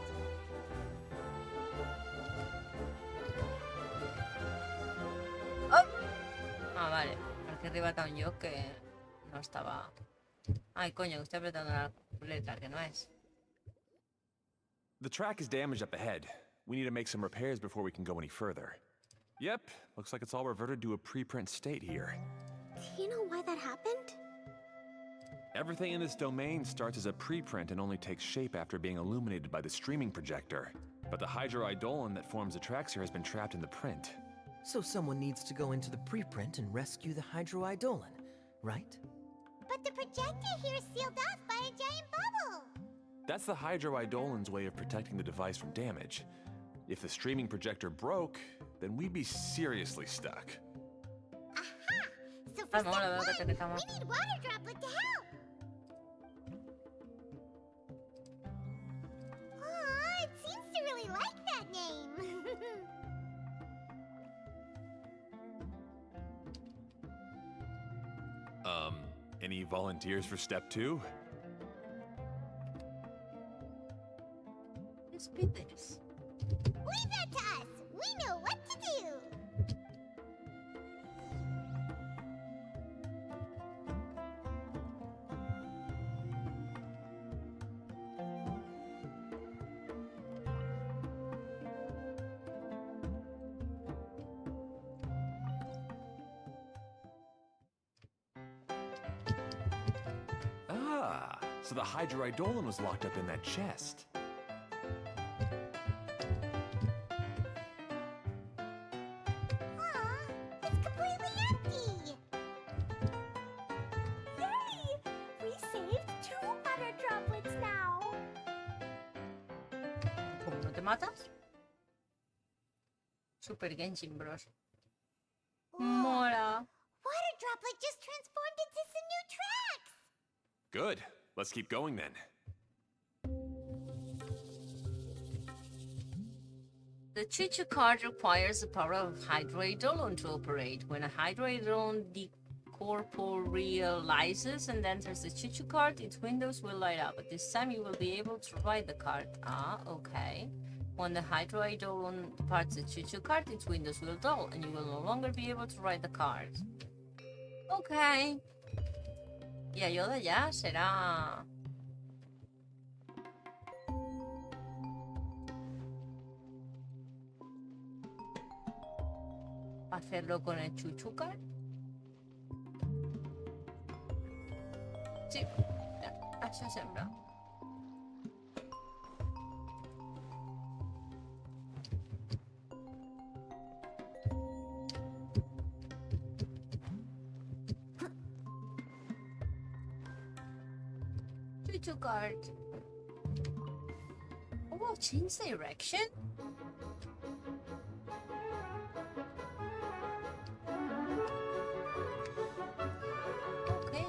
¡Oh! Ah, vale. Porque arriba está un yo que no estaba... Ay, coño, que estoy apretando la letra, que no es. The track is damaged up ahead. We need to make some repairs before we can go any further. Yep, looks like it's all reverted to a preprint state here. Do you know why that happened? Everything in this domain starts as a preprint and only takes shape after being illuminated by the streaming projector. But the hydroidolin that forms the tracks here has been trapped in the print. So someone needs to go into the preprint and rescue the hydroidolin, right? But the projector here is sealed off by a giant bubble! That's the hydroidolin's way of protecting the device from damage. If the streaming projector broke, then we'd be seriously stuck. Aha! So for step one, we need Water Droplet to help! Aw, it seems to really like that name! Any volunteers for step 2? Let's be this. Leave that to us! We know what to do! Ah, so the hydroidolin was locked up in that chest. Aw, it's completely empty! Yay! We saved 2 Water Droplets now! ¿Cómo no te matas? Super Genshin Bros. Mola. Water Droplet just transformed into some new tracks! Good. Let's keep going then. The choo-choo card requires the power of hydroidolin to operate. When a hydroidolin decorporealizes and enters the choo-choo card, its windows will light up. At this time, you will be able to ride the card. Ah, okay. When the hydroidolin departs the choo-choo card, its windows will dull, and you will no longer be able to ride the card. Okay. Y Ayoda ya será... hacerlo con el chuchucar. Sí, això sembla. Choo-choo card. Oh, change direction? Okay.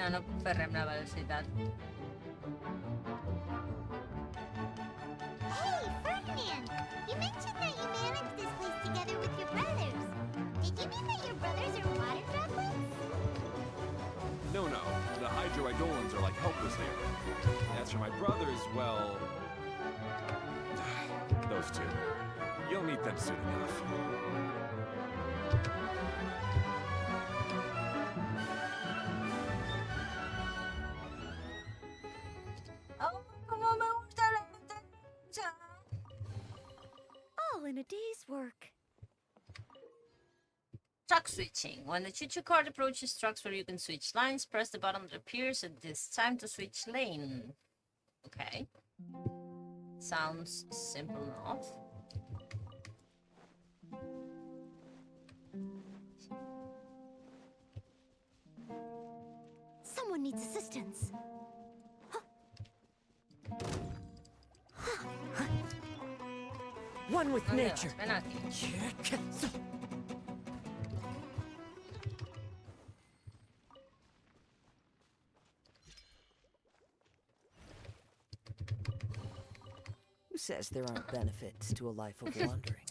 I no puc fer res amb la velocitat. Hey, Ferdinand! You mentioned that you managed this place together with your brothers. Did you mean that your brothers are water droplets? No, no. The hydroidolans are like helpless here. As for my brothers, well... those two. You'll meet them soon enough. Oh, como me gusta la montaña. All in a day's work. Track switching. When the choo-choo card approaches tracks where you can switch lines, press the button that appears at this time to switch lane. Okay. Sounds simple enough. Someone needs assistance. One with ¿Dónde nature. vas? Ven aquí. Who says there aren't benefits to a life of wandering?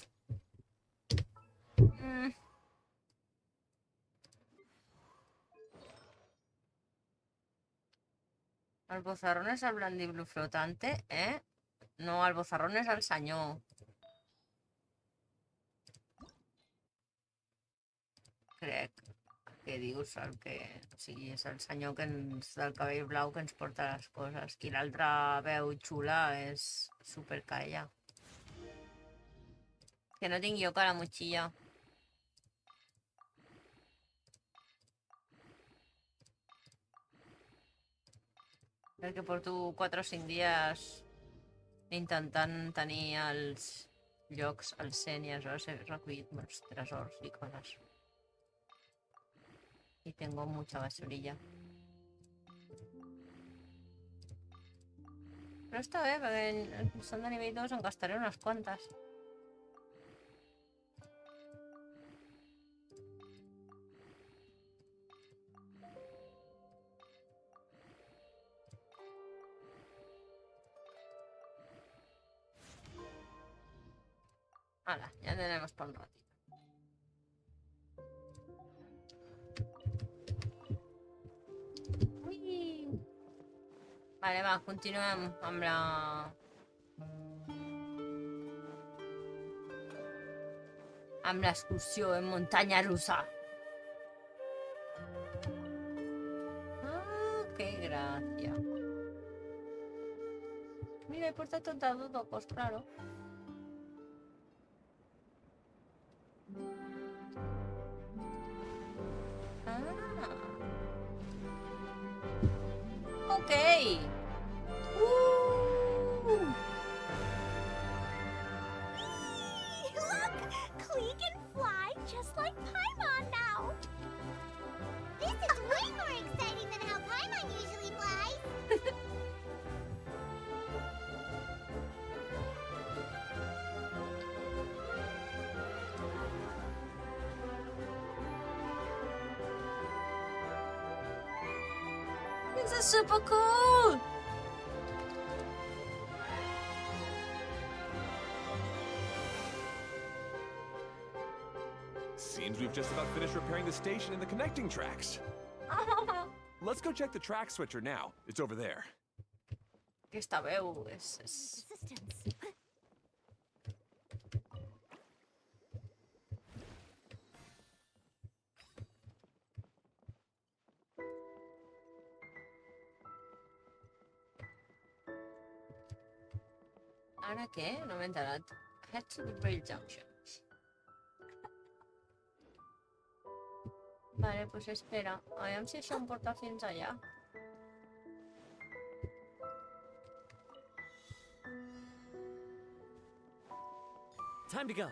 El bozarrón és el blandiblo flotante, eh? No, el bozarrón és el senyor. Crec que dius el que... O sigui, és el senyor que ens, del cabell blau que ens porta les coses. I l'altra veu xula és super calla. Que no tinc jo cara motxilla. Perquè porto 4 o 5 dies intentant tenir els llocs al 100 i aleshores he recollit molts tresors i coses. Y tengo mucha basurilla. Però està bé, perquè són de nivell 2, en gastaré unes quantes. Hala, ya tenemos para un ratito. Ui. Vale, va, continuem amb la... amb l'excursió en muntanya russa. Ah, qué gracia. Mira, he portat tot de dodocos, claro. Okay. Woo! Look! Klee can fly just like Paimon now! This is way more exciting than how Paimon usually flies. This is super cool! Seems we've just about finished repairing the station and the connecting tracks. Let's go check the track switcher now. It's over there. Aquesta veu és... Assistance. Ara què? No m'he enterat. Head to the rail junction. Vale, pues espera. Aviam si això em porta fins allà. Time to go.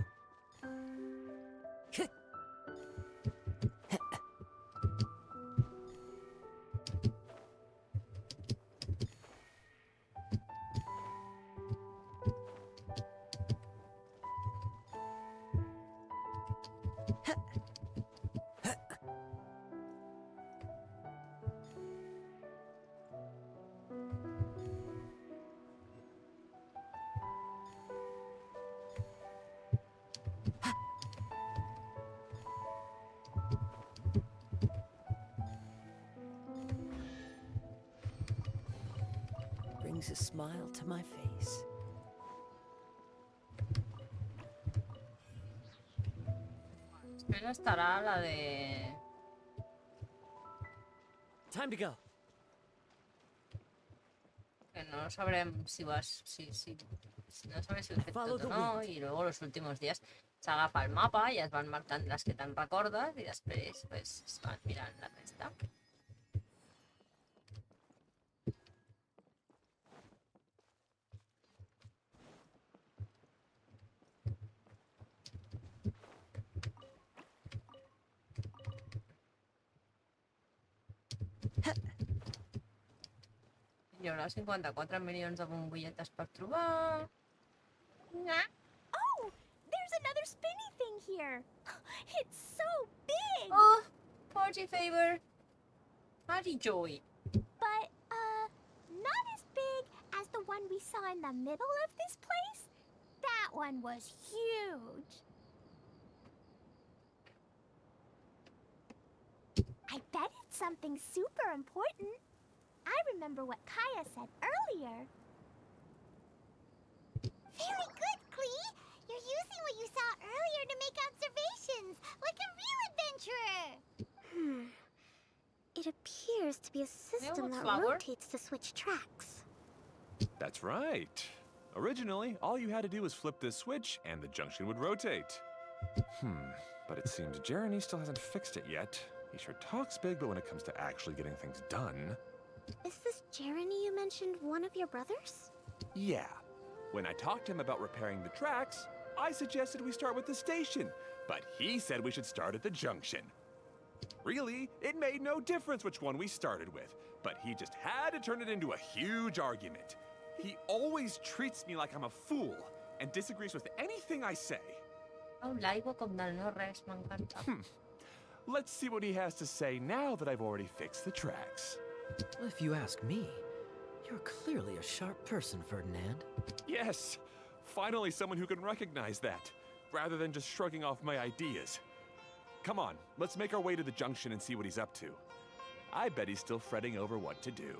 Brings a smile to my face. Espera, estarà la de... Time to go. Que no sabrem si vas... no sabrem si ho he fet tot o no, i luego los últimos días s'agafa el mapa i es van marcant les que te'n recordes i després pues, es van mirant la resta. Hi haurà 54 milions de bombolletes per trobar. Oh, there's another spinny thing here. It's so big. Oh, party favor. Party joy. But, not as big as the one we saw in the middle of this place. That one was huge. I bet it's something super important. I remember what Kaya said earlier. Very good, Klee. You're using what you saw earlier to make observations, like a real adventurer. It appears to be a system that flower? rotates to switch tracks. That's right. Originally, all you had to do was flip this switch and the junction would rotate. But it seems Jeremy still hasn't fixed it yet. He sure talks big, but when it comes to actually getting things done... Is this Jeremy you mentioned one of your brothers? Yeah. When I talked to him about repairing the tracks, I suggested we start with the station, but he said we should start at the junction. Really, it made no difference which one we started with, but he just had to turn it into a huge argument. He always treats me like I'm a fool and disagrees with anything I say. Oh, l'aigua com del no res, m'encanta. Let's see what he has to say now that I've already fixed the tracks. If you ask me, you're clearly a sharp person, Ferdinand. Yes, finally someone who can recognize that, rather than just shrugging off my ideas. Come on, let's make our way to the junction and see what he's up to. I bet he's still fretting over what to do.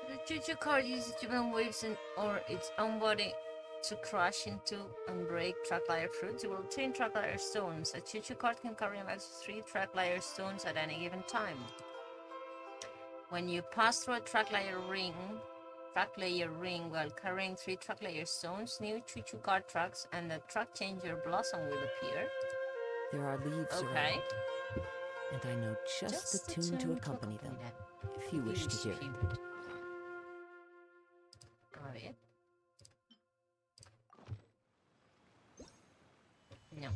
The choo-choo car uses different waves or its own body to crash into and break track layer fruits. It will obtain track layer stones. A choo-choo cart can carry a max of 3 track layer stones at any given time. When you pass through a track layer ring while carrying 3 track layer stones, new choo-choo cart tracks and the track changer blossom will appear. There are leaves around, and I know just the tune to accompany them, if you wish to hear it. A ver. No.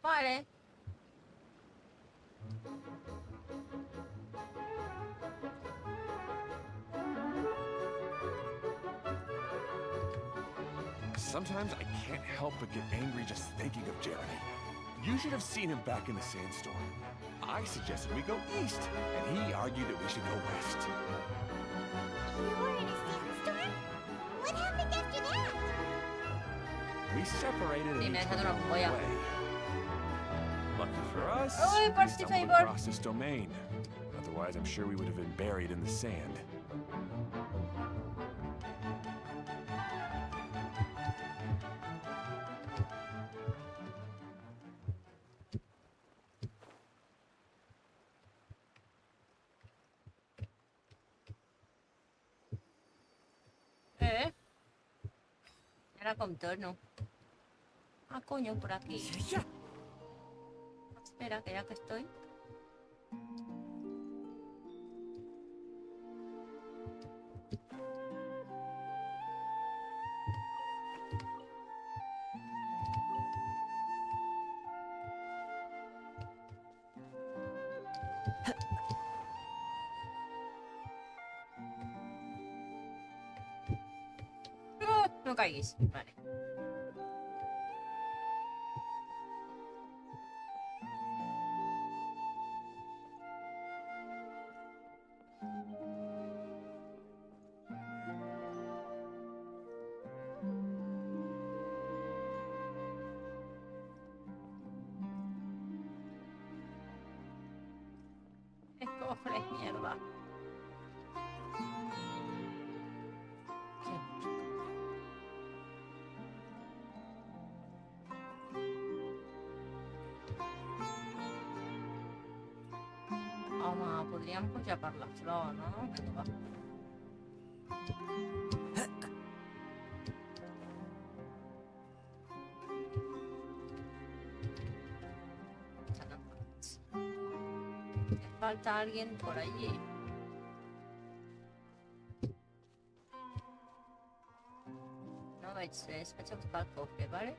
Vale. Sometimes I can't help but get angry just thinking of Jeremy. You should have seen him back in the sandstorm. I suggested we go east, and he argued that we should go west. You were in a sandstorm? What happened after that? We separated and Sí, each me ha went dejado our una own polla. way. Lucky for us, Oh, we party stumbled favor. across this domain. Otherwise, I'm sure we would have been buried in the sand. Ara com torno. Ah, coño, por aquí. Espera, que ya que estoy. No caiguis. Vale. ¡Qué cofre, mierda! Home, podríem pujar per la flor, no? Vinga, va. Falta alguien por allí. No veig res, vaig a buscar el cofre, vale?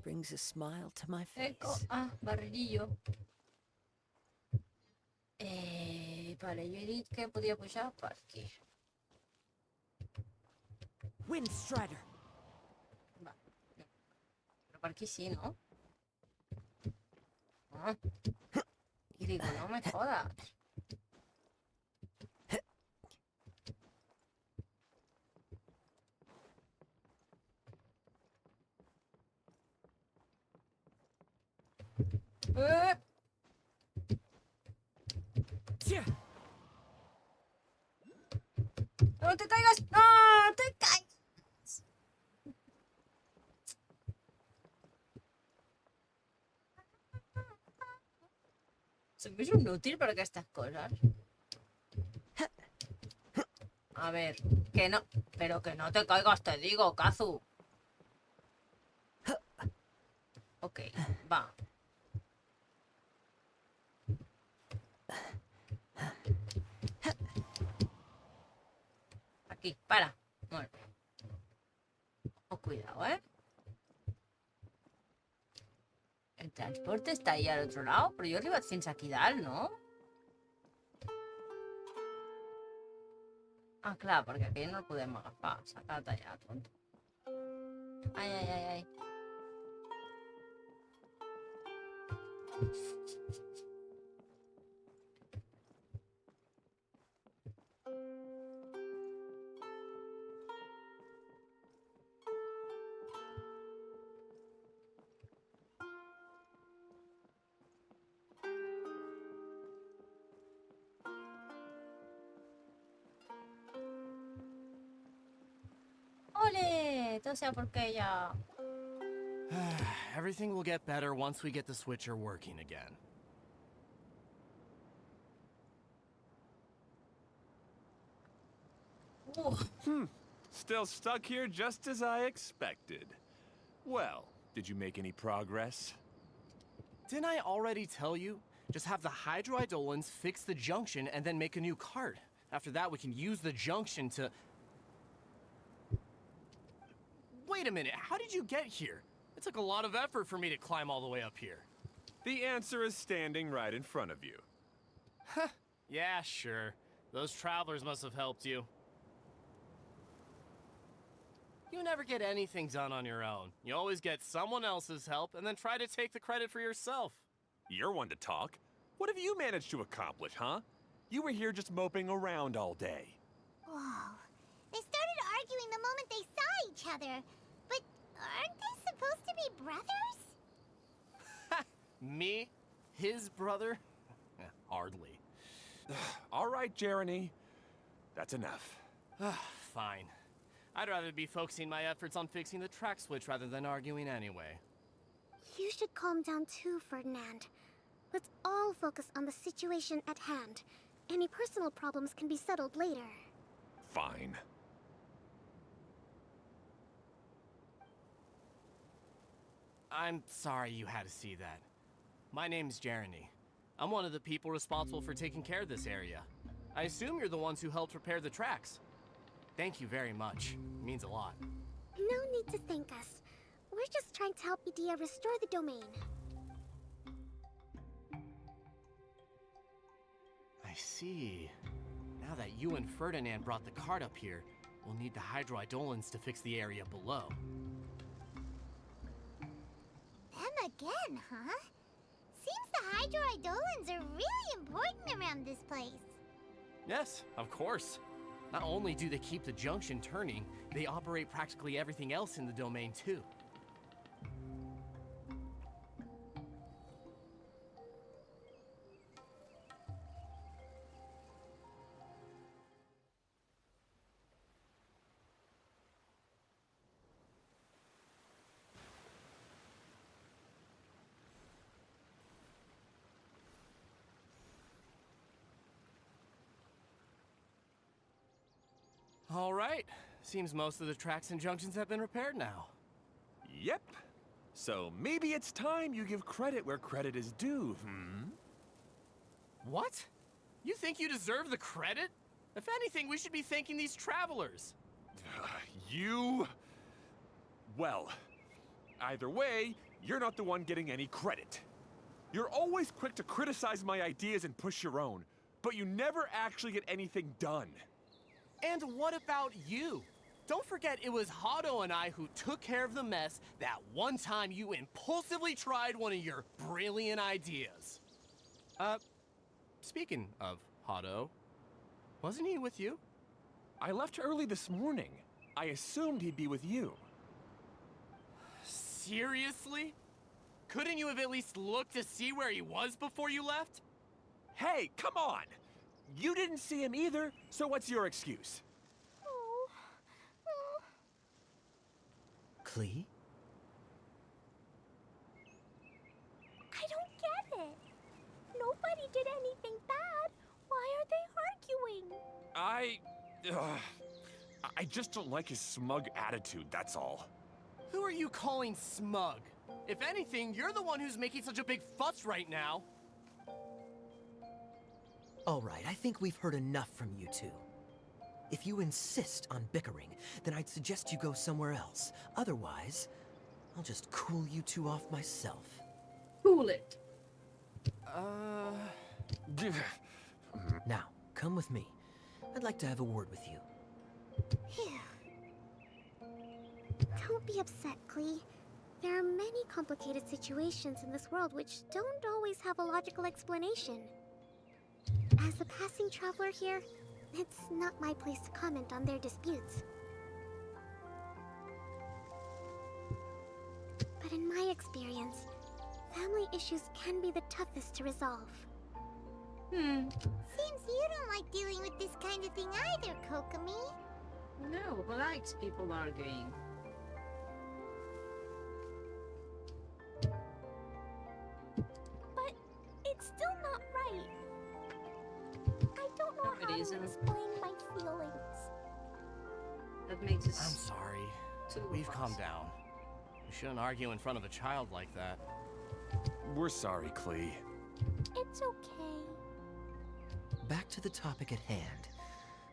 Brings a smile to my face. Ah, barrilillo. Vale, jo he dit que podia pujar per aquí. Windstrider. Va. Però per aquí sí, no? Ah. I digo, no me jodas. ¡No te caigas! ¡No te caigas! Soy muy inútil para estas cosas. A ver, que no. Pero que no te caigas, te digo, Kazu. Ok, va. Aquí, para. Bueno. Oh, cuidado, ¿eh? El transporte està ahí al otro lado, però jo he arribat fins aquí dalt, no? Ah, clar, perquè aquí no el podem agafar. S'ha quedat allà, tonto. Ai, ai, ai, ai. ¡Ole! Todo sea porque ella... Everything will get better once we get the switcher working again. Still stuck here just as I expected. Well, did you make any progress? Didn't I already tell you? Just have the hydroidolins fix the junction and then make a new cart. After that, we can use the junction to... Wait a minute, how did you get here? It took a lot of effort for me to climb all the way up here. The answer is standing right in front of you. Huh, yeah, sure. Those travelers must have helped you. You never get anything done on your own. You always get someone else's help and then try to take the credit for yourself. You're one to talk. What have you managed to accomplish, huh? You were here just moping around all day. Whoa. They started arguing the moment they saw each other. But aren't they supposed to be brothers? Me? His brother? Hardly. All right, Jeremy. That's enough. Fine. I'd rather be focusing my efforts on fixing the track switch rather than arguing anyway. You should calm down too, Ferdinand. Let's all focus on the situation at hand. Any personal problems can be settled later. Fine. I'm sorry you had to see that. My name's Jeremy. I'm one of the people responsible for taking care of this area. I assume you're the ones who helped prepare the tracks. Thank you very much. It means a lot. No need to thank us. We're just trying to help Edea restore the domain. I see. Now that you and Ferdinand brought the cart up here, we'll need the hydroidolins to fix the area below. Them again, huh? Seems the hydroidolins are really important around this place. Yes, of course. Not only do they keep the junction turning, they operate practically everything else in the domain too. All right. Seems most of the tracks and junctions have been repaired now. Yep. So maybe it's time you give credit where credit is due, What? You think you deserve the credit? If anything, we should be thanking these travelers. You... Well, either way, you're not the one getting any credit. You're always quick to criticize my ideas and push your own, but you never actually get anything done. And what about you? Don't forget it was Hado and I who took care of the mess that one time you impulsively tried one of your brilliant ideas. Speaking of Hado, wasn't he with you? I left early this morning. I assumed he'd be with you. Seriously? Couldn't you have at least looked to see where he was before you left? Hey, come on! You didn't see him either, so what's your excuse? Klee? I don't get it. Nobody did anything bad. Why are they arguing? I just don't like his smug attitude, that's all. Who are you calling smug? If anything, you're the one who's making such a big fuss right now. All right, I think we've heard enough from you two. If you insist on bickering, then I'd suggest you go somewhere else. Otherwise, I'll just cool you two off myself. Cool it. Now, come with me. I'd like to have a word with you. Don't be upset, Klee. There are many complicated situations in this world which don't always have a logical explanation. As a passing traveler here, it's not my place to comment on their disputes. But in my experience, family issues can be the toughest to resolve. Seems you don't like dealing with this kind of thing either, Kokomi. No, who likes people arguing? But it's still not right. I don't know No, it how to isn't. explain my feelings. That makes us. I'm sorry. Two of We've us. calmed down. You shouldn't argue in front of a child like that. We're sorry, Klee. It's okay. Back to the topic at hand.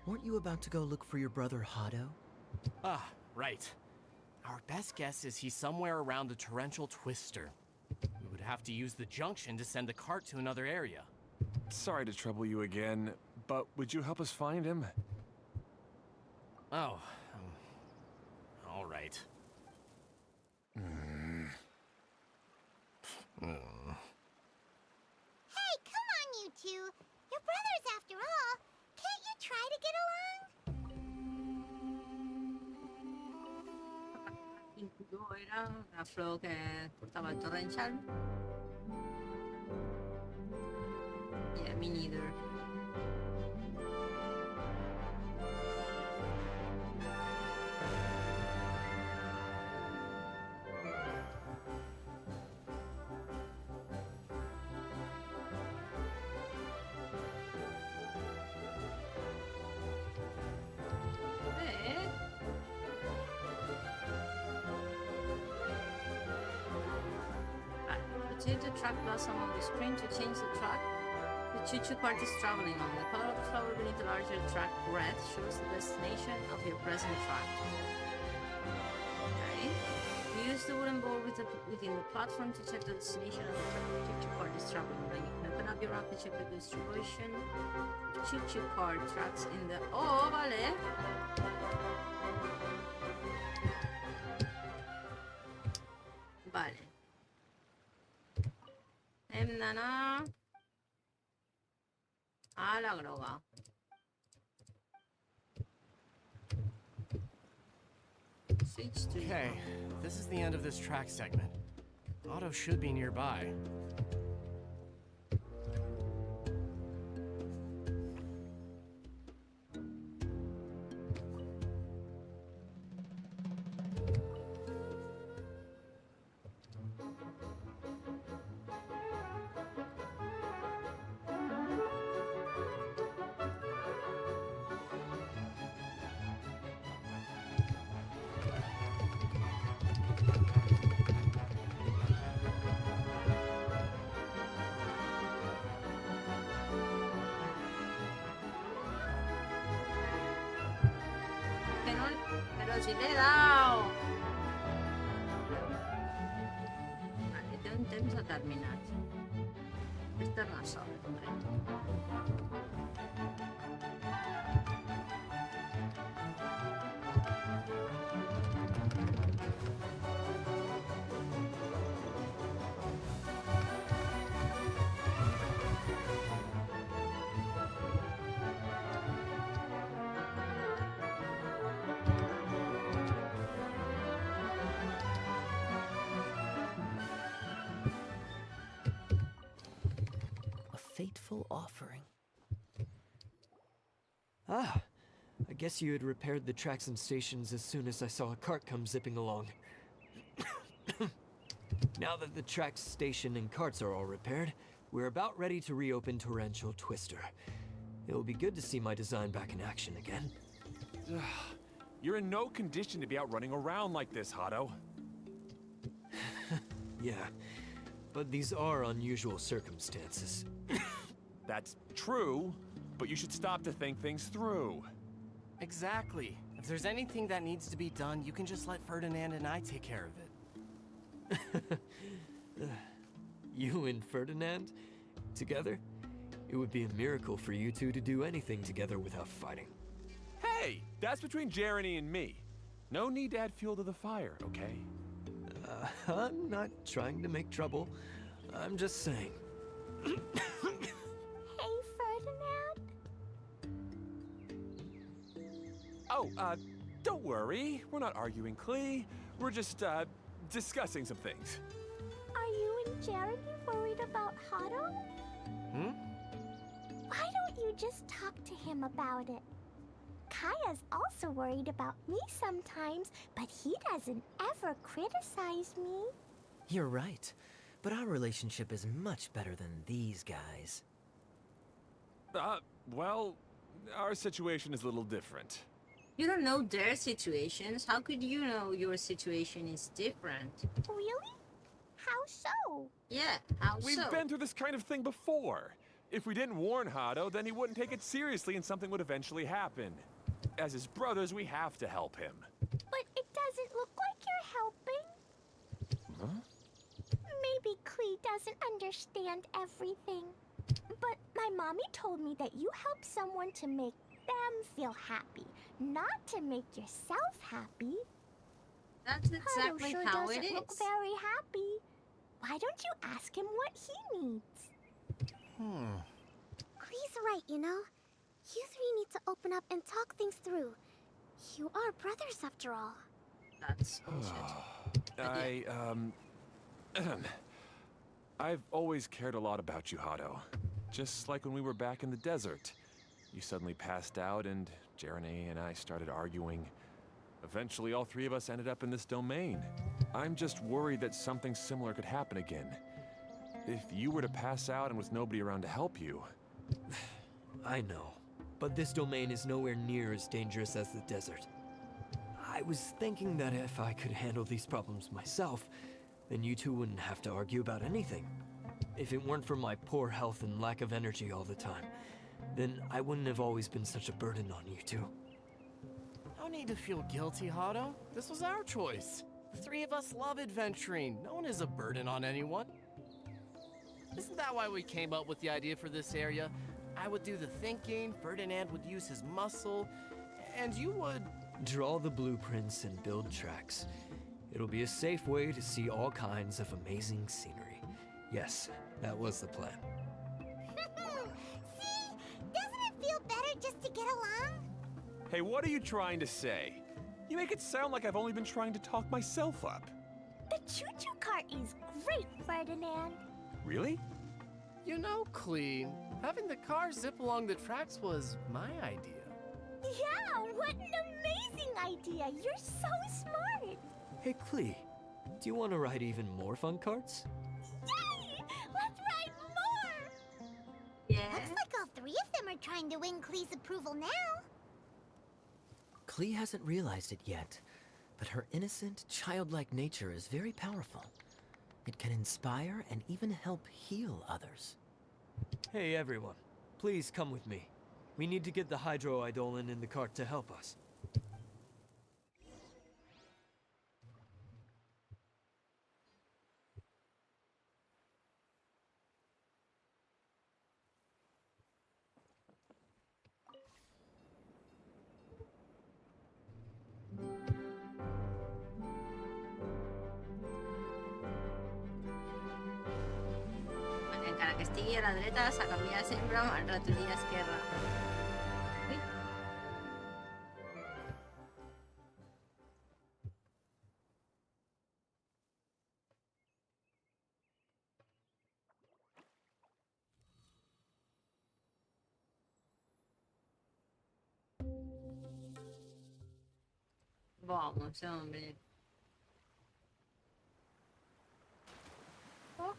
Weren't you about to go look for your brother Hado? Ah, right. Our best guess is he's somewhere around the torrential twister. We would have to use the junction to send the cart to another area. Sorry to trouble you again, but would you help us find him? Oh, all right. Hey, come on, you two. You're brothers after all. Can't you try to get along? Yo era la flor que portaba el torrencial. Yeah, me neither. Rotate the track blossom on the screen to change the track the choo-choo cart is traveling on. The color of the flower beneath the larger track red shows the destination of your present track. Okay. Use the wooden board within the platform to check the destination of the track the choo-choo cart is traveling on. You can open up your ramp to check the distribution of choo-choo cart tracks in the... Oh, vale. Vale. Hem d'anar a la groga. Switch to Okay, this is the end of this track segment. Otto should be nearby. Pero si le he dado. Vale, té un temps determinat. Aquesta no és sola, Fateful offering. Ah, I guess you had repaired the tracks and stations as soon as I saw a cart come zipping along. Now that the tracks, station, and carts are all repaired, we're about ready to reopen Torrential Twister. It'll be good to see my design back in action again. You're in no condition to be out running around like this, Hado. Yeah, but these are unusual circumstances. That's true, but you should stop to think things through. Exactly. If there's anything that needs to be done, you can just let Ferdinand and I take care of it. You and Ferdinand? Together? It would be a miracle for you two to do anything together without fighting. Hey, that's between Jeremy and me. No need to add fuel to the fire, okay? I'm not trying to make trouble. I'm just saying. Hey, Ferdinand. Oh, don't worry. We're not arguing, Klee. We're just, discussing some things. Are you and Jeremy worried about Hado? Hmm? Why don't you just talk to him about it? Kaya's also worried about me sometimes, but he doesn't ever criticize me. You're right, but our relationship is much better than these guys. Well, our situation is a little different. You don't know their situations. How could you know your situation is different? Really? How so? Yeah, how so? We've been through this kind of thing before. If we didn't warn Hado, then he wouldn't take it seriously and something would eventually happen. As his brothers, we have to help him. But it doesn't look like you're helping. Huh? Maybe Klee doesn't understand everything. But my mommy told me that you help someone to make them feel happy, not to make yourself happy. That's exactly Hado sure how doesn't it look is. very happy. Why don't you ask him what he needs? Klee's right, you know. You three need to open up and talk things through. You are brothers after all. That's bullshit. I've always cared a lot about you, Hado. Just like when we were back in the desert. You suddenly passed out and Jeremy and I started arguing. Eventually, all three of us ended up in this domain. I'm just worried that something similar could happen again. If you were to pass out and with nobody around to help you... I know, but this domain is nowhere near as dangerous as the desert. I was thinking that if I could handle these problems myself, Then you two wouldn't have to argue about anything. If it weren't for my poor health and lack of energy all the time, then I wouldn't have always been such a burden on you two. No need to feel guilty, Hado. This was our choice. The three of us love adventuring. No one is a burden on anyone. Isn't that why we came up with the idea for this area? I would do the thinking, Ferdinand would use his muscle, and you would... Draw the blueprints and build tracks. It'll be a safe way to see all kinds of amazing scenery. Yes, that was the plan. See? Doesn't it feel better just to get along? Hey, what are you trying to say? You make it sound like I've only been trying to talk myself up. The choo-choo cart is great, Ferdinand. Really? You know, Clee, having the car zip along the tracks was my idea. Yeah, what an amazing idea. You're so smart. Hey, Clee, do you want to ride even more fun carts? Yay! Let's ride more! Yeah. Looks like all three of them are trying to win Klee's approval now. Clee hasn't realized it yet, but her innocent, childlike nature is very powerful. It can inspire and even help heal others. Hey, everyone. Please come with me. We need to get the hydroidolin in the cart to help us. Encara que estigui a la dreta s'ha canviat sempre amb el ratolí esquerre. Ui. Vamos, hombre. Oh.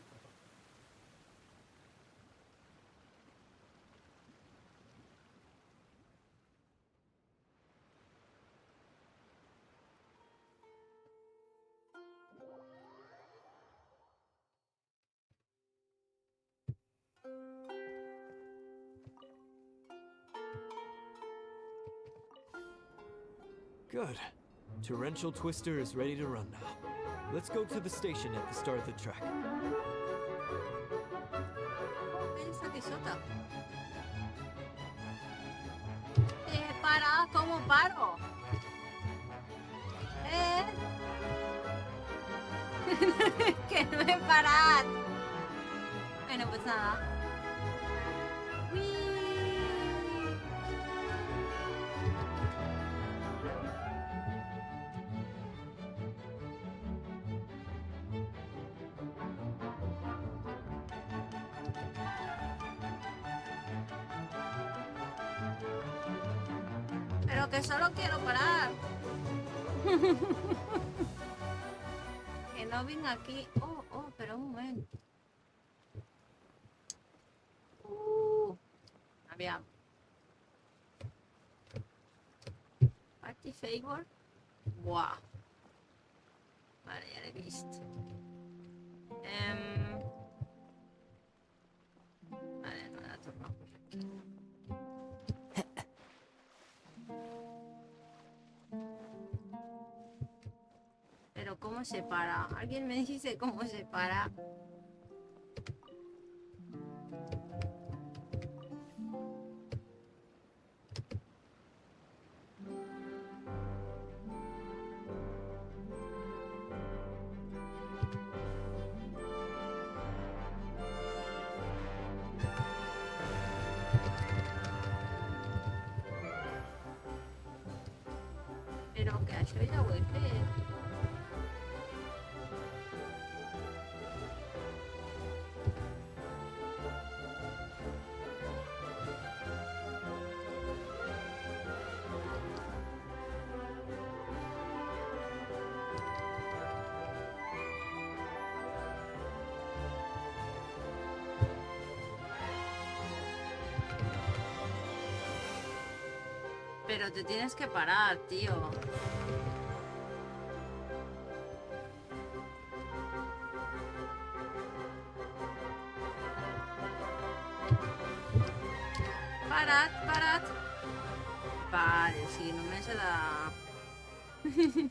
Good. Torrential Twister is ready to run now. Let's go to the station at the start of the track. Pensa que sota. Para, ¿cómo paro? Que no he parado. Bueno, pues nada. Pero que solo quiero parar. Que no vine aquí. Oh, pero un momento. Aviam. Party favor. Buah. Vale, ya l'he vist. Vale, no he de tornar per aquí. Pero ¿cómo se para? ¿Alguien me dice cómo se para? Però que això ja ho he fet. Pero te tienes que parar, tío. Parat. Vale, sí, només he de...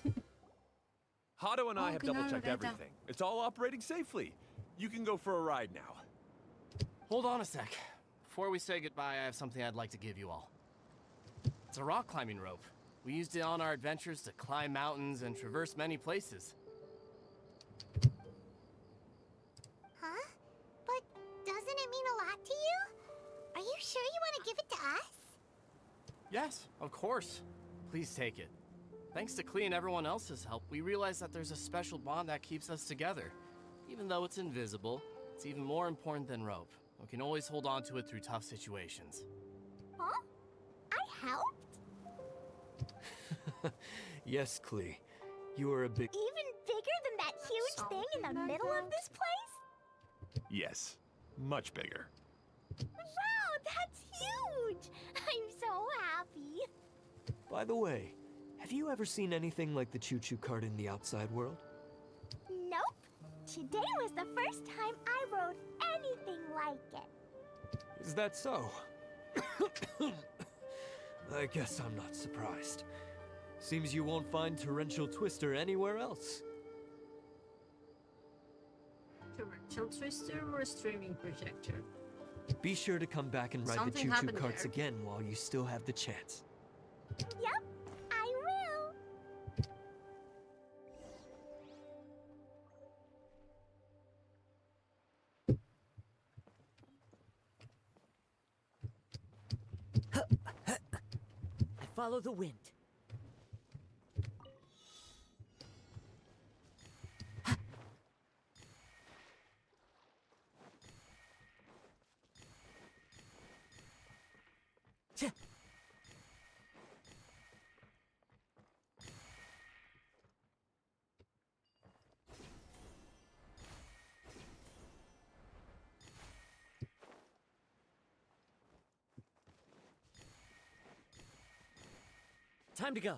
Hato and I have que no, double-checked Loretta. everything. It's all operating safely. You can go for a ride now. Hold on a sec. Before we say goodbye, I have something I'd like to give you all. It's a rock climbing rope. We used it on our adventures to climb mountains and traverse many places. Huh? But doesn't it mean a lot to you? Are you sure you want to give it to us? Yes, of course. Please take it. Thanks to Klee and everyone else's help, we realized that there's a special bond that keeps us together. Even though it's invisible, it's even more important than rope. We can always hold on to it through tough situations. Huh? I helped? Yes, Klee. You are a big... Even bigger than that huge thing in the middle of this place? Yes, much bigger. Wow, that's huge! I'm so happy. By the way, have you ever seen anything like the choo-choo cart in the outside world? Nope. Today was the first time I rode anything like it. Is that so? I guess I'm not surprised. Seems you won't find Torrential Twister anywhere else. Torrential Twister or a streaming projector? Be sure to come back and ride Something the choo-choo happened carts there. again while you still have the chance. Yep, I will. I follow the wind. Time to go.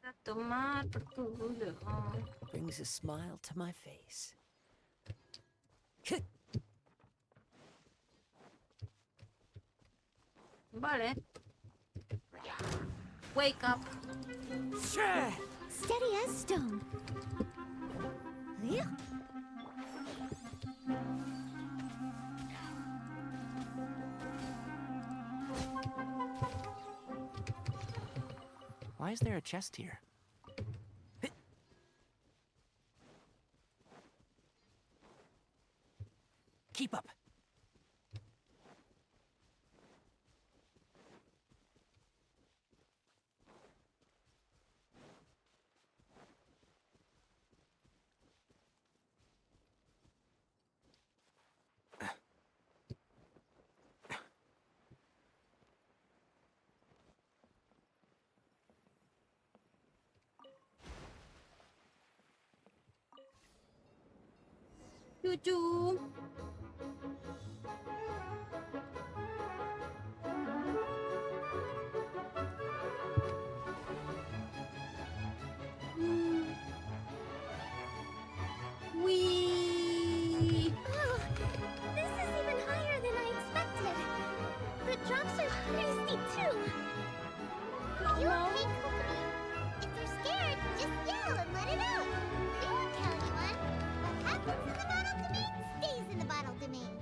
A tomar por culo. Brings a smile to my face. Vale. Wake up. Steady as stone. Yeah. Why is there a chest here? Keep up. Choo-choo. Wee. Oh, this is even higher than I expected. The drops are pretty steep too. Are you okay, Kokomi? If you're scared, just yell and let it out. We won't tell anyone. What happens in the bottle domain stays in the bottle domain.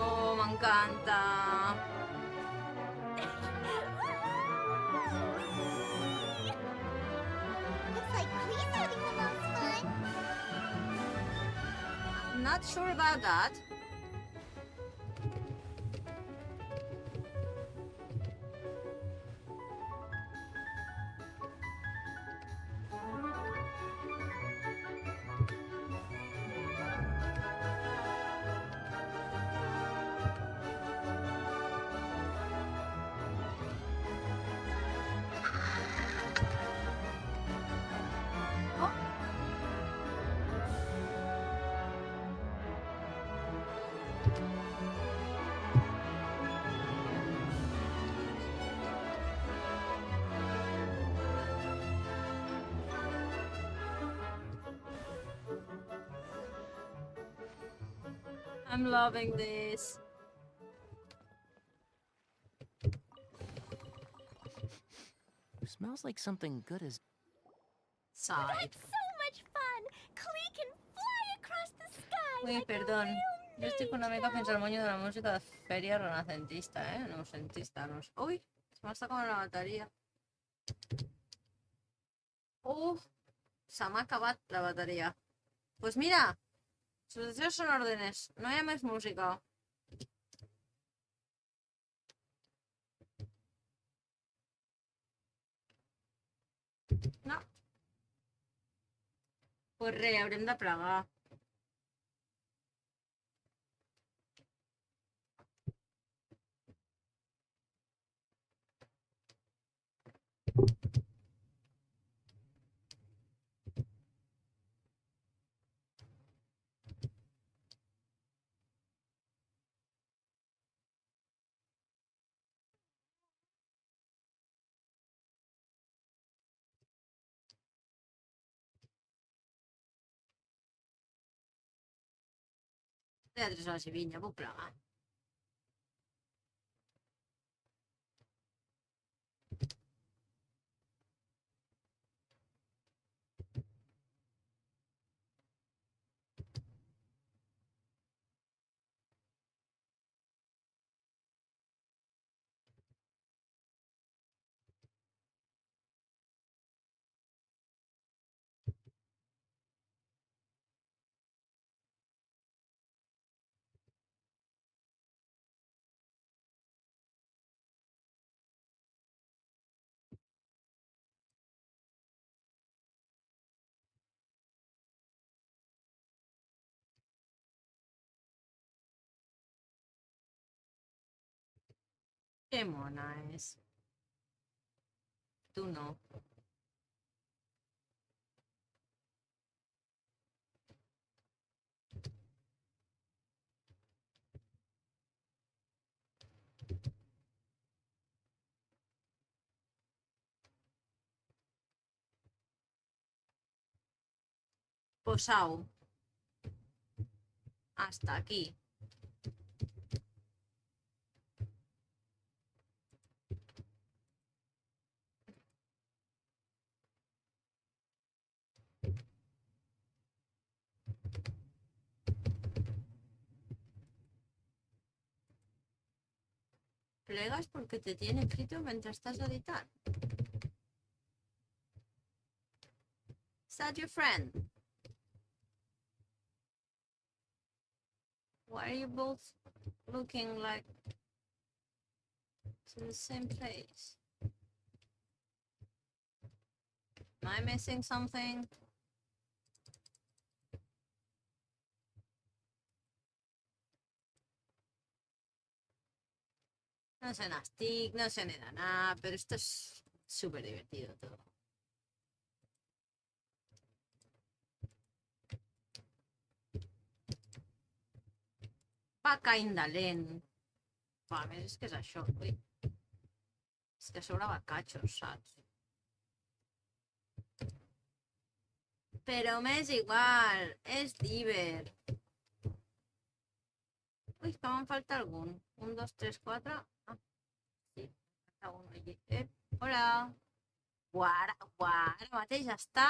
Oh, m'encanta. Looks like Klee's having the most fun. Not sure about that. I'm loving this. Smells like something good is. Side. That's so much fun! Klee can fly across the sky Ui, like perdón. a real Jo estic una mica fins al monyo de la música de fèria renacentista, noucentista, no sé. Ui, se m'està acabant la bateria. Se m'ha acabat la bateria. Pues mira, sucessions son órdenes. No hi ha més música. No. Pues res, haurem de plegar. De 3 hores i 20, ja puc plegar. Que mona és. Tu no. Posau. Hasta aquí. Plegas porque te tiene frito mientras estás editando. Is that your friend? Why are you both looking like to the same place? Am I missing something? No sé on estic, no sé on he d'anar, però esto és súper divertido todo. Va kinda lent. A més és que és això, ui. És que a sobre va catxos, saps? Però m'és igual, és diver. Ui, que me'n falta algun. 1, 2, 3, 4... Ah, sí, falta un allí. Hola. Ara mateix està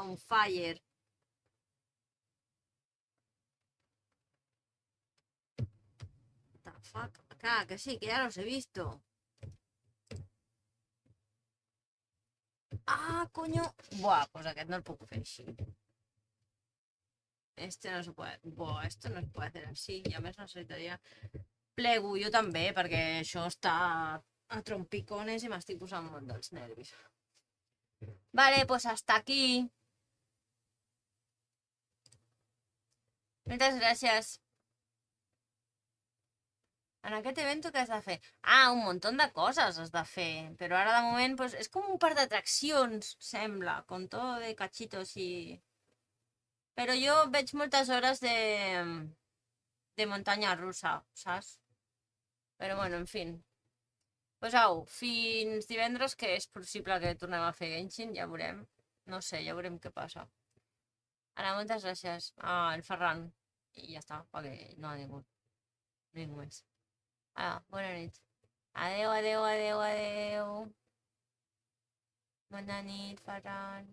on fire. What the fuck? Clar, que sí, que ya los he visto. Ah, coño. Buah, pues aquest no el puc fer així. Este no se puede... Buah, esto no es puede hacer así. I a més necessitaria... Plego, jo també, perquè això està a trompicones i m'estic posant molt dels nervis. Vale, pues hasta aquí. Moltes gràcies. En aquest evento què has de fer? Ah, un munt de coses has de fer. Però ara de moment pues, és com un parc d'atraccions, sembla. Con todo de cachitos i... Però jo veig moltes hores de... de muntanya russa, saps? Però bueno, en fin. Pues au, fins divendres, que és possible que tornem a fer Genshin, ja veurem. No sé, ja veurem què passa. Ara, moltes gràcies al Ferran. I ja està, perquè no ha vingut ningú més. Ara, bona nit. Adeu, adeu, adeu, adeu. Bona nit, Ferran.